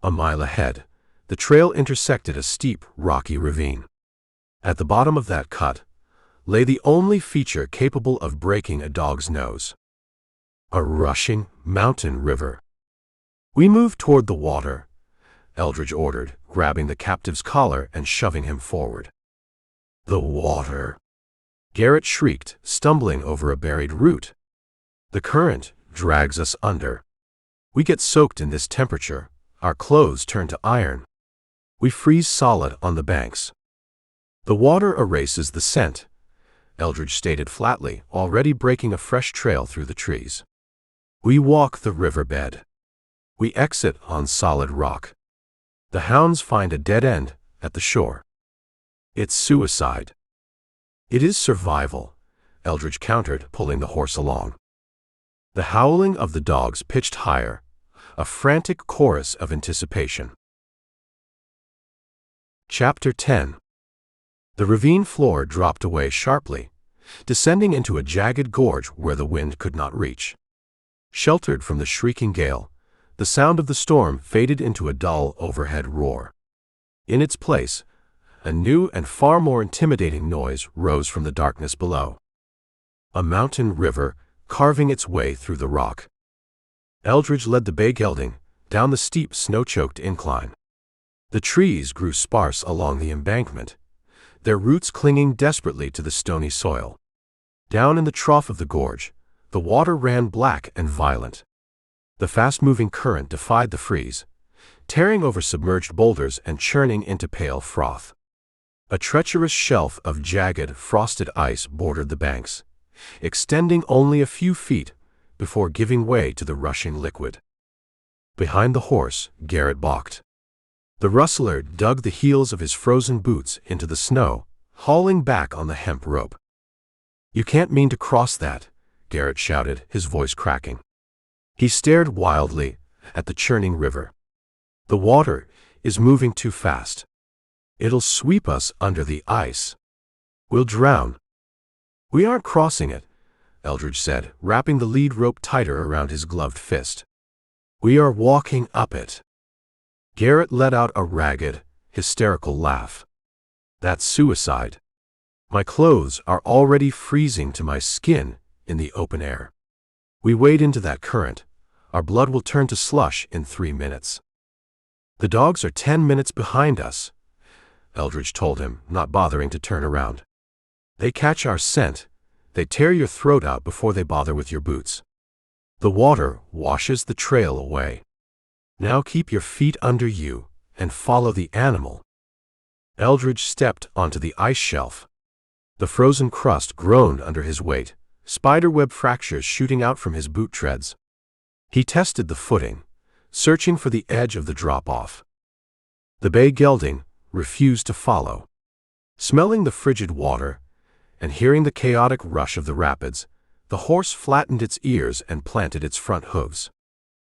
A mile ahead, the trail intersected a steep, rocky ravine. At the bottom of that cut lay the only feature capable of breaking a dog's nose: a rushing mountain river. "We move toward the water," Eldridge ordered, grabbing the captive's collar and shoving him forward. "The water!" Garrett shrieked, stumbling over a buried root. "The current drags us under. We get soaked in this temperature, our clothes turn to iron. We freeze solid on the banks." "The water erases the scent," Eldridge stated flatly, already breaking a fresh trail through the trees. "We walk the riverbed. We exit on solid rock. The hounds find a dead end at the shore. It's suicide." "It is survival," Eldridge countered, pulling the horse along. The howling of the dogs pitched higher, a frantic chorus of anticipation. Chapter 10. The ravine floor dropped away sharply, descending into a jagged gorge where the wind could not reach. Sheltered from the shrieking gale, the sound of the storm faded into a dull overhead roar. In its place, a new and far more intimidating noise rose from the darkness below. A mountain river carving its way through the rock. Eldridge led the bay gelding down the steep, snow-choked incline. The trees grew sparse along the embankment, their roots clinging desperately to the stony soil. Down in the trough of the gorge, the water ran black and violent. The fast-moving current defied the freeze, tearing over submerged boulders and churning into pale froth. A treacherous shelf of jagged, frosted ice bordered the banks, extending only a few feet before giving way to the rushing liquid. Behind the horse, Garrett balked. The rustler dug the heels of his frozen boots into the snow, hauling back on the hemp rope. "You can't mean to cross that," Garrett shouted, his voice cracking. He stared wildly at the churning river. "The water is moving too fast. It'll sweep us under the ice. We'll drown." "We aren't crossing it," Eldridge said, wrapping the lead rope tighter around his gloved fist. "We are walking up it." Garrett let out a ragged, hysterical laugh. "That's suicide. My clothes are already freezing to my skin in the open air. We wade into that current, our blood will turn to slush in 3 minutes." "The dogs are 10 minutes behind us," Eldridge told him, not bothering to turn around. "They catch our scent, they tear your throat out before they bother with your boots. The water washes the trail away. Now keep your feet under you and follow the animal." Eldridge stepped onto the ice shelf. The frozen crust groaned under his weight, spiderweb fractures shooting out from his boot treads. He tested the footing, searching for the edge of the drop-off. The bay gelding refused to follow. Smelling the frigid water and hearing the chaotic rush of the rapids, the horse flattened its ears and planted its front hooves.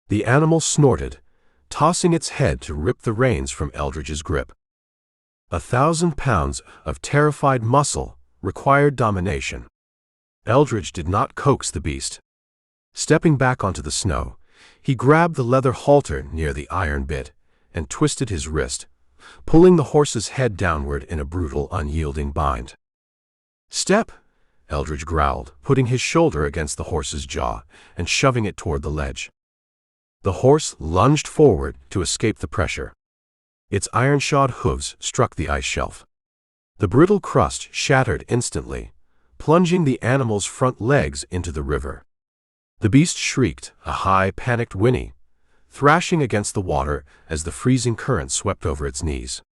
The animal snorted, tossing its head to rip the reins from Eldridge's grip. 1,000 pounds of terrified muscle required domination. Eldridge did not coax the beast. Stepping back onto the snow, he grabbed the leather halter near the iron bit and twisted his wrist, pulling the horse's head downward in a brutal, unyielding bind. "Step!" Eldridge growled, putting his shoulder against the horse's jaw and shoving it toward the ledge. The horse lunged forward to escape the pressure. Its iron-shod hooves struck the ice shelf. The brittle crust shattered instantly, plunging the animal's front legs into the river. The beast shrieked, a high, panicked whinny, thrashing against the water as the freezing current swept over its knees.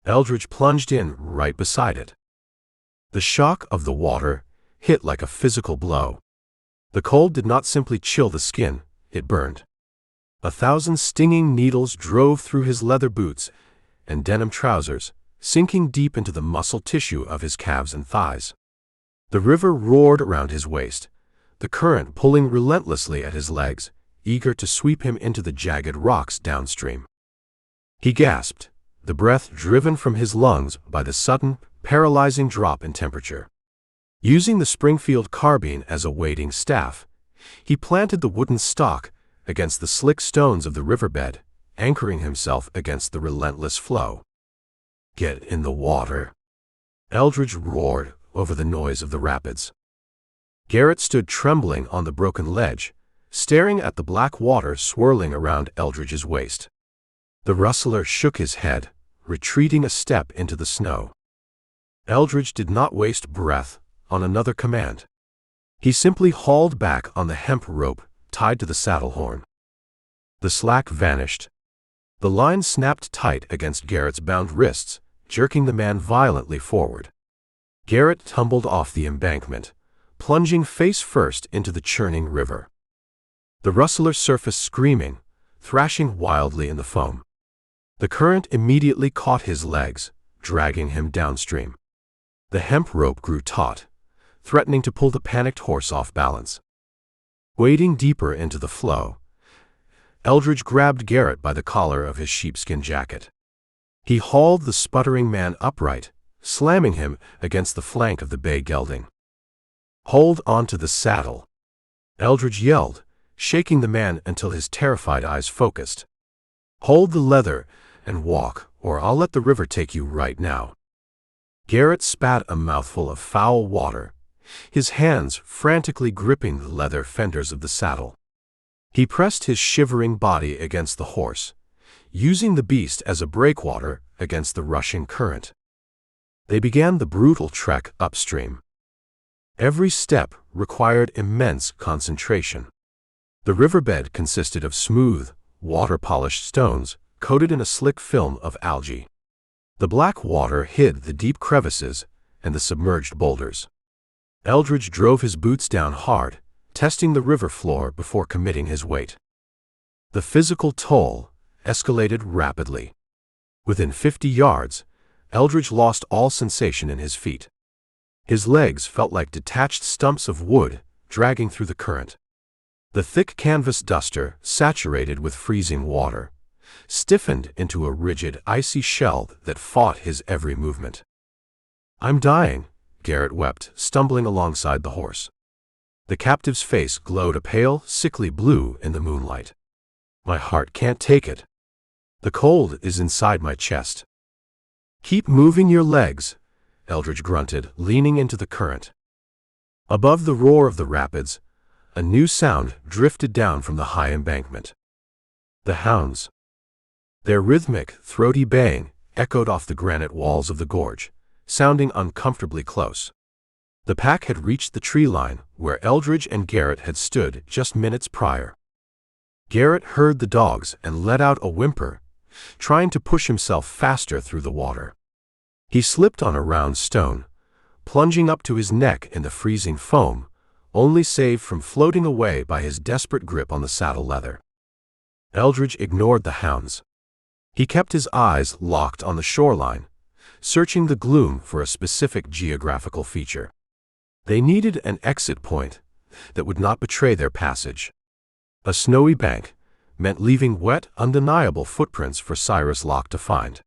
Eldridge plunged in right beside it. The shock of the water hit like a physical blow. The cold did not simply chill the skin, it burned. 1,000 stinging needles drove through his leather boots and denim trousers, sinking deep into the muscle tissue of his calves and thighs. The river roared around his waist, the current pulling relentlessly at his legs, eager to sweep him into the jagged rocks downstream. He gasped, the breath driven from his lungs by the sudden, paralyzing drop in temperature. Using the Springfield carbine as a wading staff, he planted the wooden stock against the slick stones of the riverbed, anchoring himself against the relentless flow. "Get in the water," Eldridge roared over the noise of the rapids. Garrett stood trembling on the broken ledge, staring at the black water swirling around Eldridge's waist. The rustler shook his head, retreating a step into the snow. Eldridge did not waste breath on another command. He simply hauled back on the hemp rope tied to the saddle horn. The slack vanished. The line snapped tight against Garrett's bound wrists, jerking the man violently forward. Garrett tumbled off the embankment, plunging face first into the churning river. The rustler surfaced screaming, thrashing wildly in the foam. The current immediately caught his legs, dragging him downstream. The hemp rope grew taut, threatening to pull the panicked horse off balance. Wading deeper into the flow, Eldridge grabbed Garrett by the collar of his sheepskin jacket. He hauled the sputtering man upright, slamming him against the flank of the bay gelding. "Hold on to the saddle," Eldridge yelled, shaking the man until his terrified eyes focused. "Hold the leather and walk, or I'll let the river take you right now." Garrett spat a mouthful of foul water, his hands frantically gripping the leather fenders of the saddle. He pressed his shivering body against the horse, using the beast as a breakwater against the rushing current. They began the brutal trek upstream. Every step required immense concentration. The riverbed consisted of smooth, water-polished stones coated in a slick film of algae. The black water hid the deep crevices and the submerged boulders. Eldridge drove his boots down hard, testing the river floor before committing his weight. The physical toll escalated rapidly. Within 50 yards, Eldridge lost all sensation in his feet. His legs felt like detached stumps of wood dragging through the current. The thick canvas duster, saturated with freezing water, stiffened into a rigid, icy shell that fought his every movement. "I'm dying," Garrett wept, stumbling alongside the horse. The captive's face glowed a pale, sickly blue in the moonlight. "My heart can't take it. The cold is inside my chest." "Keep moving your legs," Eldridge grunted, leaning into the current. Above the roar of the rapids, a new sound drifted down from the high embankment. The hounds. Their rhythmic, throaty baying echoed off the granite walls of the gorge, sounding uncomfortably close. The pack had reached the tree line where Eldridge and Garrett had stood just minutes prior. Garrett heard the dogs and let out a whimper, trying to push himself faster through the water. He slipped on a round stone, plunging up to his neck in the freezing foam, only saved from floating away by his desperate grip on the saddle leather. Eldridge ignored the hounds. He kept his eyes locked on the shoreline, searching the gloom for a specific geographical feature. They needed an exit point that would not betray their passage. A snowy bank meant leaving wet, undeniable footprints for Cyrus Locke to find.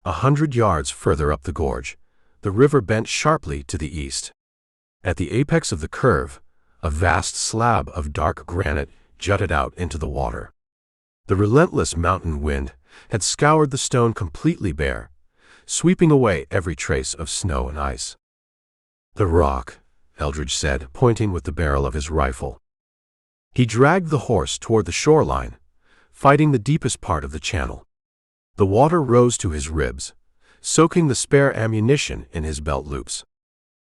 100 yards further up the gorge, the river bent sharply to the east. At the apex of the curve, a vast slab of dark granite jutted out into the water. The relentless mountain wind had scoured the stone completely bare, sweeping away every trace of snow and ice. "The rock," Eldridge said, pointing with the barrel of his rifle. He dragged the horse toward the shoreline, fighting the deepest part of the channel. The water rose to his ribs, soaking the spare ammunition in his belt loops.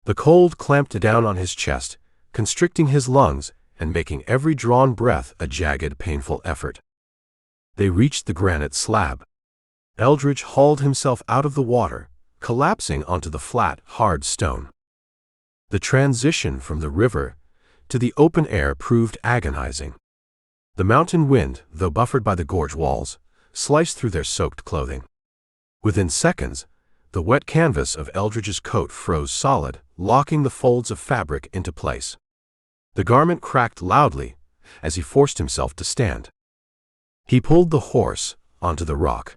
The cold clamped down on his chest, constricting his lungs and making every drawn breath a jagged, painful effort. They reached the granite slab. Eldridge hauled himself out of the water, collapsing onto the flat, hard stone. The transition from the river to the open air proved agonizing. The mountain wind, though buffered by the gorge walls, sliced through their soaked clothing. Within seconds, the wet canvas of Eldridge's coat froze solid, locking the folds of fabric into place. The garment cracked loudly as he forced himself to stand. He pulled the horse onto the rock.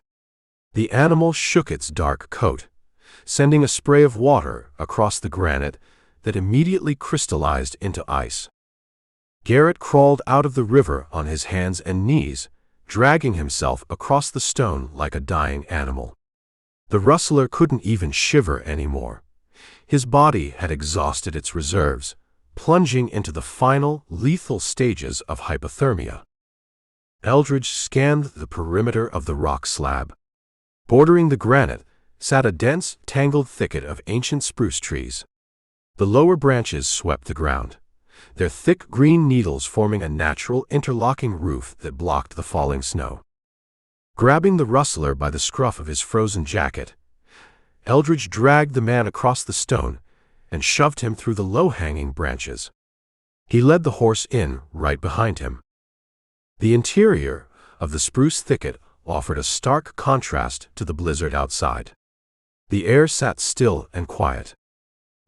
The animal shook its dark coat, sending a spray of water across the granite that immediately crystallized into ice. Garrett crawled out of the river on his hands and knees, dragging himself across the stone like a dying animal. The rustler couldn't even shiver anymore. His body had exhausted its reserves, plunging into the final, lethal stages of hypothermia. Eldridge scanned the perimeter of the rock slab. Bordering the granite sat a dense, tangled thicket of ancient spruce trees. The lower branches swept the ground, their thick green needles forming a natural interlocking roof that blocked the falling snow. Grabbing the rustler by the scruff of his frozen jacket, Eldridge dragged the man across the stone and shoved him through the low-hanging branches. He led the horse in right behind him. The interior of the spruce thicket offered a stark contrast to the blizzard outside. The air sat still and quiet.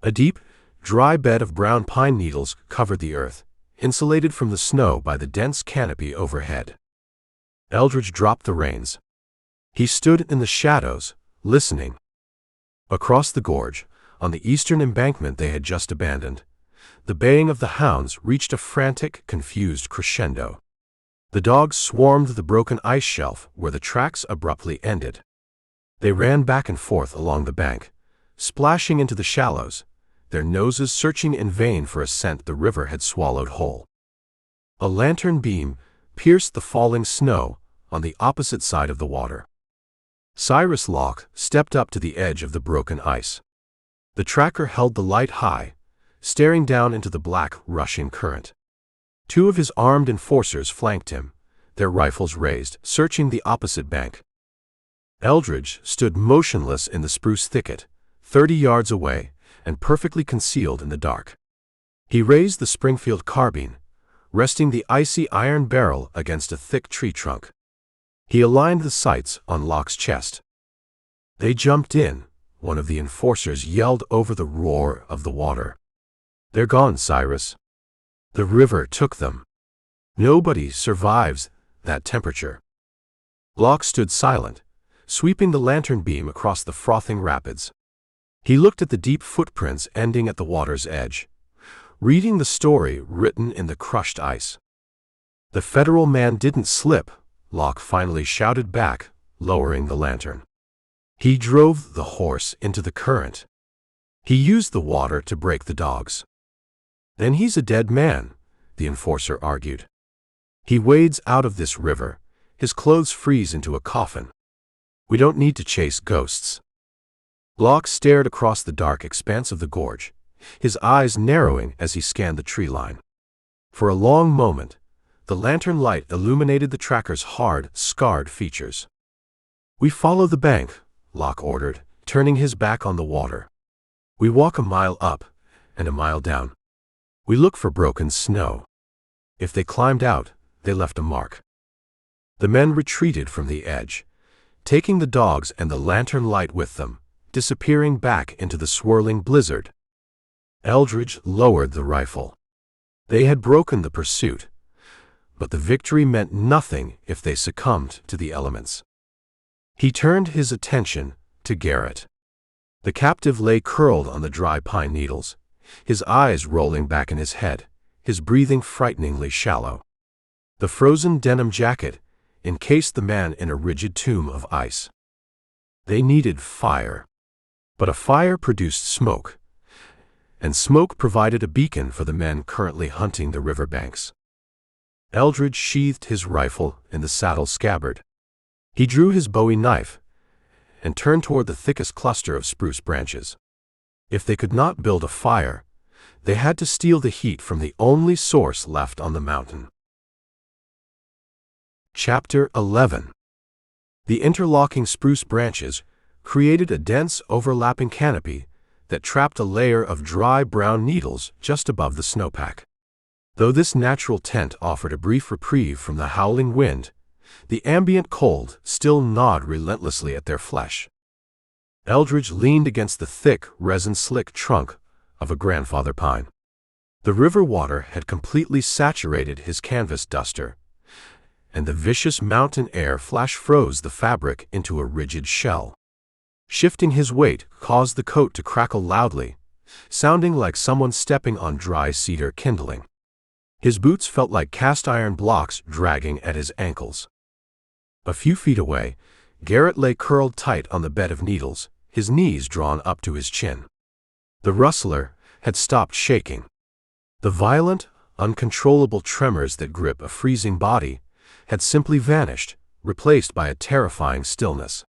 A deep, dry bed of brown pine needles covered the earth, insulated from the snow by the dense canopy overhead. Eldridge dropped the reins. He stood in the shadows, listening. Across the gorge, on the eastern embankment they had just abandoned, the baying of the hounds reached a frantic, confused crescendo. The dogs swarmed the broken ice shelf where the tracks abruptly ended. They ran back and forth along the bank, splashing into the shallows, their noses searching in vain for a scent the river had swallowed whole. A lantern beam pierced the falling snow on the opposite side of the water. Cyrus Locke stepped up to the edge of the broken ice. The tracker held the light high, staring down into the black, rushing current. Two of his armed enforcers flanked him, their rifles raised, searching the opposite bank. Eldridge stood motionless in the spruce thicket, 30 yards away and perfectly concealed in the dark. He raised the Springfield carbine, resting the icy iron barrel against a thick tree trunk. He aligned the sights on Locke's chest. They jumped in, one of the enforcers yelled over the roar of the water. "They're gone, Cyrus. The river took them. Nobody survives that temperature." Locke stood silent, sweeping the lantern beam across the frothing rapids. He looked at the deep footprints ending at the water's edge, reading the story written in the crushed ice. "The federal man didn't slip," Locke finally shouted back, lowering the lantern. "He drove the horse into the current. He used the water to break the dogs." "Then he's a dead man," the enforcer argued. "He wades out of this river, his clothes freeze into a coffin. We don't need to chase ghosts." Locke stared across the dark expanse of the gorge, his eyes narrowing as he scanned the tree line. For a long moment, the lantern light illuminated the tracker's hard, scarred features. "We follow the bank," Locke ordered, turning his back on the water. "We walk a mile up and a mile down. We look for broken snow. If they climbed out, they left a mark." The men retreated from the edge, taking the dogs and the lantern light with them, disappearing back into the swirling blizzard. Eldridge lowered the rifle. They had broken the pursuit, but the victory meant nothing if they succumbed to the elements. He turned his attention to Garrett. The captive lay curled on the dry pine needles, his eyes rolling back in his head, his breathing frighteningly shallow. The frozen denim jacket encased the man in a rigid tomb of ice. They needed fire. But a fire produced smoke, and smoke provided a beacon for the men currently hunting the riverbanks. Eldridge sheathed his rifle in the saddle scabbard. He drew his Bowie knife and turned toward the thickest cluster of spruce branches. If they could not build a fire, they had to steal the heat from the only source left on the mountain. Chapter 11. The interlocking spruce branches created a dense, overlapping canopy that trapped a layer of dry brown needles just above the snowpack. Though this natural tent offered a brief reprieve from the howling wind, the ambient cold still gnawed relentlessly at their flesh. Eldridge leaned against the thick, resin-slick trunk of a grandfather pine. The river water had completely saturated his canvas duster, and the vicious mountain air flash-froze the fabric into a rigid shell. Shifting his weight caused the coat to crackle loudly, sounding like someone stepping on dry cedar kindling. His boots felt like cast-iron blocks dragging at his ankles. A few feet away, Garrett lay curled tight on the bed of needles, his knees drawn up to his chin. The rustler had stopped shaking. The violent, uncontrollable tremors that grip a freezing body had simply vanished, replaced by a terrifying stillness.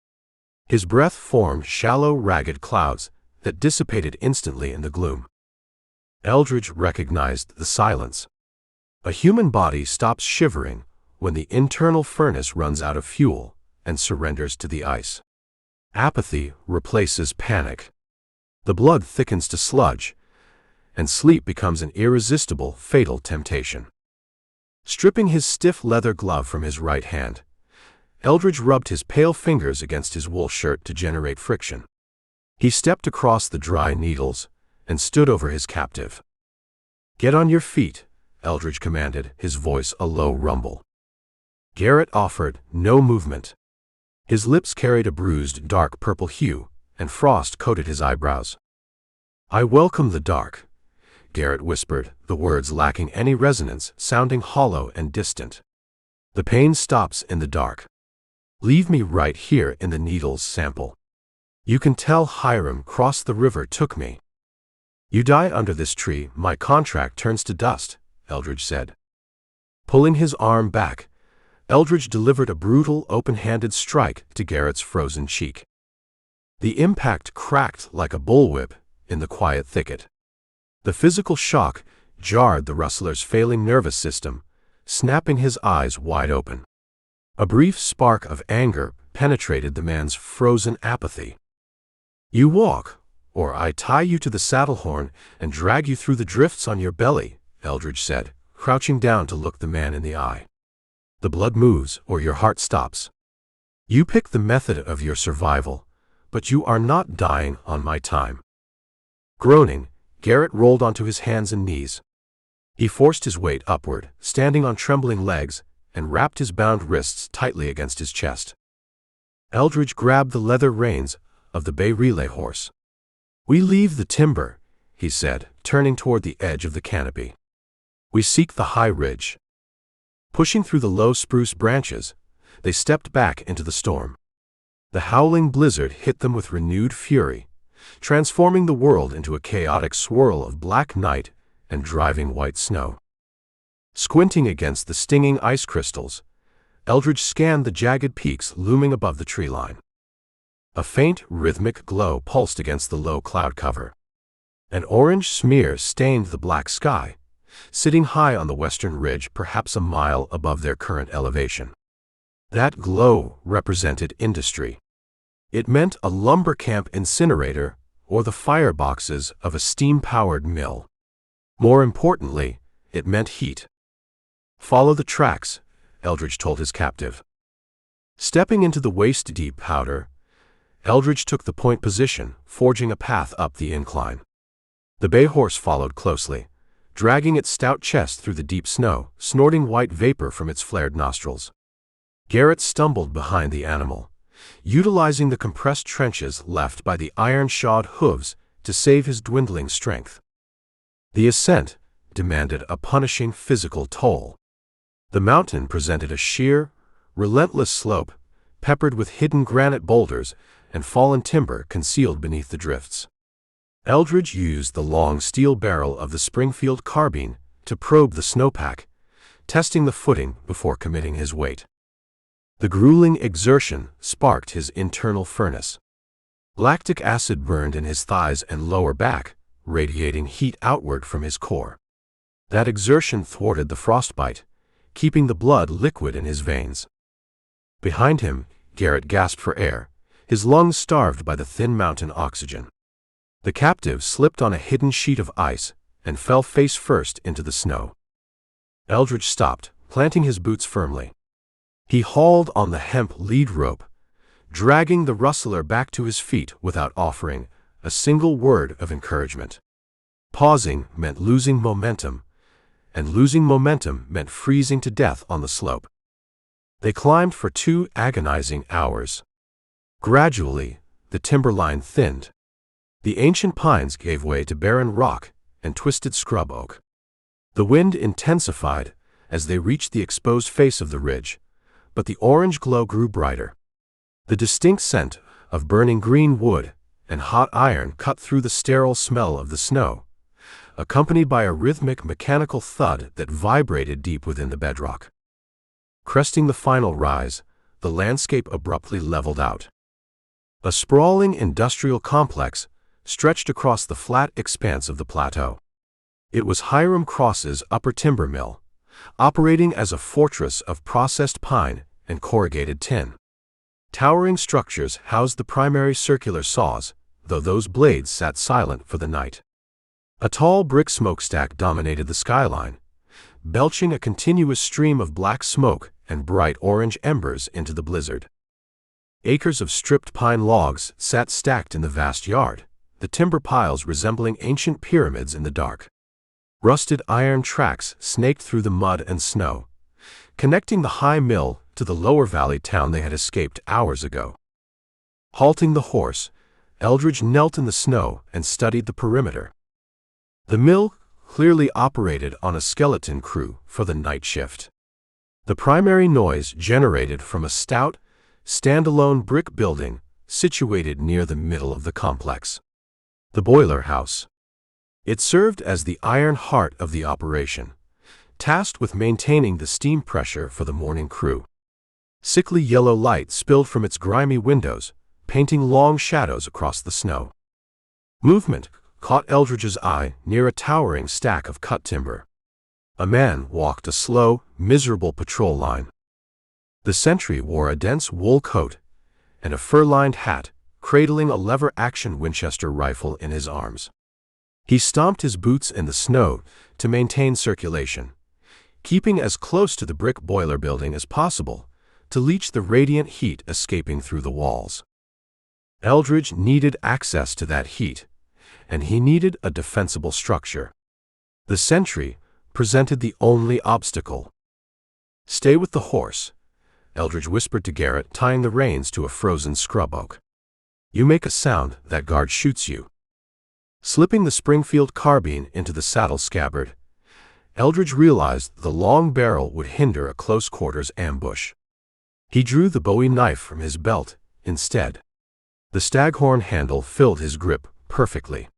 His breath formed shallow, ragged clouds that dissipated instantly in the gloom. Eldridge recognized the silence. A human body stops shivering when the internal furnace runs out of fuel and surrenders to the ice. Apathy replaces panic. The blood thickens to sludge, and sleep becomes an irresistible, fatal temptation. Stripping his stiff leather glove from his right hand, Eldridge rubbed his pale fingers against his wool shirt to generate friction. He stepped across the dry needles and stood over his captive. "Get on your feet," Eldridge commanded, his voice a low rumble. Garrett offered no movement. His lips carried a bruised, dark purple hue, and frost coated his eyebrows. "I welcome the dark," Garrett whispered, the words lacking any resonance, sounding hollow and distant. "The pain stops in the dark. Leave me right here in the needles sample. You can tell Hiram Cross the river took me. You die under this tree, my contract turns to dust," Eldridge said. Pulling his arm back, Eldridge delivered a brutal, open-handed strike to Garrett's frozen cheek. The impact cracked like a bullwhip in the quiet thicket. The physical shock jarred the rustler's failing nervous system, snapping his eyes wide open. A brief spark of anger penetrated the man's frozen apathy. "You walk, or I tie you to the saddle horn and drag you through the drifts on your belly," Eldridge said, crouching down to look the man in the eye. "The blood moves, or your heart stops. You pick the method of your survival, but you are not dying on my time." Groaning, Garrett rolled onto his hands and knees. He forced his weight upward, standing on trembling legs, and wrapped his bound wrists tightly against his chest. Eldridge grabbed the leather reins of the bay relay horse. "We leave the timber," he said, turning toward the edge of the canopy. "We seek the high ridge." Pushing through the low spruce branches, they stepped back into the storm. The howling blizzard hit them with renewed fury, transforming the world into a chaotic swirl of black night and driving white snow. Squinting against the stinging ice crystals, Eldridge scanned the jagged peaks looming above the tree line. A faint, rhythmic glow pulsed against the low cloud cover. An orange smear stained the black sky, sitting high on the western ridge, perhaps a mile above their current elevation. That glow represented industry. It meant a lumber camp incinerator or the fireboxes of a steam-powered mill. More importantly, it meant heat. "Follow the tracks," Eldridge told his captive. Stepping into the waist-deep powder, Eldridge took the point position, forging a path up the incline. The bay horse followed closely, dragging its stout chest through the deep snow, snorting white vapor from its flared nostrils. Garrett stumbled behind the animal, utilizing the compressed trenches left by the iron-shod hooves to save his dwindling strength. The ascent demanded a punishing physical toll. The mountain presented a sheer, relentless slope, peppered with hidden granite boulders and fallen timber concealed beneath the drifts. Eldridge used the long steel barrel of the Springfield carbine to probe the snowpack, testing the footing before committing his weight. The grueling exertion sparked his internal furnace. Lactic acid burned in his thighs and lower back, radiating heat outward from his core. That exertion thwarted the frostbite, keeping the blood liquid in his veins. Behind him, Garrett gasped for air, his lungs starved by the thin mountain oxygen. The captive slipped on a hidden sheet of ice and fell face first into the snow. Eldridge stopped, planting his boots firmly. He hauled on the hemp lead rope, dragging the rustler back to his feet without offering a single word of encouragement. Pausing meant losing momentum, and losing momentum meant freezing to death on the slope. They climbed for 2 agonizing hours. Gradually, the timberline thinned. The ancient pines gave way to barren rock and twisted scrub oak. The wind intensified as they reached the exposed face of the ridge, but the orange glow grew brighter. The distinct scent of burning green wood and hot iron cut through the sterile smell of the snow, accompanied by a rhythmic mechanical thud that vibrated deep within the bedrock. Cresting the final rise, the landscape abruptly leveled out. A sprawling industrial complex stretched across the flat expanse of the plateau. It was Hiram Cross's upper timber mill, operating as a fortress of processed pine and corrugated tin. Towering structures housed the primary circular saws, though those blades sat silent for the night. A tall brick smokestack dominated the skyline, belching a continuous stream of black smoke and bright orange embers into the blizzard. Acres of stripped pine logs sat stacked in the vast yard, the timber piles resembling ancient pyramids in the dark. Rusted iron tracks snaked through the mud and snow, connecting the high mill to the lower valley town they had escaped hours ago. Halting the horse, Eldridge knelt in the snow and studied the perimeter. The mill clearly operated on a skeleton crew for the night shift. The primary noise generated from a stout, standalone brick building situated near the middle of the complex. The boiler house. It served as the iron heart of the operation, tasked with maintaining the steam pressure for the morning crew. Sickly yellow light spilled from its grimy windows, painting long shadows across the snow. Movement caught Eldridge's eye near a towering stack of cut timber. A man walked a slow, miserable patrol line. The sentry wore a dense wool coat and a fur-lined hat, cradling a lever-action Winchester rifle in his arms. He stomped his boots in the snow to maintain circulation, keeping as close to the brick boiler building as possible to leach the radiant heat escaping through the walls. Eldridge needed access to that heat, and he needed a defensible structure. The sentry presented the only obstacle. "Stay with the horse," Eldridge whispered to Garrett, tying the reins to a frozen scrub oak. "You make a sound, that guard shoots you." Slipping the Springfield carbine into the saddle scabbard, Eldridge realized the long barrel would hinder a close-quarters ambush. He drew the Bowie knife from his belt instead. The staghorn handle filled his grip perfectly.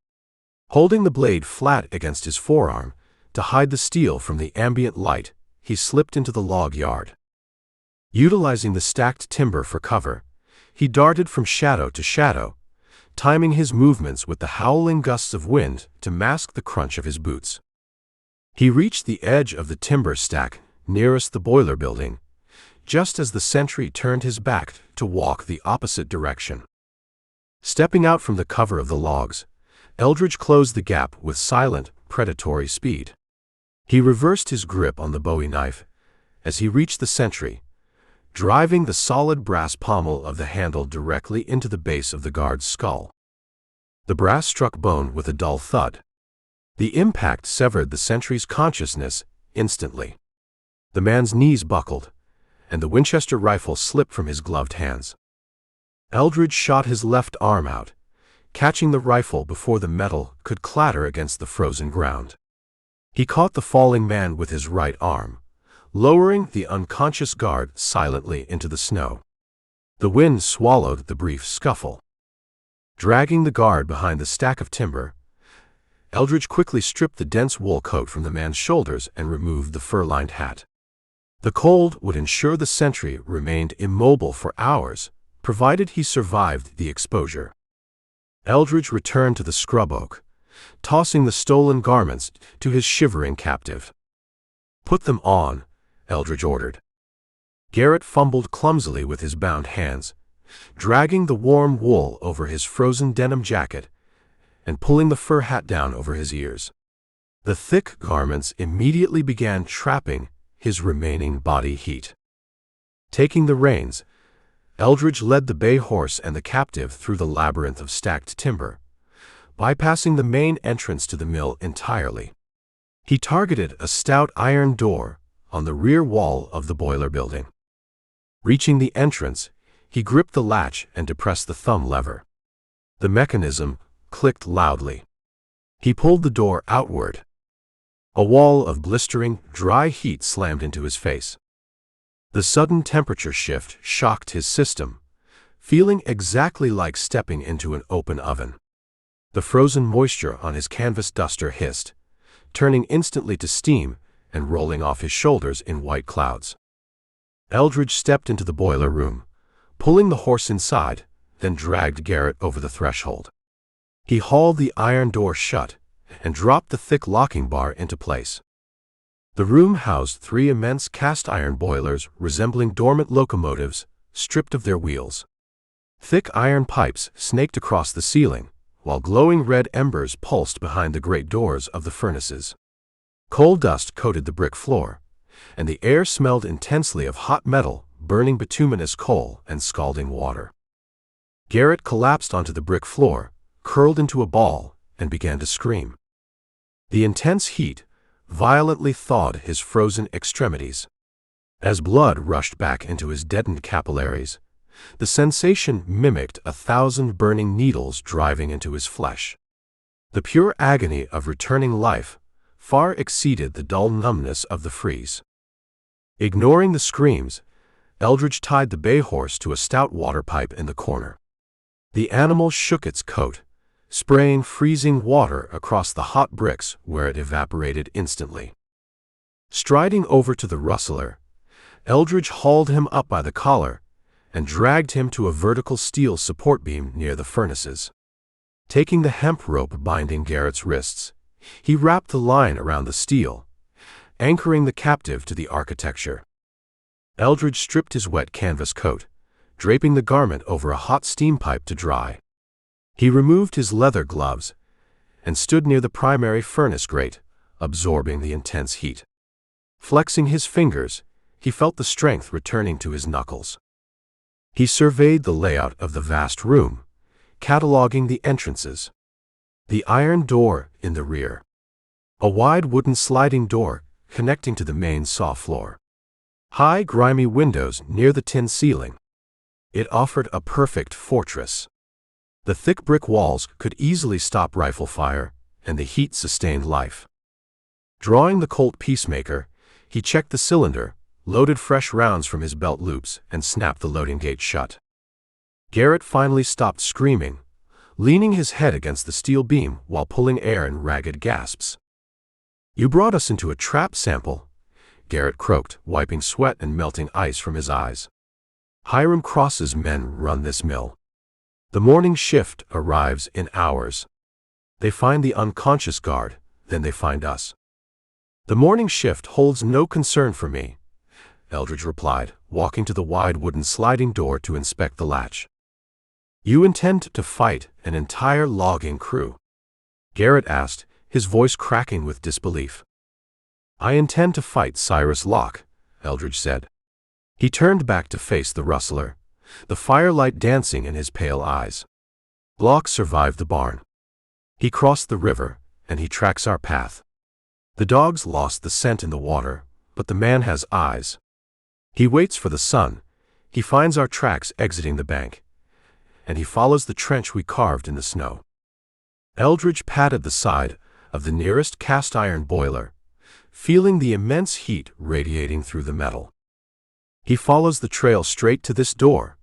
Holding the blade flat against his forearm to hide the steel from the ambient light, he slipped into the log yard. Utilizing the stacked timber for cover, he darted from shadow to shadow, timing his movements with the howling gusts of wind to mask the crunch of his boots. He reached the edge of the timber stack nearest the boiler building, just as the sentry turned his back to walk the opposite direction. Stepping out from the cover of the logs, Eldridge closed the gap with silent, predatory speed. He reversed his grip on the Bowie knife as he reached the sentry, driving the solid brass pommel of the handle directly into the base of the guard's skull. The brass struck bone with a dull thud. The impact severed the sentry's consciousness instantly. The man's knees buckled, and the Winchester rifle slipped from his gloved hands. Eldridge shot his left arm out, catching the rifle before the metal could clatter against the frozen ground. He caught the falling man with his right arm, lowering the unconscious guard silently into the snow. The wind swallowed the brief scuffle. Dragging the guard behind the stack of timber, Eldridge quickly stripped the dense wool coat from the man's shoulders and removed the fur-lined hat. The cold would ensure the sentry remained immobile for hours, provided he survived the exposure. Eldridge returned to the scrub oak, tossing the stolen garments to his shivering captive. "Put them on," Eldridge ordered. Garrett fumbled clumsily with his bound hands, dragging the warm wool over his frozen denim jacket and pulling the fur hat down over his ears. The thick garments immediately began trapping his remaining body heat. Taking the reins, Eldridge led the bay horse and the captive through the labyrinth of stacked timber, bypassing the main entrance to the mill entirely. He targeted a stout iron door on the rear wall of the boiler building. Reaching the entrance, he gripped the latch and depressed the thumb lever. The mechanism clicked loudly. He pulled the door outward. A wall of blistering, dry heat slammed into his face. The sudden temperature shift shocked his system, feeling exactly like stepping into an open oven. The frozen moisture on his canvas duster hissed, turning instantly to steam and rolling off his shoulders in white clouds. Eldridge stepped into the boiler room, pulling the horse inside, then dragged Garrett over the threshold. He hauled the iron door shut and dropped the thick locking bar into place. The room housed 3 immense cast-iron boilers resembling dormant locomotives, stripped of their wheels. Thick iron pipes snaked across the ceiling, while glowing red embers pulsed behind the great doors of the furnaces. Coal dust coated the brick floor, and the air smelled intensely of hot metal, burning bituminous coal and scalding water. Garrett collapsed onto the brick floor, curled into a ball, and began to scream. The intense heat violently thawed his frozen extremities. As blood rushed back into his deadened capillaries, the sensation mimicked 1,000 burning needles driving into his flesh. The pure agony of returning life far exceeded the dull numbness of the freeze. Ignoring the screams, Eldridge tied the bay horse to a stout water pipe in the corner. The animal shook its coat, spraying freezing water across the hot bricks where it evaporated instantly. Striding over to the rustler, Eldridge hauled him up by the collar and dragged him to a vertical steel support beam near the furnaces. Taking the hemp rope binding Garrett's wrists, he wrapped the line around the steel, anchoring the captive to the architecture. Eldridge stripped his wet canvas coat, draping the garment over a hot steam pipe to dry. He removed his leather gloves and stood near the primary furnace grate, absorbing the intense heat. Flexing his fingers, he felt the strength returning to his knuckles. He surveyed the layout of the vast room, cataloging the entrances. The iron door in the rear. A wide wooden sliding door connecting to the main saw floor. High, grimy windows near the tin ceiling. It offered a perfect fortress. The thick brick walls could easily stop rifle fire, and the heat sustained life. Drawing the Colt peacemaker, he checked the cylinder, loaded fresh rounds from his belt loops, and snapped the loading gate shut. Garrett finally stopped screaming, leaning his head against the steel beam while pulling air in ragged gasps. "You brought us into a trap, Sample," Garrett croaked, wiping sweat and melting ice from his eyes. "Hiram Cross's men run this mill. The morning shift arrives in hours. They find the unconscious guard, then they find us." "The morning shift holds no concern for me," Eldridge replied, walking to the wide wooden sliding door to inspect the latch. "You intend to fight an entire logging crew?" Garrett asked, his voice cracking with disbelief. "I intend to fight Cyrus Locke," Eldridge said. He turned back to face the rustler, the firelight dancing in his pale eyes. "Locke survived the barn. He crossed the river, and he tracks our path. The dogs lost the scent in the water, but the man has eyes. He waits for the sun, he finds our tracks exiting the bank, and he follows the trench we carved in the snow." Eldridge patted the side of the nearest cast-iron boiler, feeling the immense heat radiating through the metal. "He follows the trail straight to this door,"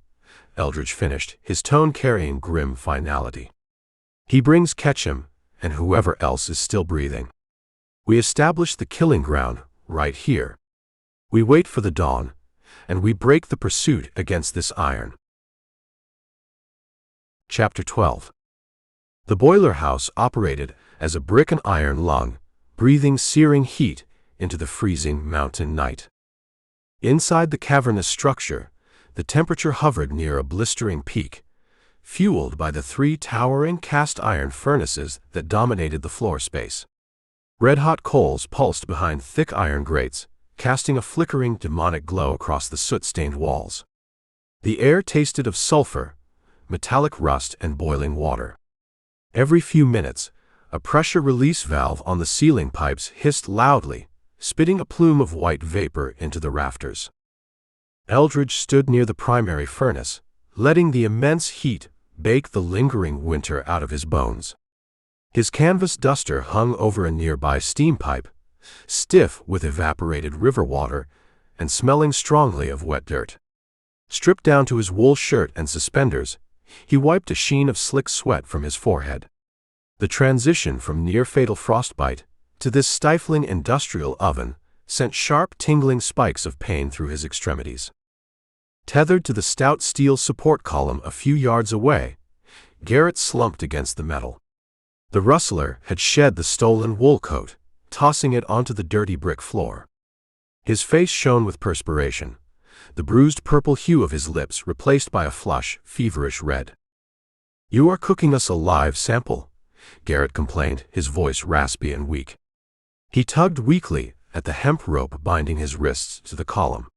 Eldridge finished, his tone carrying grim finality. "He brings Ketchum and whoever else is still breathing. We establish the killing ground right here. We wait for the dawn, and we break the pursuit against this iron." Chapter 12. The boiler house operated as a brick and iron lung, breathing searing heat into the freezing mountain night. Inside the cavernous structure, the temperature hovered near a blistering peak, fueled by the 3 towering cast-iron furnaces that dominated the floor space. Red-hot coals pulsed behind thick iron grates, casting a flickering, demonic glow across the soot-stained walls. The air tasted of sulfur, metallic rust, and boiling water. Every few minutes, a pressure release valve on the ceiling pipes hissed loudly, spitting a plume of white vapor into the rafters. Eldridge stood near the primary furnace, letting the immense heat bake the lingering winter out of his bones. His canvas duster hung over a nearby steam pipe, stiff with evaporated river water and smelling strongly of wet dirt. Stripped down to his wool shirt and suspenders, he wiped a sheen of slick sweat from his forehead. The transition from near-fatal frostbite to this stifling industrial oven sent sharp, tingling spikes of pain through his extremities. Tethered to the stout steel support column a few yards away, Garrett slumped against the metal. The rustler had shed the stolen wool coat, tossing it onto the dirty brick floor. His face shone with perspiration, the bruised purple hue of his lips replaced by a flush, feverish red. "You are cooking us alive, Sample," Garrett complained, his voice raspy and weak. He tugged weakly at the hemp rope binding his wrists to the column.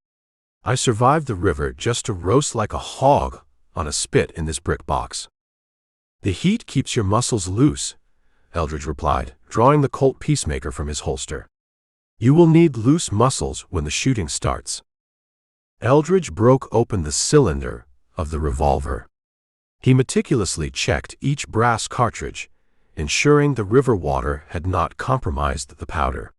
"I survived the river just to roast like a hog on a spit in this brick box." "The heat keeps your muscles loose," Eldridge replied, drawing the Colt Peacemaker from his holster. "You will need loose muscles when the shooting starts." Eldridge broke open the cylinder of the revolver. He meticulously checked each brass cartridge, ensuring the river water had not compromised the powder.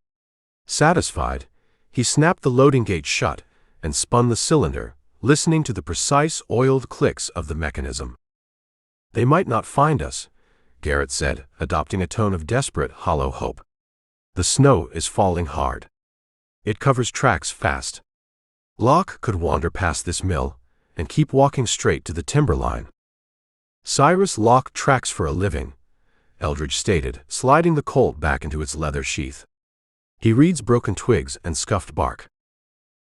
Satisfied, he snapped the loading gate shut and spun the cylinder, listening to the precise oiled clicks of the mechanism. "They might not find us," Garrett said, adopting a tone of desperate, hollow hope. "The snow is falling hard. It covers tracks fast. Locke could wander past this mill and keep walking straight to the timberline." "Cyrus Locke tracks for a living," Eldridge stated, sliding the Colt back into its leather sheath. "He reads broken twigs and scuffed bark.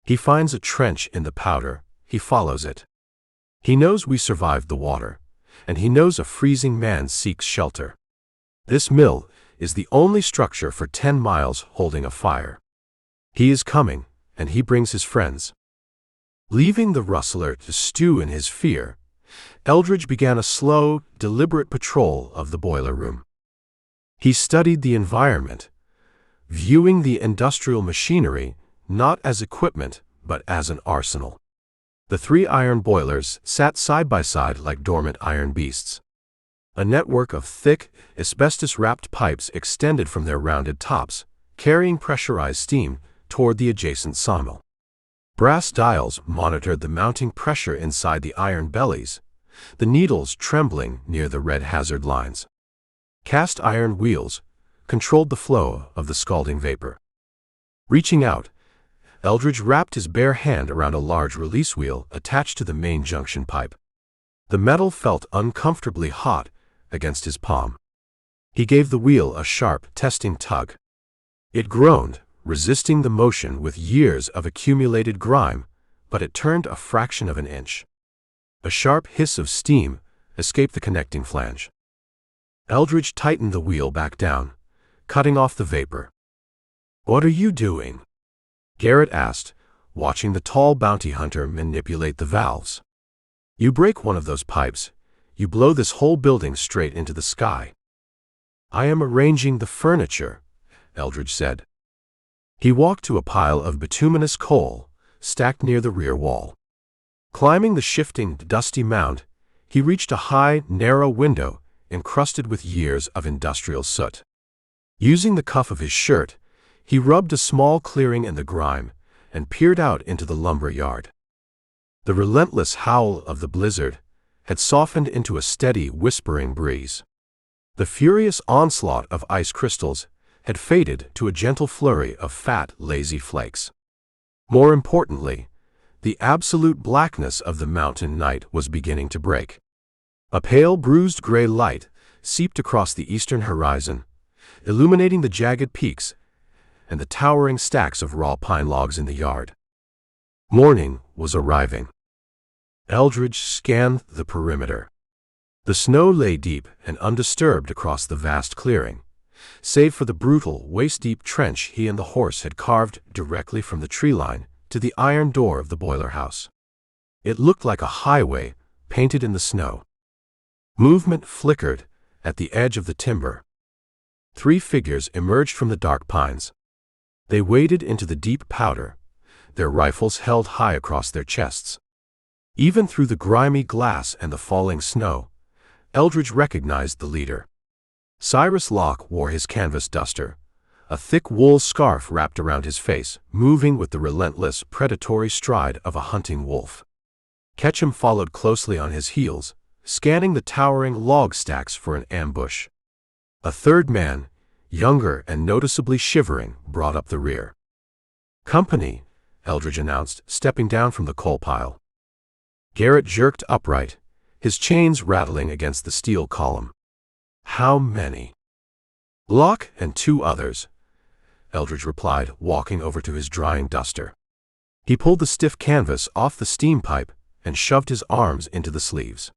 He finds a trench in the powder, he follows it. He knows we survived the water, and he knows a freezing man seeks shelter. This mill is the only structure for 10 miles holding a fire. He is coming, and he brings his friends." Leaving the rustler to stew in his fear, Eldridge began a slow, deliberate patrol of the boiler room. He studied the environment, viewing the industrial machinery not as equipment but as an arsenal. The 3 iron boilers sat side by side like dormant iron beasts. A network of thick, asbestos-wrapped pipes extended from their rounded tops, carrying pressurized steam toward the adjacent sawmill. Brass dials monitored the mounting pressure inside the iron bellies, the needles trembling near the red hazard lines. Cast iron wheels controlled the flow of the scalding vapor. Reaching out, Eldridge wrapped his bare hand around a large release wheel attached to the main junction pipe. The metal felt uncomfortably hot against his palm. He gave the wheel a sharp, testing tug. It groaned, resisting the motion with years of accumulated grime, but it turned a fraction of an inch. A sharp hiss of steam escaped the connecting flange. Eldridge tightened the wheel back down, cutting off the vapor. "What are you doing?" Garrett asked, watching the tall bounty hunter manipulate the valves. "You break one of those pipes, you blow this whole building straight into the sky." "I am arranging the furniture," Eldridge said. He walked to a pile of bituminous coal, stacked near the rear wall. Climbing the shifting, dusty mound, he reached a high, narrow window encrusted with years of industrial soot. Using the cuff of his shirt, he rubbed a small clearing in the grime and peered out into the lumber yard. The relentless howl of the blizzard had softened into a steady, whispering breeze. The furious onslaught of ice crystals had faded to a gentle flurry of fat, lazy flakes. More importantly, the absolute blackness of the mountain night was beginning to break. A pale, bruised gray light seeped across the eastern horizon, illuminating the jagged peaks and the towering stacks of raw pine logs in the yard. Morning was arriving. Eldridge scanned the perimeter. The snow lay deep and undisturbed across the vast clearing, save for the brutal, waist-deep trench he and the horse had carved directly from the tree line to the iron door of the boiler house. It looked like a highway painted in the snow. Movement flickered at the edge of the timber. 3 figures emerged from the dark pines. They waded into the deep powder, their rifles held high across their chests. Even through the grimy glass and the falling snow, Eldridge recognized the leader. Cyrus Locke wore his canvas duster, a thick wool scarf wrapped around his face, moving with the relentless, predatory stride of a hunting wolf. Ketchum followed closely on his heels, scanning the towering log stacks for an ambush. A third man, younger and noticeably shivering, brought up the rear. "Company," Eldridge announced, stepping down from the coal pile. Garrett jerked upright, his chains rattling against the steel column. "How many?" "Locke and 2 others," Eldridge replied, walking over to his drying duster. He pulled the stiff canvas off the steam pipe and shoved his arms into the sleeves.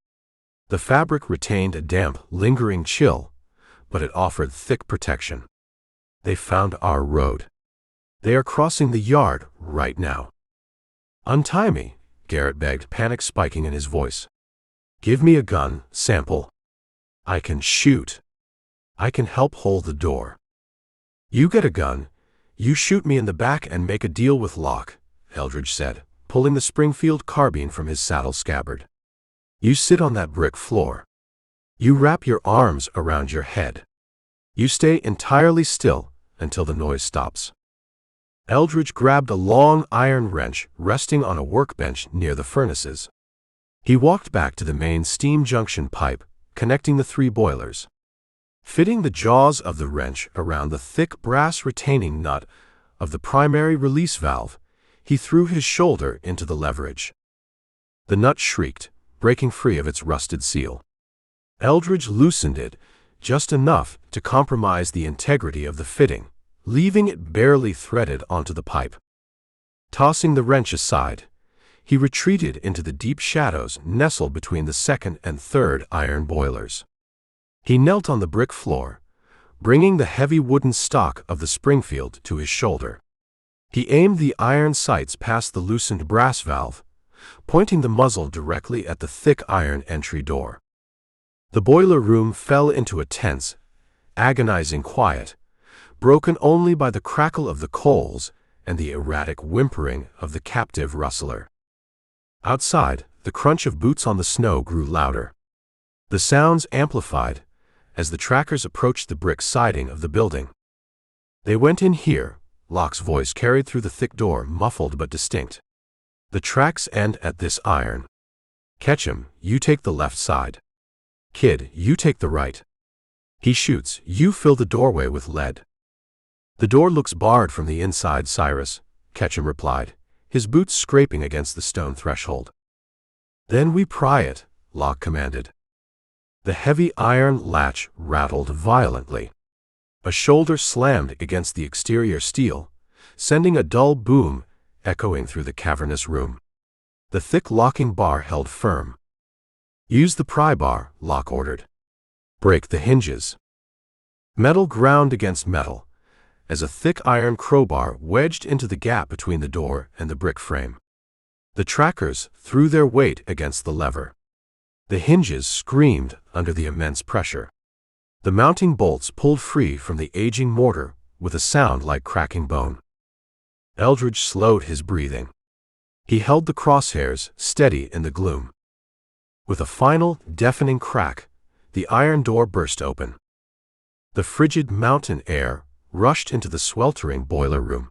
The fabric retained a damp, lingering chill, but it offered thick protection. "They found our road. They are crossing the yard right now." "Untie me," Garrett begged, panic spiking in his voice. "Give me a gun, Sample. I can shoot. I can help hold the door." "You get a gun, you shoot me in the back and make a deal with Locke," Eldridge said, pulling the Springfield carbine from his saddle scabbard. "You sit on that brick floor. You wrap your arms around your head. You stay entirely still until the noise stops." Eldridge grabbed a long iron wrench resting on a workbench near the furnaces. He walked back to the main steam junction pipe, connecting the 3 boilers. Fitting the jaws of the wrench around the thick brass retaining nut of the primary release valve, he threw his shoulder into the leverage. The nut shrieked, breaking free of its rusted seal. Eldridge loosened it just enough to compromise the integrity of the fitting, leaving it barely threaded onto the pipe. Tossing the wrench aside, he retreated into the deep shadows nestled between the 2nd and 3rd iron boilers. He knelt on the brick floor, bringing the heavy wooden stock of the Springfield to his shoulder. He aimed the iron sights past the loosened brass valve, pointing the muzzle directly at the thick iron entry door. The boiler room fell into a tense, agonizing quiet, broken only by the crackle of the coals and the erratic whimpering of the captive rustler. Outside, the crunch of boots on the snow grew louder. The sounds amplified as the trackers approached the brick siding of the building. "They went in here," Locke's voice carried through the thick door, muffled but distinct. "The tracks end at this iron. Ketchum, you take the left side. Kid, you take the right. He shoots, you fill the doorway with lead." "The door looks barred from the inside, Cyrus," Ketchum replied, his boots scraping against the stone threshold. "Then we pry it," Locke commanded. The heavy iron latch rattled violently. A shoulder slammed against the exterior steel, sending a dull boom echoing through the cavernous room. The thick locking bar held firm. "Use the pry bar," Locke ordered. "Break the hinges." Metal ground against metal, as a thick iron crowbar wedged into the gap between the door and the brick frame. The trackers threw their weight against the lever. The hinges screamed under the immense pressure. The mounting bolts pulled free from the aging mortar with a sound like cracking bone. Eldridge slowed his breathing. He held the crosshairs steady in the gloom. With a final, deafening crack, the iron door burst open. The frigid mountain air rushed into the sweltering boiler room.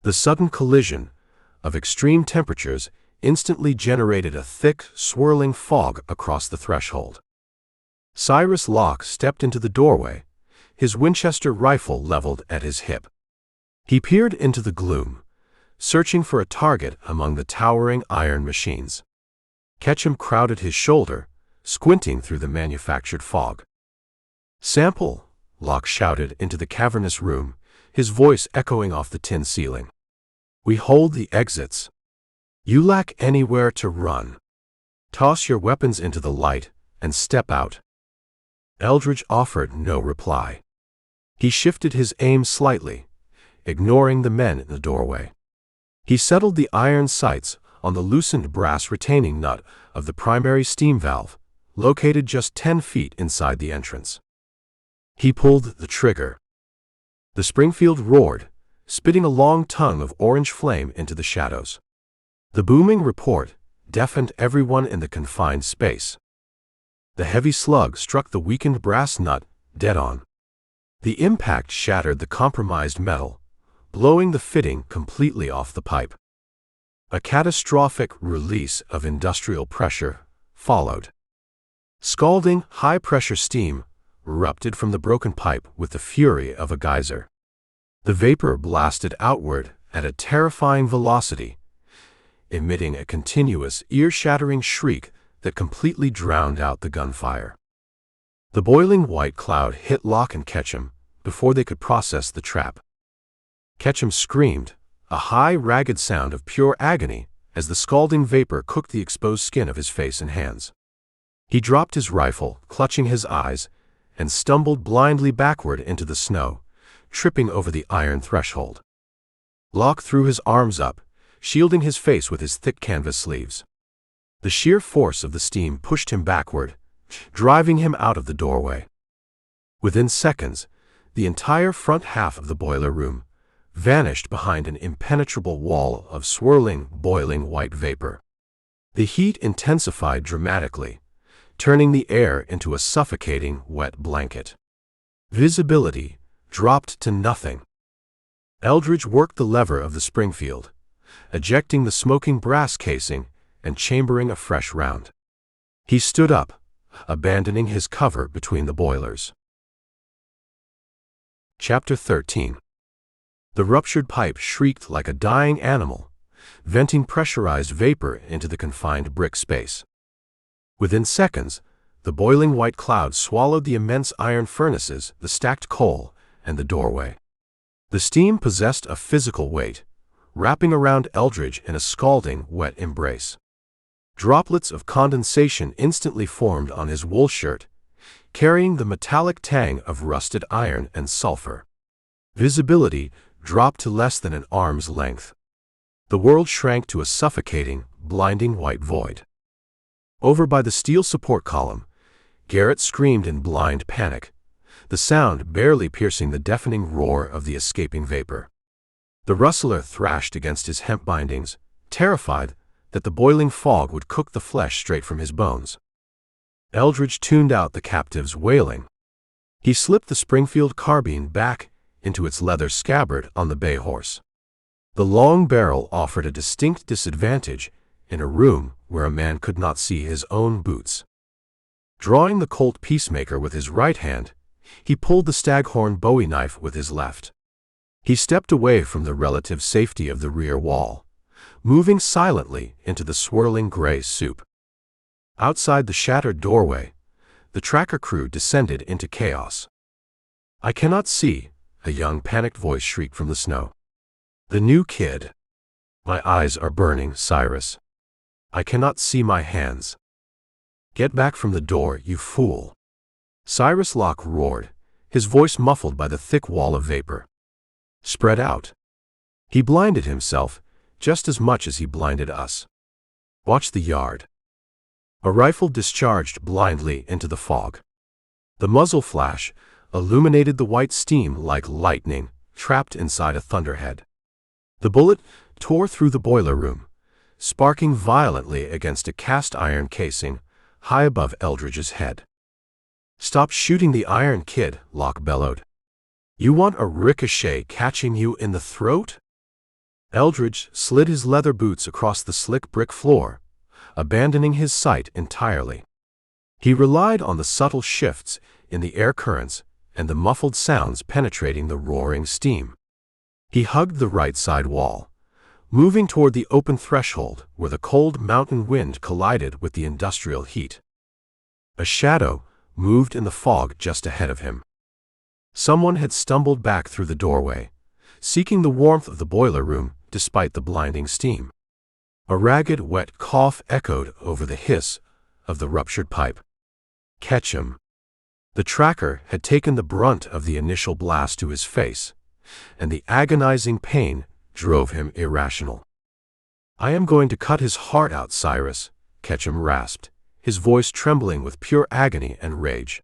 The sudden collision of extreme temperatures instantly generated a thick, swirling fog across the threshold. Cyrus Locke stepped into the doorway, his Winchester rifle leveled at his hip. He peered into the gloom, searching for a target among the towering iron machines. Ketchum crowded his shoulder, squinting through the manufactured fog. "Sample," Locke shouted into the cavernous room, his voice echoing off the tin ceiling. "We hold the exits. You lack anywhere to run. Toss your weapons into the light and step out." Eldridge offered no reply. He shifted his aim slightly, ignoring the men in the doorway. He settled the iron sights on the loosened brass retaining nut of the primary steam valve, located just 10 feet inside the entrance. He pulled the trigger. The Springfield roared, spitting a long tongue of orange flame into the shadows. The booming report deafened everyone in the confined space. The heavy slug struck the weakened brass nut dead on. The impact shattered the compromised metal, blowing the fitting completely off the pipe. A catastrophic release of industrial pressure followed. Scalding, high-pressure steam erupted from the broken pipe with the fury of a geyser. The vapor blasted outward at a terrifying velocity, emitting a continuous, ear-shattering shriek that completely drowned out the gunfire. The boiling white cloud hit Locke and Ketchum before they could process the trap. Ketchum screamed, a high, ragged sound of pure agony as the scalding vapor cooked the exposed skin of his face and hands. He dropped his rifle, clutching his eyes, and stumbled blindly backward into the snow, tripping over the iron threshold. Locke threw his arms up, shielding his face with his thick canvas sleeves. The sheer force of the steam pushed him backward, driving him out of the doorway. Within seconds, the entire front half of the boiler room vanished behind an impenetrable wall of swirling, boiling white vapor. The heat intensified dramatically, turning the air into a suffocating, wet blanket. Visibility dropped to nothing. Eldridge worked the lever of the Springfield, ejecting the smoking brass casing and chambering a fresh round. He stood up, abandoning his cover between the boilers. Chapter 13. The ruptured pipe shrieked like a dying animal, venting pressurized vapor into the confined brick space. Within seconds, the boiling white cloud swallowed the immense iron furnaces, the stacked coal, and the doorway. The steam possessed a physical weight, wrapping around Eldridge in a scalding, wet embrace. Droplets of condensation instantly formed on his wool shirt, carrying the metallic tang of rusted iron and sulfur. Visibility dropped to less than an arm's length. The world shrank to a suffocating, blinding white void. Over by the steel support column, Garrett screamed in blind panic, the sound barely piercing the deafening roar of the escaping vapor. The rustler thrashed against his hemp bindings, terrified that the boiling fog would cook the flesh straight from his bones. Eldridge tuned out the captive's wailing. He slipped the Springfield carbine back into its leather scabbard on the bay horse. The long barrel offered a distinct disadvantage in a room where a man could not see his own boots. Drawing the Colt Peacemaker with his right hand, he pulled the Staghorn Bowie knife with his left. He stepped away from the relative safety of the rear wall, moving silently into the swirling gray soup. Outside the shattered doorway, the tracker crew descended into chaos. "I cannot see," a young panicked voice shrieked from the snow. "The new kid. My eyes are burning, Cyrus. I cannot see my hands." "Get back from the door, you fool!" Cyrus Locke roared, his voice muffled by the thick wall of vapor. "Spread out." He blinded himself just as much as he blinded us. "Watch the yard." A rifle discharged blindly into the fog. The muzzle flash illuminated the white steam like lightning trapped inside a thunderhead. The bullet tore through the boiler room, sparking violently against a cast iron casing high above Eldridge's head. "Stop shooting the iron, kid," Locke bellowed. "You want a ricochet catching you in the throat?" Eldridge slid his leather boots across the slick brick floor, abandoning his sight entirely. He relied on the subtle shifts in the air currents and the muffled sounds penetrating the roaring steam. He hugged the right side wall, moving toward the open threshold where the cold mountain wind collided with the industrial heat. A shadow moved in the fog just ahead of him. Someone had stumbled back through the doorway, seeking the warmth of the boiler room despite the blinding steam. A ragged, wet cough echoed over the hiss of the ruptured pipe. "Ketchum." The tracker had taken the brunt of the initial blast to his face, and the agonizing pain drove him irrational. "I am going to cut his heart out, Cyrus," Ketchum rasped, his voice trembling with pure agony and rage.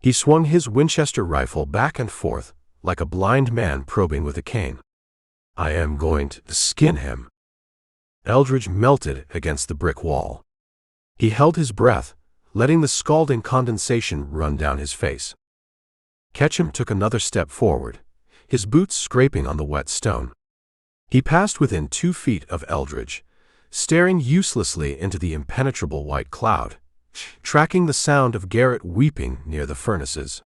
He swung his Winchester rifle back and forth, like a blind man probing with a cane. "I am going to skin him." Eldridge melted against the brick wall. He held his breath, letting the scalding condensation run down his face. Ketchum took another step forward, his boots scraping on the wet stone. He passed within 2 feet of Eldridge, staring uselessly into the impenetrable white cloud, tracking the sound of Garrett weeping near the furnaces.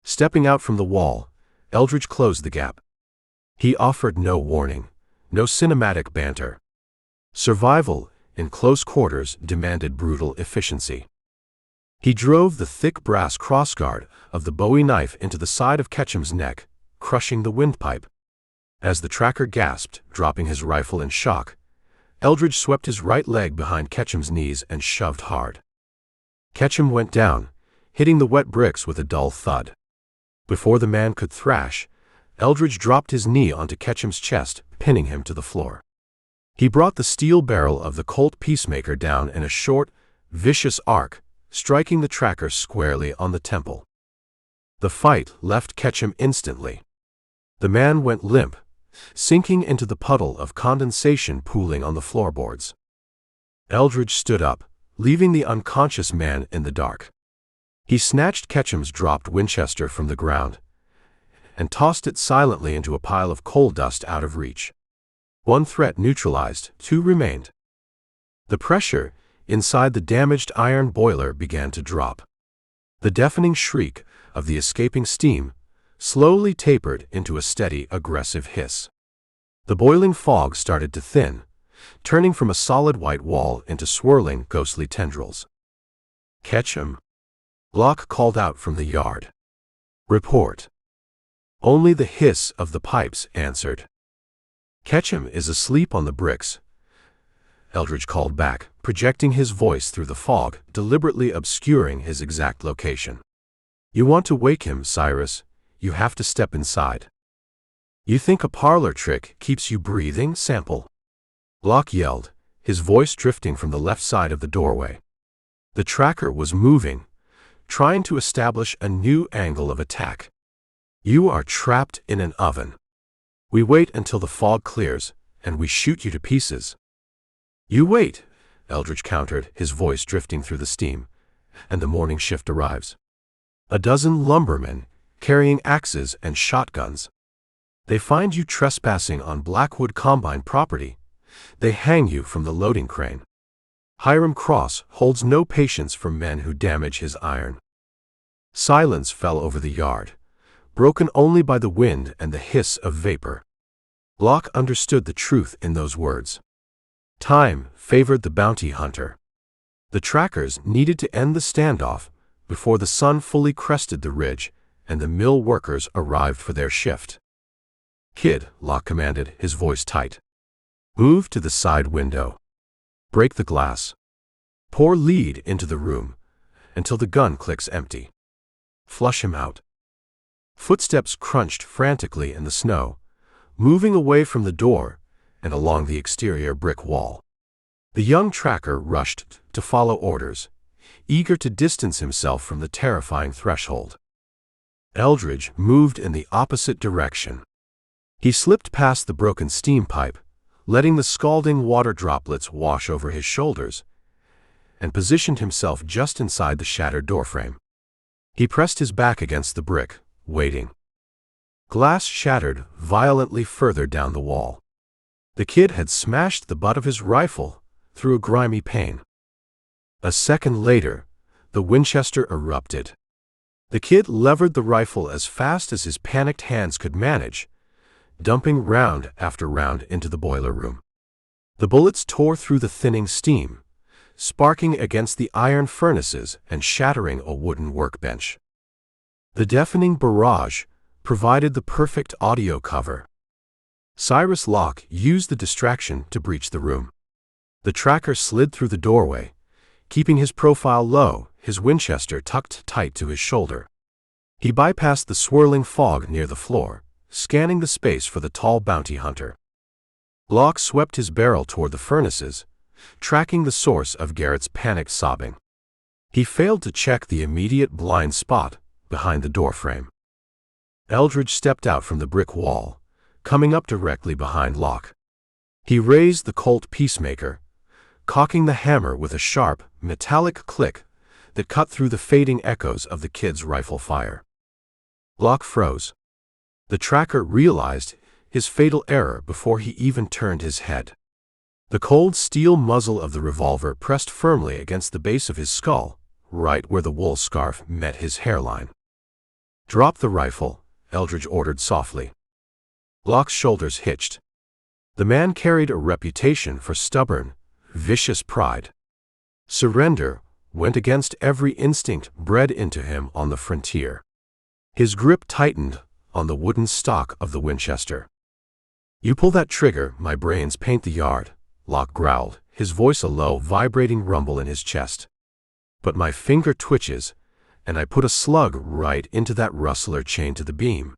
Stepping out from the wall, Eldridge closed the gap. He offered no warning, no cinematic banter. Survival in close quarters demanded brutal efficiency. He drove the thick brass crossguard of the Bowie knife into the side of Ketchum's neck, crushing the windpipe. As the tracker gasped, dropping his rifle in shock, Eldridge swept his right leg behind Ketchum's knees and shoved hard. Ketchum went down, hitting the wet bricks with a dull thud. Before the man could thrash, Eldridge dropped his knee onto Ketchum's chest, pinning him to the floor. He brought the steel barrel of the Colt Peacemaker down in a short, vicious arc, striking the tracker squarely on the temple. The fight left Ketchum instantly. The man went limp, sinking into the puddle of condensation pooling on the floorboards. Eldridge stood up, leaving the unconscious man in the dark. He snatched Ketchum's dropped Winchester from the ground and tossed it silently into a pile of coal dust out of reach. 1 threat neutralized, 2 remained. The pressure inside the damaged iron boiler began to drop. The deafening shriek of the escaping steam slowly tapered into a steady, aggressive hiss. The boiling fog started to thin, turning from a solid white wall into swirling, ghostly tendrils. "Ketchum," Locke called out from the yard. "Report." Only the hiss of the pipes answered. "Ketchum is asleep on the bricks," Eldridge called back, projecting his voice through the fog, deliberately obscuring his exact location. "You want to wake him, Cyrus, you have to step inside." "You think a parlor trick keeps you breathing, Sample?" Locke yelled, his voice drifting from the left side of the doorway. The tracker was moving, trying to establish a new angle of attack. "You are trapped in an oven. We wait until the fog clears, and we shoot you to pieces." "You wait," Eldridge countered, his voice drifting through the steam, "and the morning shift arrives. A dozen lumbermen, carrying axes and shotguns. They find you trespassing on Blackwood Combine property. They hang you from the loading crane. Hiram Cross holds no patience for men who damage his iron." Silence fell over the yard, broken only by the wind and the hiss of vapor. Locke understood the truth in those words. Time favored the bounty hunter. The trackers needed to end the standoff before the sun fully crested the ridge and the mill workers arrived for their shift. "Kid," Locke commanded, his voice tight. "Move to the side window. Break the glass. Pour lead into the room until the gun clicks empty. Flush him out." Footsteps crunched frantically in the snow, moving away from the door and along the exterior brick wall. The young tracker rushed to follow orders, eager to distance himself from the terrifying threshold. Eldridge moved in the opposite direction. He slipped past the broken steam pipe, letting the scalding water droplets wash over his shoulders, and positioned himself just inside the shattered doorframe. He pressed his back against the brick, waiting. Glass shattered violently further down the wall. The kid had smashed the butt of his rifle through a grimy pane. A second later, the Winchester erupted. The kid levered the rifle as fast as his panicked hands could manage, dumping round after round into the boiler room. The bullets tore through the thinning steam, sparking against the iron furnaces and shattering a wooden workbench. The deafening barrage provided the perfect audio cover. Cyrus Locke used the distraction to breach the room. The tracker slid through the doorway, keeping his profile low, his Winchester tucked tight to his shoulder. He bypassed the swirling fog near the floor, scanning the space for the tall bounty hunter. Locke swept his barrel toward the furnaces, tracking the source of Garrett's panicked sobbing. He failed to check the immediate blind spot behind the doorframe. Eldridge stepped out from the brick wall, coming up directly behind Locke. He raised the Colt Peacemaker, cocking the hammer with a sharp, metallic click that cut through the fading echoes of the kid's rifle fire. Locke froze. The tracker realized his fatal error before he even turned his head. The cold steel muzzle of the revolver pressed firmly against the base of his skull, right where the wool scarf met his hairline. "Drop the rifle," Eldridge ordered softly. Locke's shoulders hitched. The man carried a reputation for stubborn, vicious pride. Surrender went against every instinct bred into him on the frontier. His grip tightened on the wooden stock of the Winchester. "You pull that trigger, my brains paint the yard," Locke growled, his voice a low, vibrating rumble in his chest. "But my finger twitches, and I put a slug right into that rustler chained to the beam.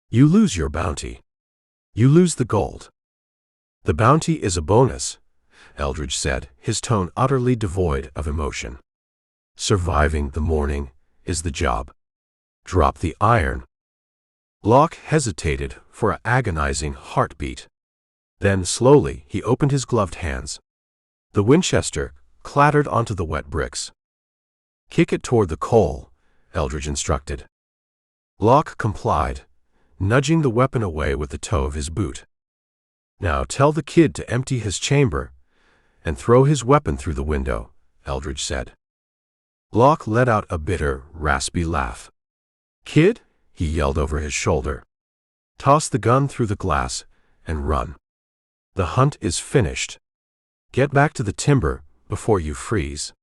You lose your bounty. You lose the gold." "The bounty is a bonus," Eldridge said, his tone utterly devoid of emotion. "Surviving the morning is the job. Drop the iron." Locke hesitated for an agonizing heartbeat. Then, slowly, he opened his gloved hands. The Winchester clattered onto the wet bricks. "Kick it toward the coal," Eldridge instructed. Locke complied, nudging the weapon away with the toe of his boot. "Now tell the kid to empty his chamber and throw his weapon through the window," Eldridge said. Locke let out a bitter, raspy laugh. "Kid," he yelled over his shoulder, "toss the gun through the glass and run. The hunt is finished. Get back to the timber before you freeze."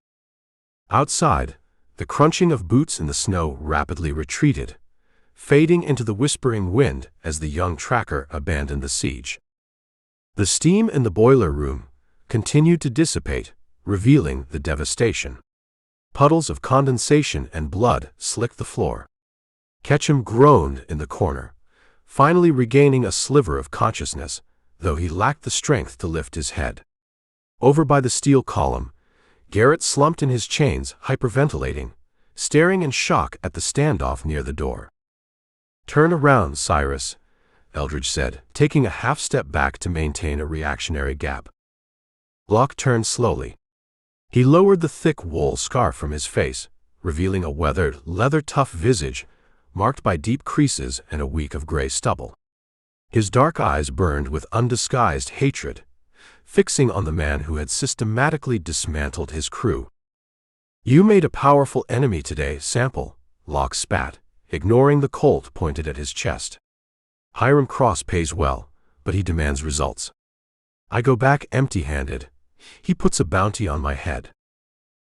Outside, the crunching of boots in the snow rapidly retreated, fading into the whispering wind as the young tracker abandoned the siege. The steam in the boiler room continued to dissipate, revealing the devastation. Puddles of condensation and blood slicked the floor. Ketchum groaned in the corner, finally regaining a sliver of consciousness, though he lacked the strength to lift his head. Over by the steel column, Garrett slumped in his chains, hyperventilating, staring in shock at the standoff near the door. "Turn around, Cyrus," Eldridge said, taking a half-step back to maintain a reactionary gap. Locke turned slowly. He lowered the thick wool scarf from his face, revealing a weathered, leather-tough visage marked by deep creases and a week of gray stubble. His dark eyes burned with undisguised hatred, fixing on the man who had systematically dismantled his crew. "You made a powerful enemy today, Sample," Locke spat, ignoring the Colt pointed at his chest. "Hiram Cross pays well, but he demands results. I go back empty-handed. He puts a bounty on my head,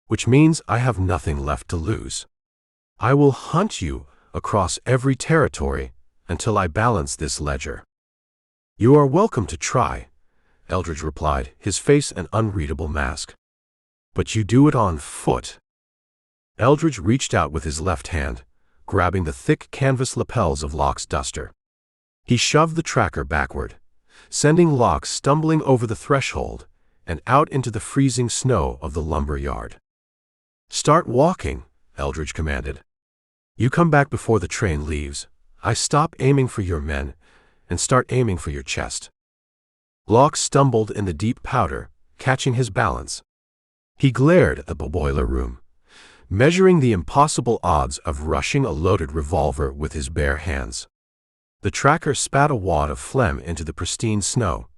which means I have nothing left to lose. I will hunt you across every territory until I balance this ledger." "You are welcome to try," Eldridge replied, his face an unreadable mask. "But you do it on foot." Eldridge reached out with his left hand, grabbing the thick canvas lapels of Locke's duster. He shoved the tracker backward, sending Locke stumbling over the threshold and out into the freezing snow of the lumber yard. "Start walking," Eldridge commanded. "You come back before the train leaves. I stop aiming for your men and start aiming for your chest." Locke stumbled in the deep powder, catching his balance. He glared at the boiler room, measuring the impossible odds of rushing a loaded revolver with his bare hands. The tracker spat a wad of phlegm into the pristine snow,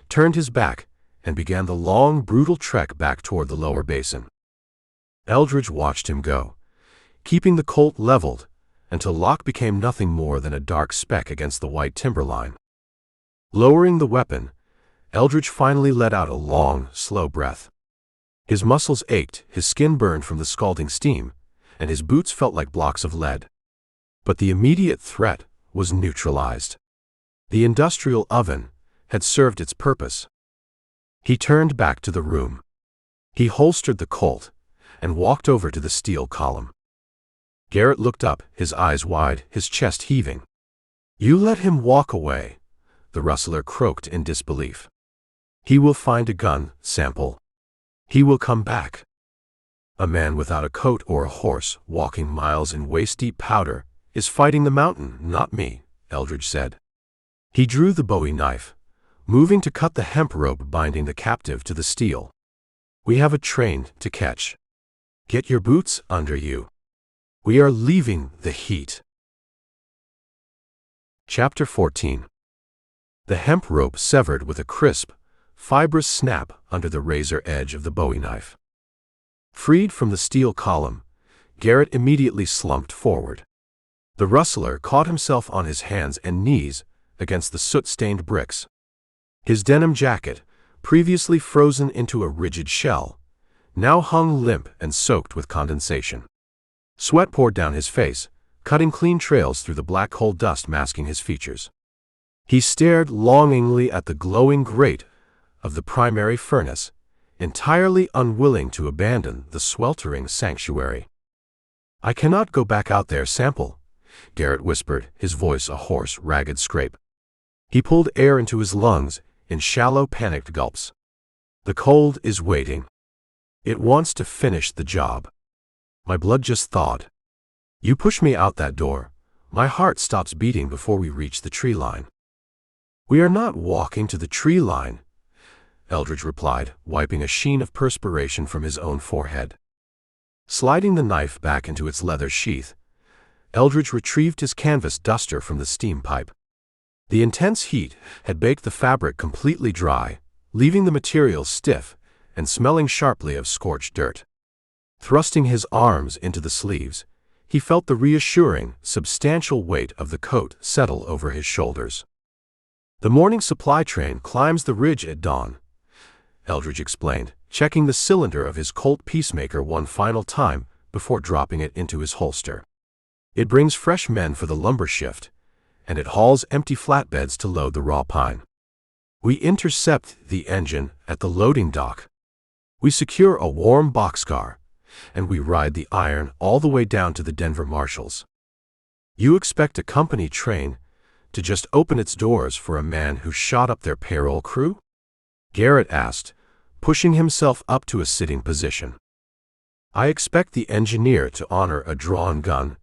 turned his back, and began the long, brutal trek back toward the lower basin. Eldridge watched him go, keeping the Colt leveled until Locke became nothing more than a dark speck against the white timberline. Lowering the weapon, Eldridge finally let out a long, slow breath. His muscles ached, his skin burned from the scalding steam, and his boots felt like blocks of lead. But the immediate threat was neutralized. The industrial oven had served its purpose. He turned back to the room. He holstered the Colt, and walked over to the steel column. Garrett looked up, his eyes wide, his chest heaving. "You let him walk away," the rustler croaked in disbelief. "He will find a gun, Sample. He will come back." "A man without a coat or a horse, walking miles in waist-deep powder, is fighting the mountain, not me," Eldridge said. He drew the Bowie knife, moving to cut the hemp rope binding the captive to the steel. "We have a train to catch. Get your boots under you. We are leaving the heat." Chapter 14. The hemp rope severed with a crisp, fibrous snap under the razor edge of the Bowie knife. Freed from the steel column, Garrett immediately slumped forward. The rustler caught himself on his hands and knees against the soot-stained bricks. His denim jacket, previously frozen into a rigid shell, now hung limp and soaked with condensation. Sweat poured down his face, cutting clean trails through the black coal dust masking his features. He stared longingly at the glowing grate of the primary furnace, entirely unwilling to abandon the sweltering sanctuary. "I cannot go back out there, Sample," Garrett whispered, his voice a hoarse, ragged scrape. He pulled air into his lungs in shallow, panicked gulps. "The cold is waiting. It wants to finish the job. My blood just thawed. You push me out that door, my heart stops beating before we reach the tree line." "We are not walking to the tree line," Eldridge replied, wiping a sheen of perspiration from his own forehead. Sliding the knife back into its leather sheath, Eldridge retrieved his canvas duster from the steam pipe. The intense heat had baked the fabric completely dry, leaving the material stiff and smelling sharply of scorched dirt. Thrusting his arms into the sleeves, he felt the reassuring, substantial weight of the coat settle over his shoulders. "The morning supply train climbs the ridge at dawn," Eldridge explained, checking the cylinder of his Colt Peacemaker one final time before dropping it into his holster. "It brings fresh men for the lumber shift, and it hauls empty flatbeds to load the raw pine. We intercept the engine at the loading dock. We secure a warm boxcar, and we ride the iron all the way down to the Denver Marshals. You expect a company train to just open its doors for a man who shot up their payroll crew?" Garrett asked, pushing himself up to a sitting position. "I expect the engineer to honor a drawn gun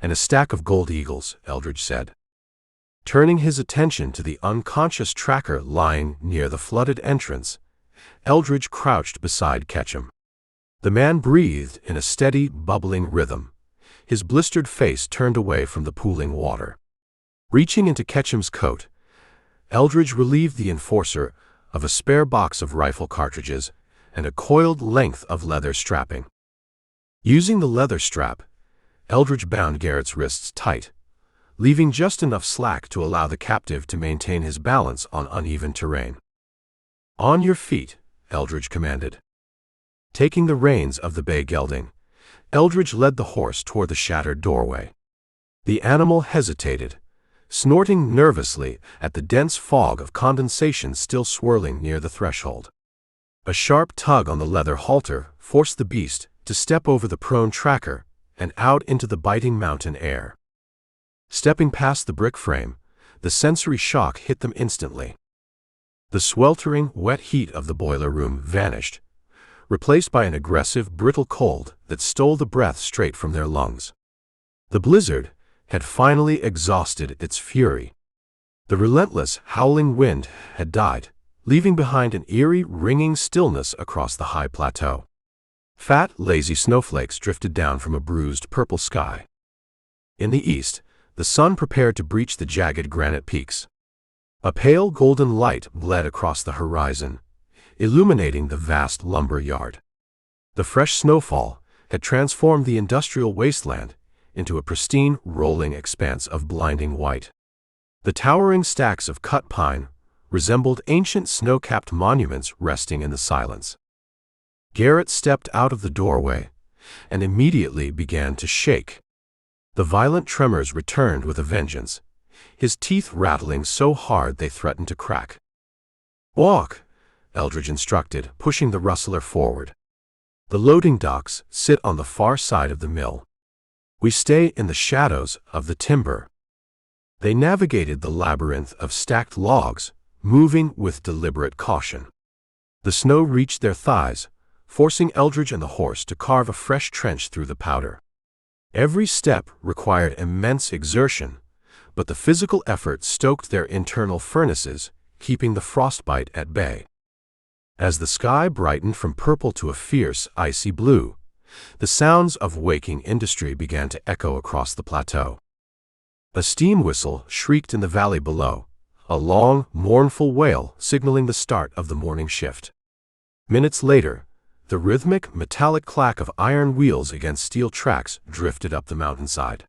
and a stack of gold eagles," Eldridge said. Turning his attention to the unconscious tracker lying near the flooded entrance, Eldridge crouched beside Ketchum. The man breathed in a steady, bubbling rhythm, his blistered face turned away from the pooling water. Reaching into Ketchum's coat, Eldridge relieved the enforcer of a spare box of rifle cartridges and a coiled length of leather strapping. Using the leather strap, Eldridge bound Garrett's wrists tight, leaving just enough slack to allow the captive to maintain his balance on uneven terrain. "On your feet," Eldridge commanded. Taking the reins of the bay gelding, Eldridge led the horse toward the shattered doorway. The animal hesitated, snorting nervously at the dense fog of condensation still swirling near the threshold. A sharp tug on the leather halter forced the beast to step over the prone tracker and out into the biting mountain air. Stepping past the brick frame, the sensory shock hit them instantly. The sweltering, wet heat of the boiler room vanished, replaced by an aggressive, brittle cold that stole the breath straight from their lungs. The blizzard had finally exhausted its fury. The relentless, howling wind had died, leaving behind an eerie, ringing stillness across the high plateau. Fat, lazy snowflakes drifted down from a bruised purple sky. In the east, the sun prepared to breach the jagged granite peaks. A pale golden light bled across the horizon, illuminating the vast lumber yard. The fresh snowfall had transformed the industrial wasteland into a pristine, rolling expanse of blinding white. The towering stacks of cut pine resembled ancient snow-capped monuments resting in the silence. Garrett stepped out of the doorway and immediately began to shake. The violent tremors returned with a vengeance, his teeth rattling so hard they threatened to crack. "Walk," Eldridge instructed, pushing the rustler forward. The loading docks sit on the far side of the mill. We stay in the shadows of the timber. They navigated the labyrinth of stacked logs, moving with deliberate caution. The snow reached their thighs, forcing Eldridge and the horse to carve a fresh trench through the powder. Every step required immense exertion, but the physical effort stoked their internal furnaces, keeping the frostbite at bay. As the sky brightened from purple to a fierce, icy blue, the sounds of waking industry began to echo across the plateau. A steam whistle shrieked in the valley below, a long, mournful wail signaling the start of the morning shift. Minutes later, the rhythmic, metallic clack of iron wheels against steel tracks drifted up the mountainside.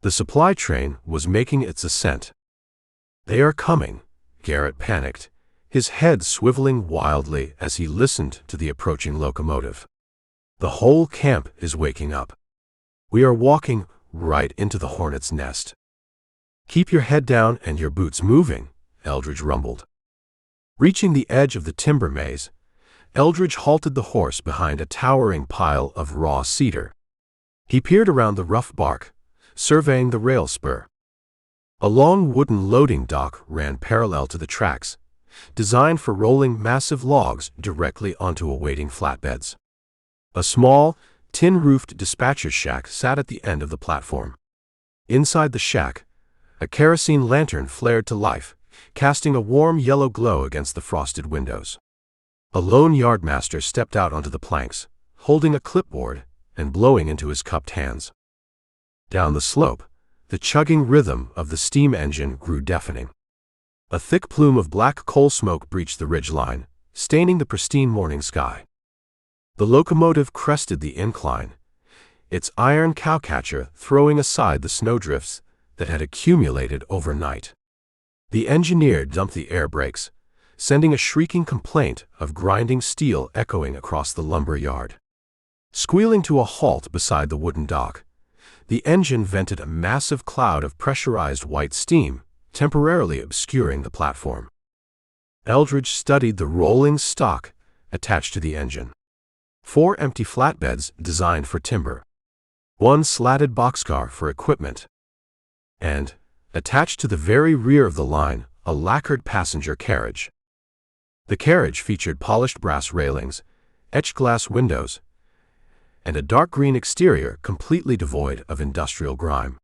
The supply train was making its ascent. "They are coming," Garrett panicked, his head swiveling wildly as he listened to the approaching locomotive. "The whole camp is waking up. We are walking right into the hornet's nest." "Keep your head down and your boots moving," Eldridge rumbled. Reaching the edge of the timber maze, Eldridge halted the horse behind a towering pile of raw cedar. He peered around the rough bark, surveying the rail spur. A long wooden loading dock ran parallel to the tracks, designed for rolling massive logs directly onto awaiting flatbeds. A small, tin-roofed dispatcher's shack sat at the end of the platform. Inside the shack, a kerosene lantern flared to life, casting a warm yellow glow against the frosted windows. A lone yardmaster stepped out onto the planks, holding a clipboard and blowing into his cupped hands. Down the slope, the chugging rhythm of the steam engine grew deafening. A thick plume of black coal smoke breached the ridgeline, staining the pristine morning sky. The locomotive crested the incline, its iron cowcatcher throwing aside the snowdrifts that had accumulated overnight. The engineer dumped the air brakes, sending a shrieking complaint of grinding steel echoing across the lumber yard. Squealing to a halt beside the wooden dock, the engine vented a massive cloud of pressurized white steam, temporarily obscuring the platform. Eldridge studied the rolling stock attached to the engine. 4 empty flatbeds designed for timber, 1 slatted boxcar for equipment, and, attached to the very rear of the line, a lacquered passenger carriage. The carriage featured polished brass railings, etched glass windows, and a dark green exterior completely devoid of industrial grime.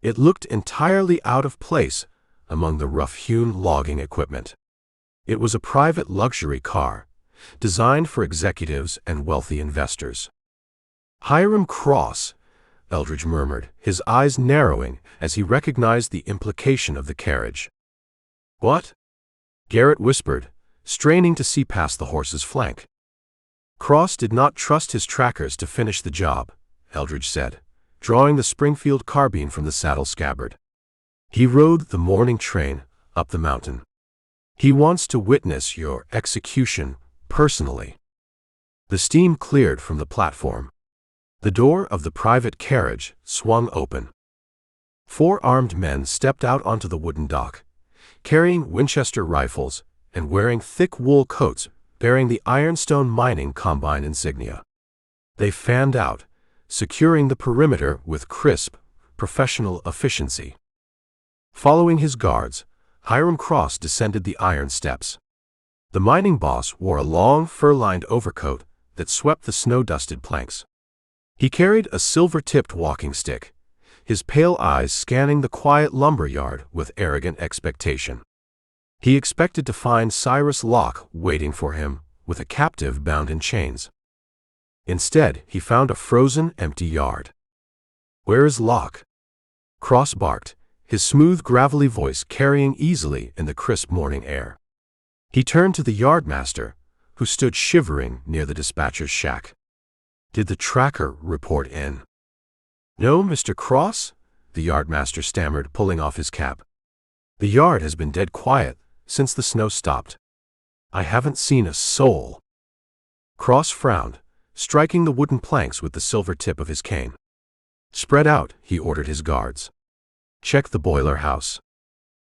It looked entirely out of place among the rough-hewn logging equipment. It was a private luxury car, designed for executives and wealthy investors. "Hiram Cross," Eldridge murmured, his eyes narrowing as he recognized the implication of the carriage. "What?" Garrett whispered, straining to see past the horse's flank. "Cross did not trust his trackers to finish the job," Eldridge said, drawing the Springfield carbine from the saddle scabbard. "He rode the morning train up the mountain. He wants to witness your execution personally." The steam cleared from the platform. The door of the private carriage swung open. 4 armed men stepped out onto the wooden dock, carrying Winchester rifles and wearing thick wool coats bearing the Ironstone mining combine insignia. They fanned out, securing the perimeter with crisp, professional efficiency. Following his guards, Hiram Cross descended the iron steps. The mining boss wore a long, fur-lined overcoat that swept the snow-dusted planks. He carried a silver-tipped walking stick, his pale eyes scanning the quiet lumber yard with arrogant expectation. He expected to find Cyrus Locke waiting for him with a captive bound in chains. Instead, he found a frozen, empty yard. "Where is Locke?" Cross barked, his smooth, gravelly voice carrying easily in the crisp morning air. He turned to the yardmaster, who stood shivering near the dispatcher's shack. "Did the tracker report in?" "No, Mr. Cross," the yardmaster stammered, pulling off his cap. "The yard has been dead quiet since the snow stopped. I haven't seen a soul." Cross frowned, striking the wooden planks with the silver tip of his cane. "Spread out," he ordered his guards. "Check the boiler house.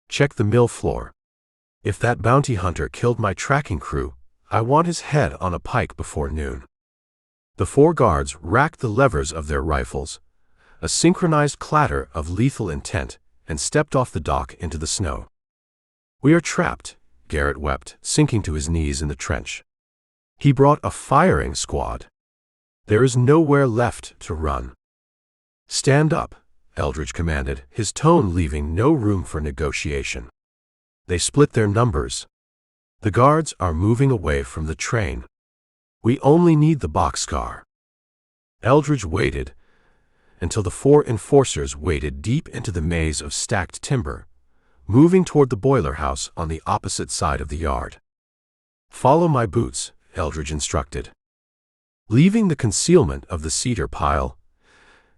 Check the mill floor. If that bounty hunter killed my tracking crew, I want his head on a pike before noon." The 4 guards racked the levers of their rifles, a synchronized clatter of lethal intent, and stepped off the dock into the snow. "We are trapped," Garrett wept, sinking to his knees in the trench. He brought a firing squad. There is nowhere left to run. "Stand up," Eldridge commanded, his tone leaving no room for negotiation. They split their numbers. "The guards are moving away from the train. We only need the boxcar." Eldridge waited until the 4 enforcers waded deep into the maze of stacked timber, moving toward the boiler house on the opposite side of the yard. "Follow my boots," Eldridge instructed. Leaving the concealment of the cedar pile,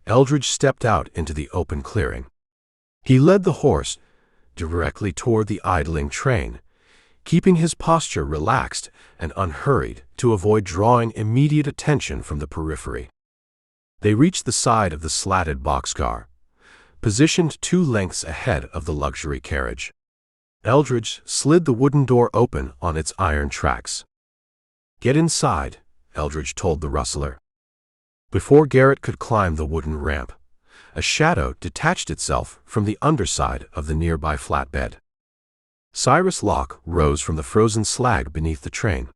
Eldridge stepped out into the open clearing. He led the horse directly toward the idling train, keeping his posture relaxed and unhurried to avoid drawing immediate attention from the periphery. They reached the side of the slatted boxcar, positioned 2 lengths ahead of the luxury carriage. Eldridge slid the wooden door open on its iron tracks. "Get inside," Eldridge told the rustler. Before Garrett could climb the wooden ramp, a shadow detached itself from the underside of the nearby flatbed. Cyrus Locke rose from the frozen slag beneath the train.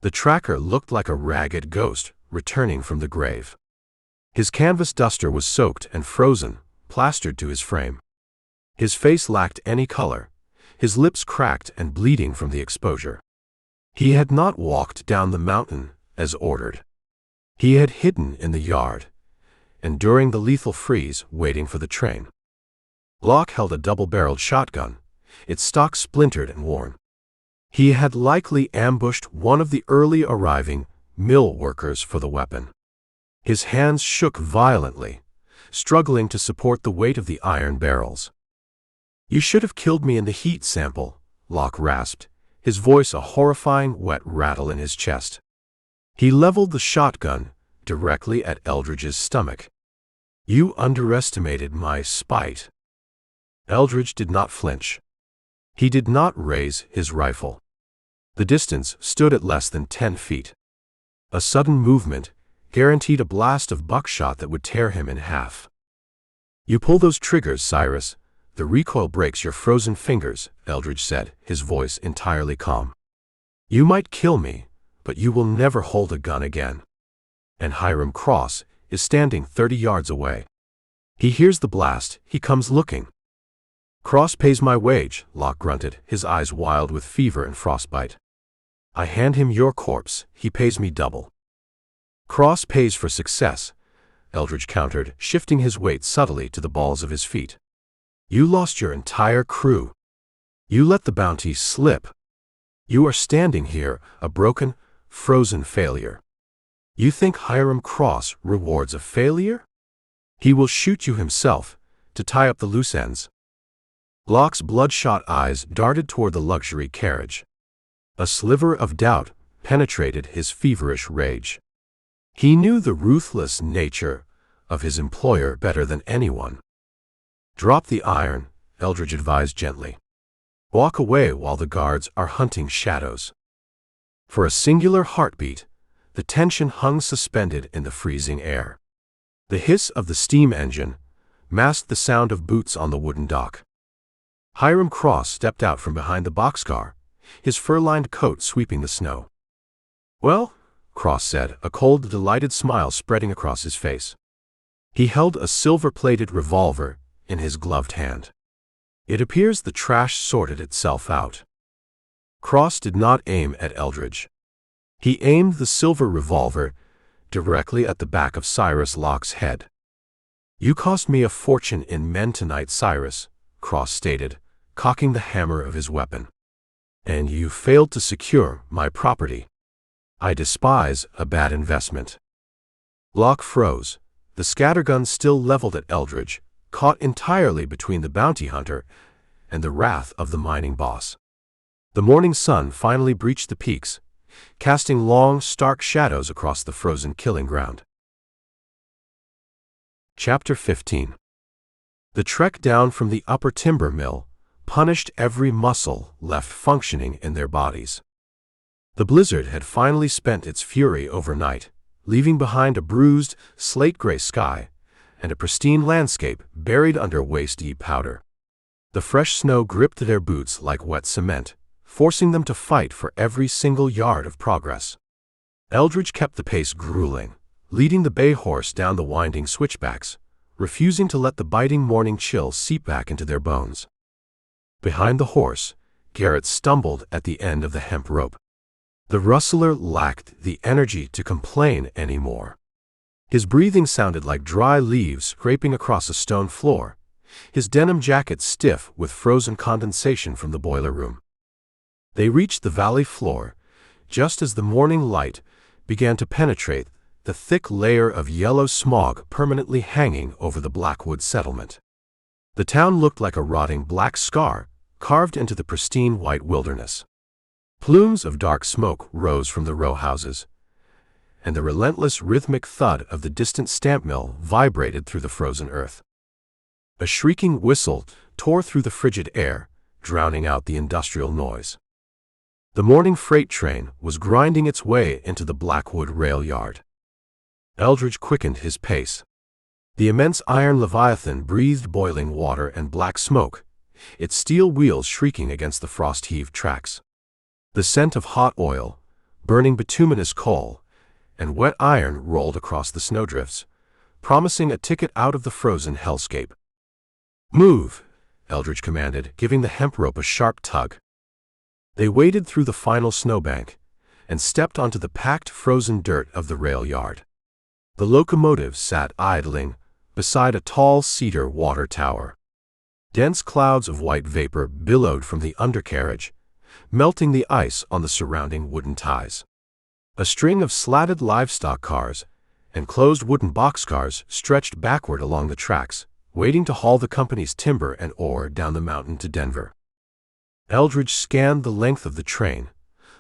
The tracker looked like a ragged ghost returning from the grave. His canvas duster was soaked and frozen, plastered to his frame. His face lacked any color, his lips cracked and bleeding from the exposure. He had not walked down the mountain as ordered. He had hidden in the yard, enduring the lethal freeze waiting for the train. Locke held a double-barreled shotgun, its stock splintered and worn. He had likely ambushed one of the early arriving mill workers for the weapon. His hands shook violently, struggling to support the weight of the iron barrels. "You should have killed me in the heat, Sample," Locke rasped, his voice a horrifying wet rattle in his chest. He leveled the shotgun directly at Eldridge's stomach. "You underestimated my spite." Eldridge did not flinch. He did not raise his rifle. The distance stood at less than 10 feet. A sudden movement guaranteed a blast of buckshot that would tear him in half. "You pull those triggers, Cyrus. The recoil breaks your frozen fingers," Eldridge said, his voice entirely calm. "You might kill me, but you will never hold a gun again." And Hiram Cross is standing 30 yards away. He hears the blast, he comes looking. "Cross pays my wage," Locke grunted, his eyes wild with fever and frostbite. "I hand him your corpse, he pays me double." "Cross pays for success," Eldridge countered, shifting his weight subtly to the balls of his feet. "You lost your entire crew. You let the bounty slip. You are standing here, a broken, frozen failure. You think Hiram Cross rewards a failure? He will shoot you himself, to tie up the loose ends." Locke's bloodshot eyes darted toward the luxury carriage. A sliver of doubt penetrated his feverish rage. He knew the ruthless nature of his employer better than anyone. "Drop the iron," Eldridge advised gently. "Walk away while the guards are hunting shadows." For a singular heartbeat, the tension hung suspended in the freezing air. The hiss of the steam engine masked the sound of boots on the wooden dock. Hiram Cross stepped out from behind the boxcar, his fur-lined coat sweeping the snow. "Well," Cross said, a cold, delighted smile spreading across his face. He held a silver-plated revolver in his gloved hand. "It appears the trash sorted itself out." Cross did not aim at Eldridge. He aimed the silver revolver directly at the back of Cyrus Locke's head. "You cost me a fortune in men tonight, Cyrus," Cross stated, cocking the hammer of his weapon. "And you failed to secure my property. I despise a bad investment." Locke froze, the scattergun still leveled at Eldridge, caught entirely between the bounty hunter and the wrath of the mining boss. The morning sun finally breached the peaks, casting long, stark shadows across the frozen killing ground. Chapter 15. The trek down from the upper timber mill punished every muscle left functioning in their bodies. The blizzard had finally spent its fury overnight, leaving behind a bruised, slate-gray sky and a pristine landscape buried under waist-deep powder. The fresh snow gripped their boots like wet cement, forcing them to fight for every single yard of progress. Eldridge kept the pace grueling, leading the bay horse down the winding switchbacks, refusing to let the biting morning chill seep back into their bones. Behind the horse, Garrett stumbled at the end of the hemp rope. The rustler lacked the energy to complain anymore. His breathing sounded like dry leaves scraping across a stone floor, his denim jacket stiff with frozen condensation from the boiler room. They reached the valley floor just as the morning light began to penetrate the thick layer of yellow smog permanently hanging over the Blackwood settlement. The town looked like a rotting black scar carved into the pristine white wilderness. Plumes of dark smoke rose from the row houses, and the relentless rhythmic thud of the distant stamp mill vibrated through the frozen earth. A shrieking whistle tore through the frigid air, drowning out the industrial noise. The morning freight train was grinding its way into the Blackwood rail yard. Eldridge quickened his pace. The immense iron leviathan breathed boiling water and black smoke, its steel wheels shrieking against the frost-heaved tracks. The scent of hot oil, burning bituminous coal, and wet iron rolled across the snowdrifts, promising a ticket out of the frozen hellscape. "Move," Eldridge commanded, giving the hemp rope a sharp tug. They waded through the final snowbank and stepped onto the packed frozen dirt of the rail yard. The locomotive sat idling beside a tall cedar water tower. Dense clouds of white vapor billowed from the undercarriage, melting the ice on the surrounding wooden ties. A string of slatted livestock cars and closed wooden boxcars stretched backward along the tracks, waiting to haul the company's timber and ore down the mountain to Denver. Eldridge scanned the length of the train,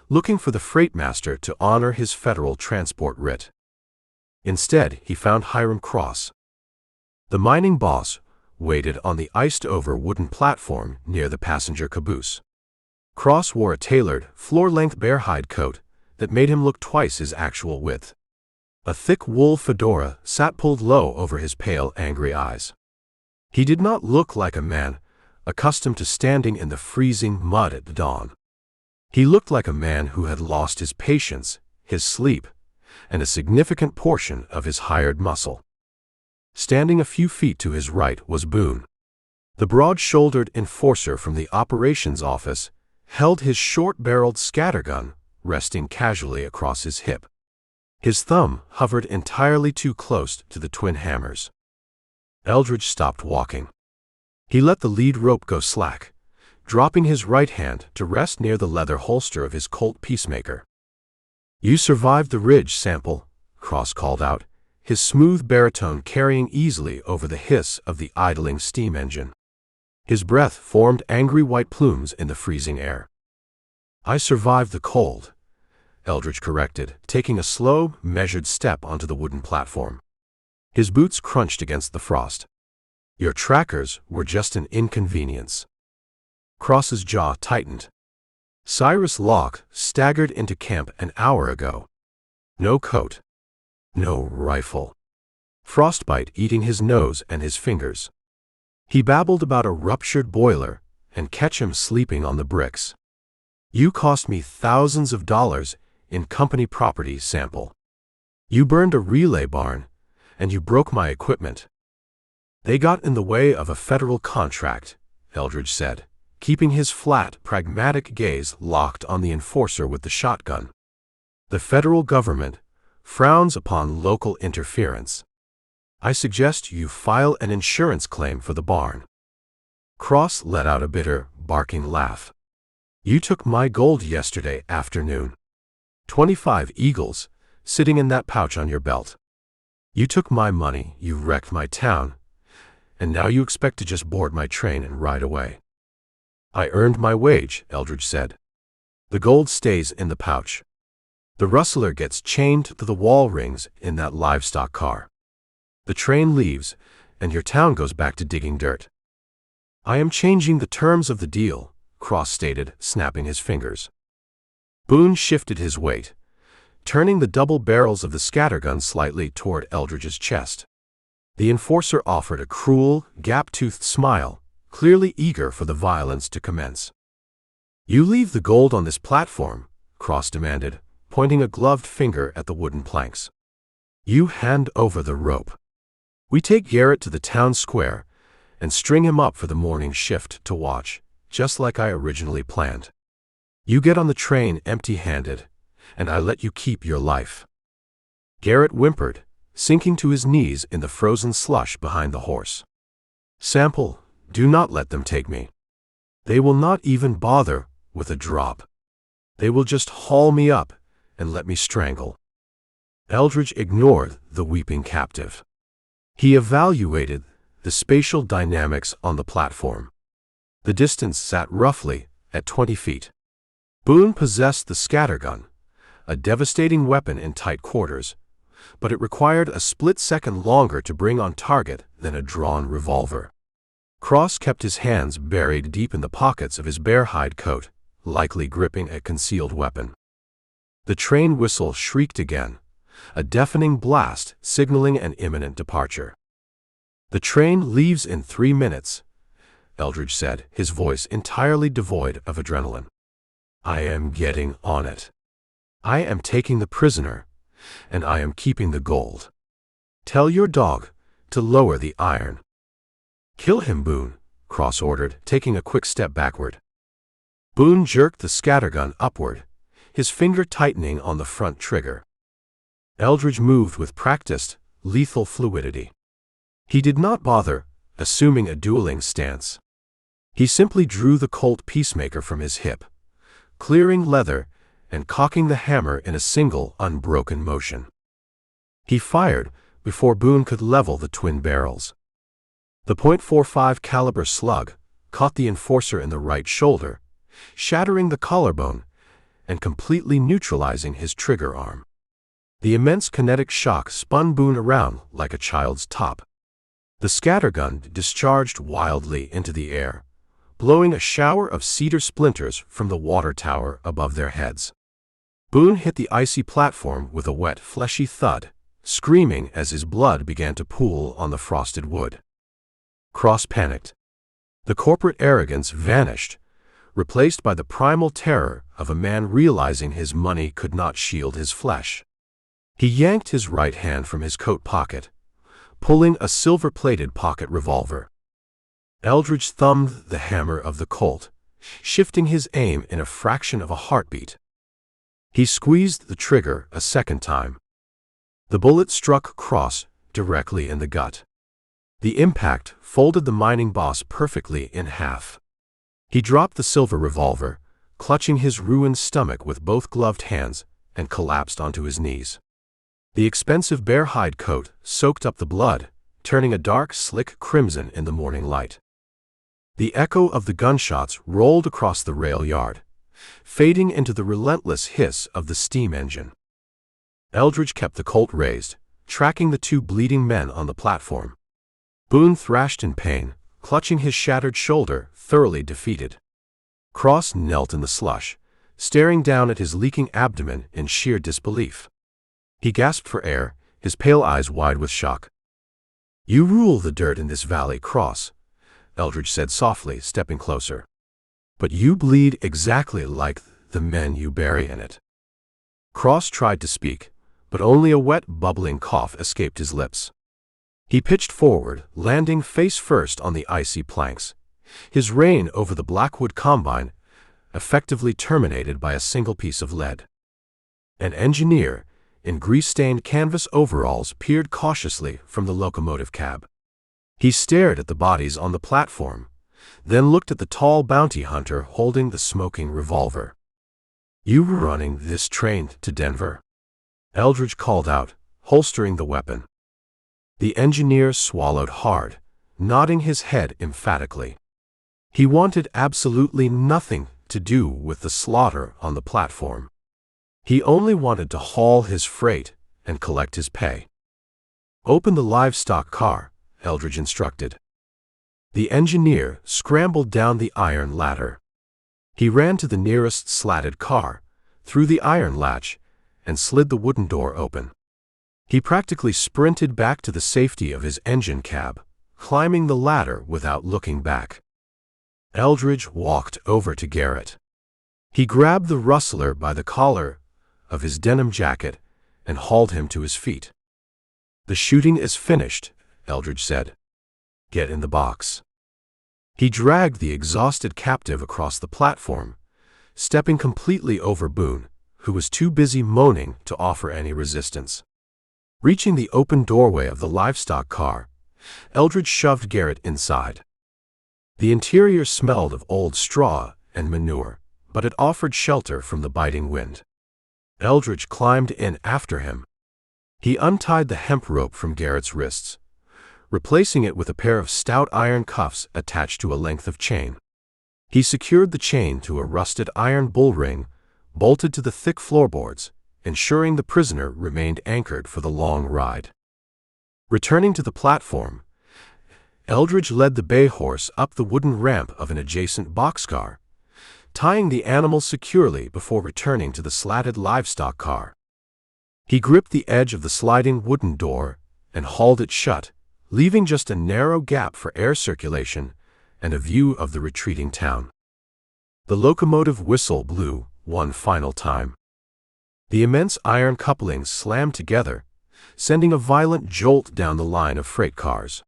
looking for the freight-master to honor his federal transport writ. Instead, he found Hiram Cross. The mining boss waited on the iced-over wooden platform near the passenger caboose. Cross wore a tailored, floor-length bear-hide coat that made him look twice his actual width. A thick wool fedora sat pulled low over his pale, angry eyes. He did not look like a man accustomed to standing in the freezing mud at dawn. He looked like a man who had lost his patience, his sleep, and a significant portion of his hired muscle. Standing a few feet to his right was Boone. The broad-shouldered enforcer from the operations office held his short-barreled scattergun resting casually across his hip. His thumb hovered entirely too close to the twin hammers. Eldridge stopped walking. He let the lead rope go slack, dropping his right hand to rest near the leather holster of his Colt Peacemaker. "You survived the ridge, Sample," Cross called out, his smooth baritone carrying easily over the hiss of the idling steam engine. His breath formed angry white plumes in the freezing air. "I survived the cold," Eldridge corrected, taking a slow, measured step onto the wooden platform. His boots crunched against the frost. "Your trackers were just an inconvenience." Cross's jaw tightened. Cyrus Locke staggered into camp an hour ago. No coat. No rifle. Frostbite eating his nose and his fingers. He babbled about a ruptured boiler and Ketchum sleeping on the bricks. "You cost me thousands of dollars in company property, Sample. You burned a relay barn, and you broke my equipment." "They got in the way of a federal contract," Eldridge said, keeping his flat, pragmatic gaze locked on the enforcer with the shotgun. "The federal government frowns upon local interference. I suggest you file an insurance claim for the barn." Cross let out a bitter, barking laugh. "You took my gold yesterday afternoon. 25 eagles, sitting in that pouch on your belt. You took my money, you wrecked my town, and now you expect to just board my train and ride away." "I earned my wage," Eldridge said. "The gold stays in the pouch. The rustler gets chained to the wall rings in that livestock car. The train leaves, and your town goes back to digging dirt." "I am changing the terms of the deal," Cross stated, snapping his fingers. Boone shifted his weight, turning the double barrels of the scattergun slightly toward Eldridge's chest. The enforcer offered a cruel, gap-toothed smile, clearly eager for the violence to commence. "You leave the gold on this platform," Cross demanded, pointing a gloved finger at the wooden planks. "You hand over the rope. We take Garrett to the town square and string him up for the morning shift to watch, just like I originally planned. You get on the train empty-handed, and I let you keep your life." Garrett whimpered, sinking to his knees in the frozen slush behind the horse. "Sample, do not let them take me. They will not even bother with a drop. They will just haul me up and let me strangle." Eldridge ignored the weeping captive. He evaluated the spatial dynamics on the platform. The distance sat roughly at 20 feet. Boone possessed the scattergun, a devastating weapon in tight quarters, but it required a split second longer to bring on target than a drawn revolver. Cross kept his hands buried deep in the pockets of his bear hide coat, likely gripping a concealed weapon. The train whistle shrieked again, a deafening blast signaling an imminent departure. "The train leaves in 3 minutes," Eldridge said, his voice entirely devoid of adrenaline. "I am getting on it. I am taking the prisoner, and I am keeping the gold. Tell your dog to lower the iron." "Kill him, Boone," Cross ordered, taking a quick step backward. Boone jerked the scattergun upward, his finger tightening on the front trigger. Eldridge moved with practiced, lethal fluidity. He did not bother assuming a dueling stance. He simply drew the Colt Peacemaker from his hip, clearing leather and cocking the hammer in a single, unbroken motion. He fired before Boone could level the twin barrels. The .45 caliber slug caught the enforcer in the right shoulder, shattering the collarbone and completely neutralizing his trigger arm. The immense kinetic shock spun Boone around like a child's top. The scattergun discharged wildly into the air, blowing a shower of cedar splinters from the water tower above their heads. Boone hit the icy platform with a wet, fleshy thud, screaming as his blood began to pool on the frosted wood. Cross panicked. The corporate arrogance vanished, replaced by the primal terror of a man realizing his money could not shield his flesh. He yanked his right hand from his coat pocket, pulling a silver-plated pocket revolver. Eldridge thumbed the hammer of the Colt, shifting his aim in a fraction of a heartbeat. He squeezed the trigger a second time. The bullet struck Cross directly in the gut. The impact folded the mining boss perfectly in half. He dropped the silver revolver, clutching his ruined stomach with both gloved hands, and collapsed onto his knees. The expensive bear hide coat soaked up the blood, turning a dark, slick crimson in the morning light. The echo of the gunshots rolled across the rail yard, fading into the relentless hiss of the steam engine. Eldridge kept the Colt raised, tracking the two bleeding men on the platform. Boone thrashed in pain, clutching his shattered shoulder, thoroughly defeated. Cross knelt in the slush, staring down at his leaking abdomen in sheer disbelief. He gasped for air, his pale eyes wide with shock. "You rule the dirt in this valley, Cross," Eldridge said softly, stepping closer. "But you bleed exactly like the men you bury in it." Cross tried to speak, but only a wet, bubbling cough escaped his lips. He pitched forward, landing face first on the icy planks, his reign over the Blackwood Combine effectively terminated by a single piece of lead. An engineer in grease-stained canvas overalls peered cautiously from the locomotive cab. He stared at the bodies on the platform, then looked at the tall bounty hunter holding the smoking revolver. "You were running this train to Denver?" Eldridge called out, holstering the weapon. The engineer swallowed hard, nodding his head emphatically. He wanted absolutely nothing to do with the slaughter on the platform. He only wanted to haul his freight and collect his pay. "Open the livestock car," Eldridge instructed. The engineer scrambled down the iron ladder. He ran to the nearest slatted car, threw the iron latch, and slid the wooden door open. He practically sprinted back to the safety of his engine cab, climbing the ladder without looking back. Eldridge walked over to Garrett. He grabbed the rustler by the collar of his denim jacket and hauled him to his feet. "The shooting is finished," Eldridge said. "Get in the box." He dragged the exhausted captive across the platform, stepping completely over Boone, who was too busy moaning to offer any resistance. Reaching the open doorway of the livestock car, Eldridge shoved Garrett inside. The interior smelled of old straw and manure, but it offered shelter from the biting wind. Eldridge climbed in after him. He untied the hemp rope from Garrett's wrists, replacing it with a pair of stout iron cuffs attached to a length of chain. He secured the chain to a rusted iron bull ring, bolted to the thick floorboards, ensuring the prisoner remained anchored for the long ride. Returning to the platform, Eldridge led the bay horse up the wooden ramp of an adjacent boxcar, tying the animal securely before returning to the slatted livestock car. He gripped the edge of the sliding wooden door and hauled it shut, leaving just a narrow gap for air circulation and a view of the retreating town. The locomotive whistle blew one final time. The immense iron couplings slammed together, sending a violent jolt down the line of freight cars.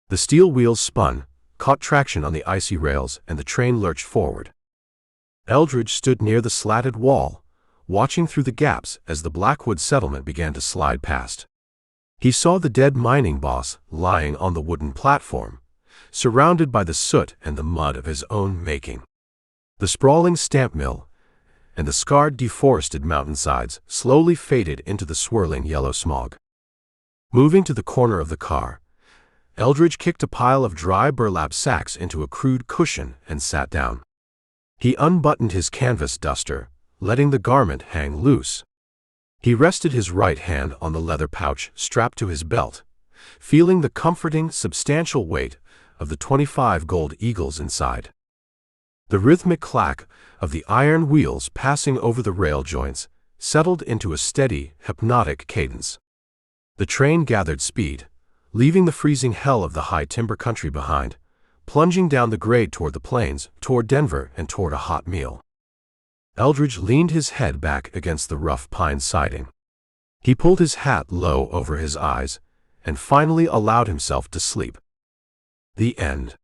The steel wheels spun, caught traction on the icy rails, and the train lurched forward. Eldridge stood near the slatted wall, watching through the gaps as the Blackwood settlement began to slide past. He saw the dead mining boss lying on the wooden platform, surrounded by the soot and the mud of his own making. The sprawling stamp mill and the scarred, deforested mountainsides slowly faded into the swirling yellow smog. Moving to the corner of the car, Eldridge kicked a pile of dry burlap sacks into a crude cushion and sat down. He unbuttoned his canvas duster, letting the garment hang loose. He rested his right hand on the leather pouch strapped to his belt, feeling the comforting, substantial weight of the 25 gold eagles inside. The rhythmic clack of the iron wheels passing over the rail joints settled into a steady, hypnotic cadence. The train gathered speed, leaving the freezing hell of the high timber country behind, plunging down the grade toward the plains, toward Denver, and toward a hot meal. Eldridge leaned his head back against the rough pine siding. He pulled his hat low over his eyes and finally allowed himself to sleep. The end.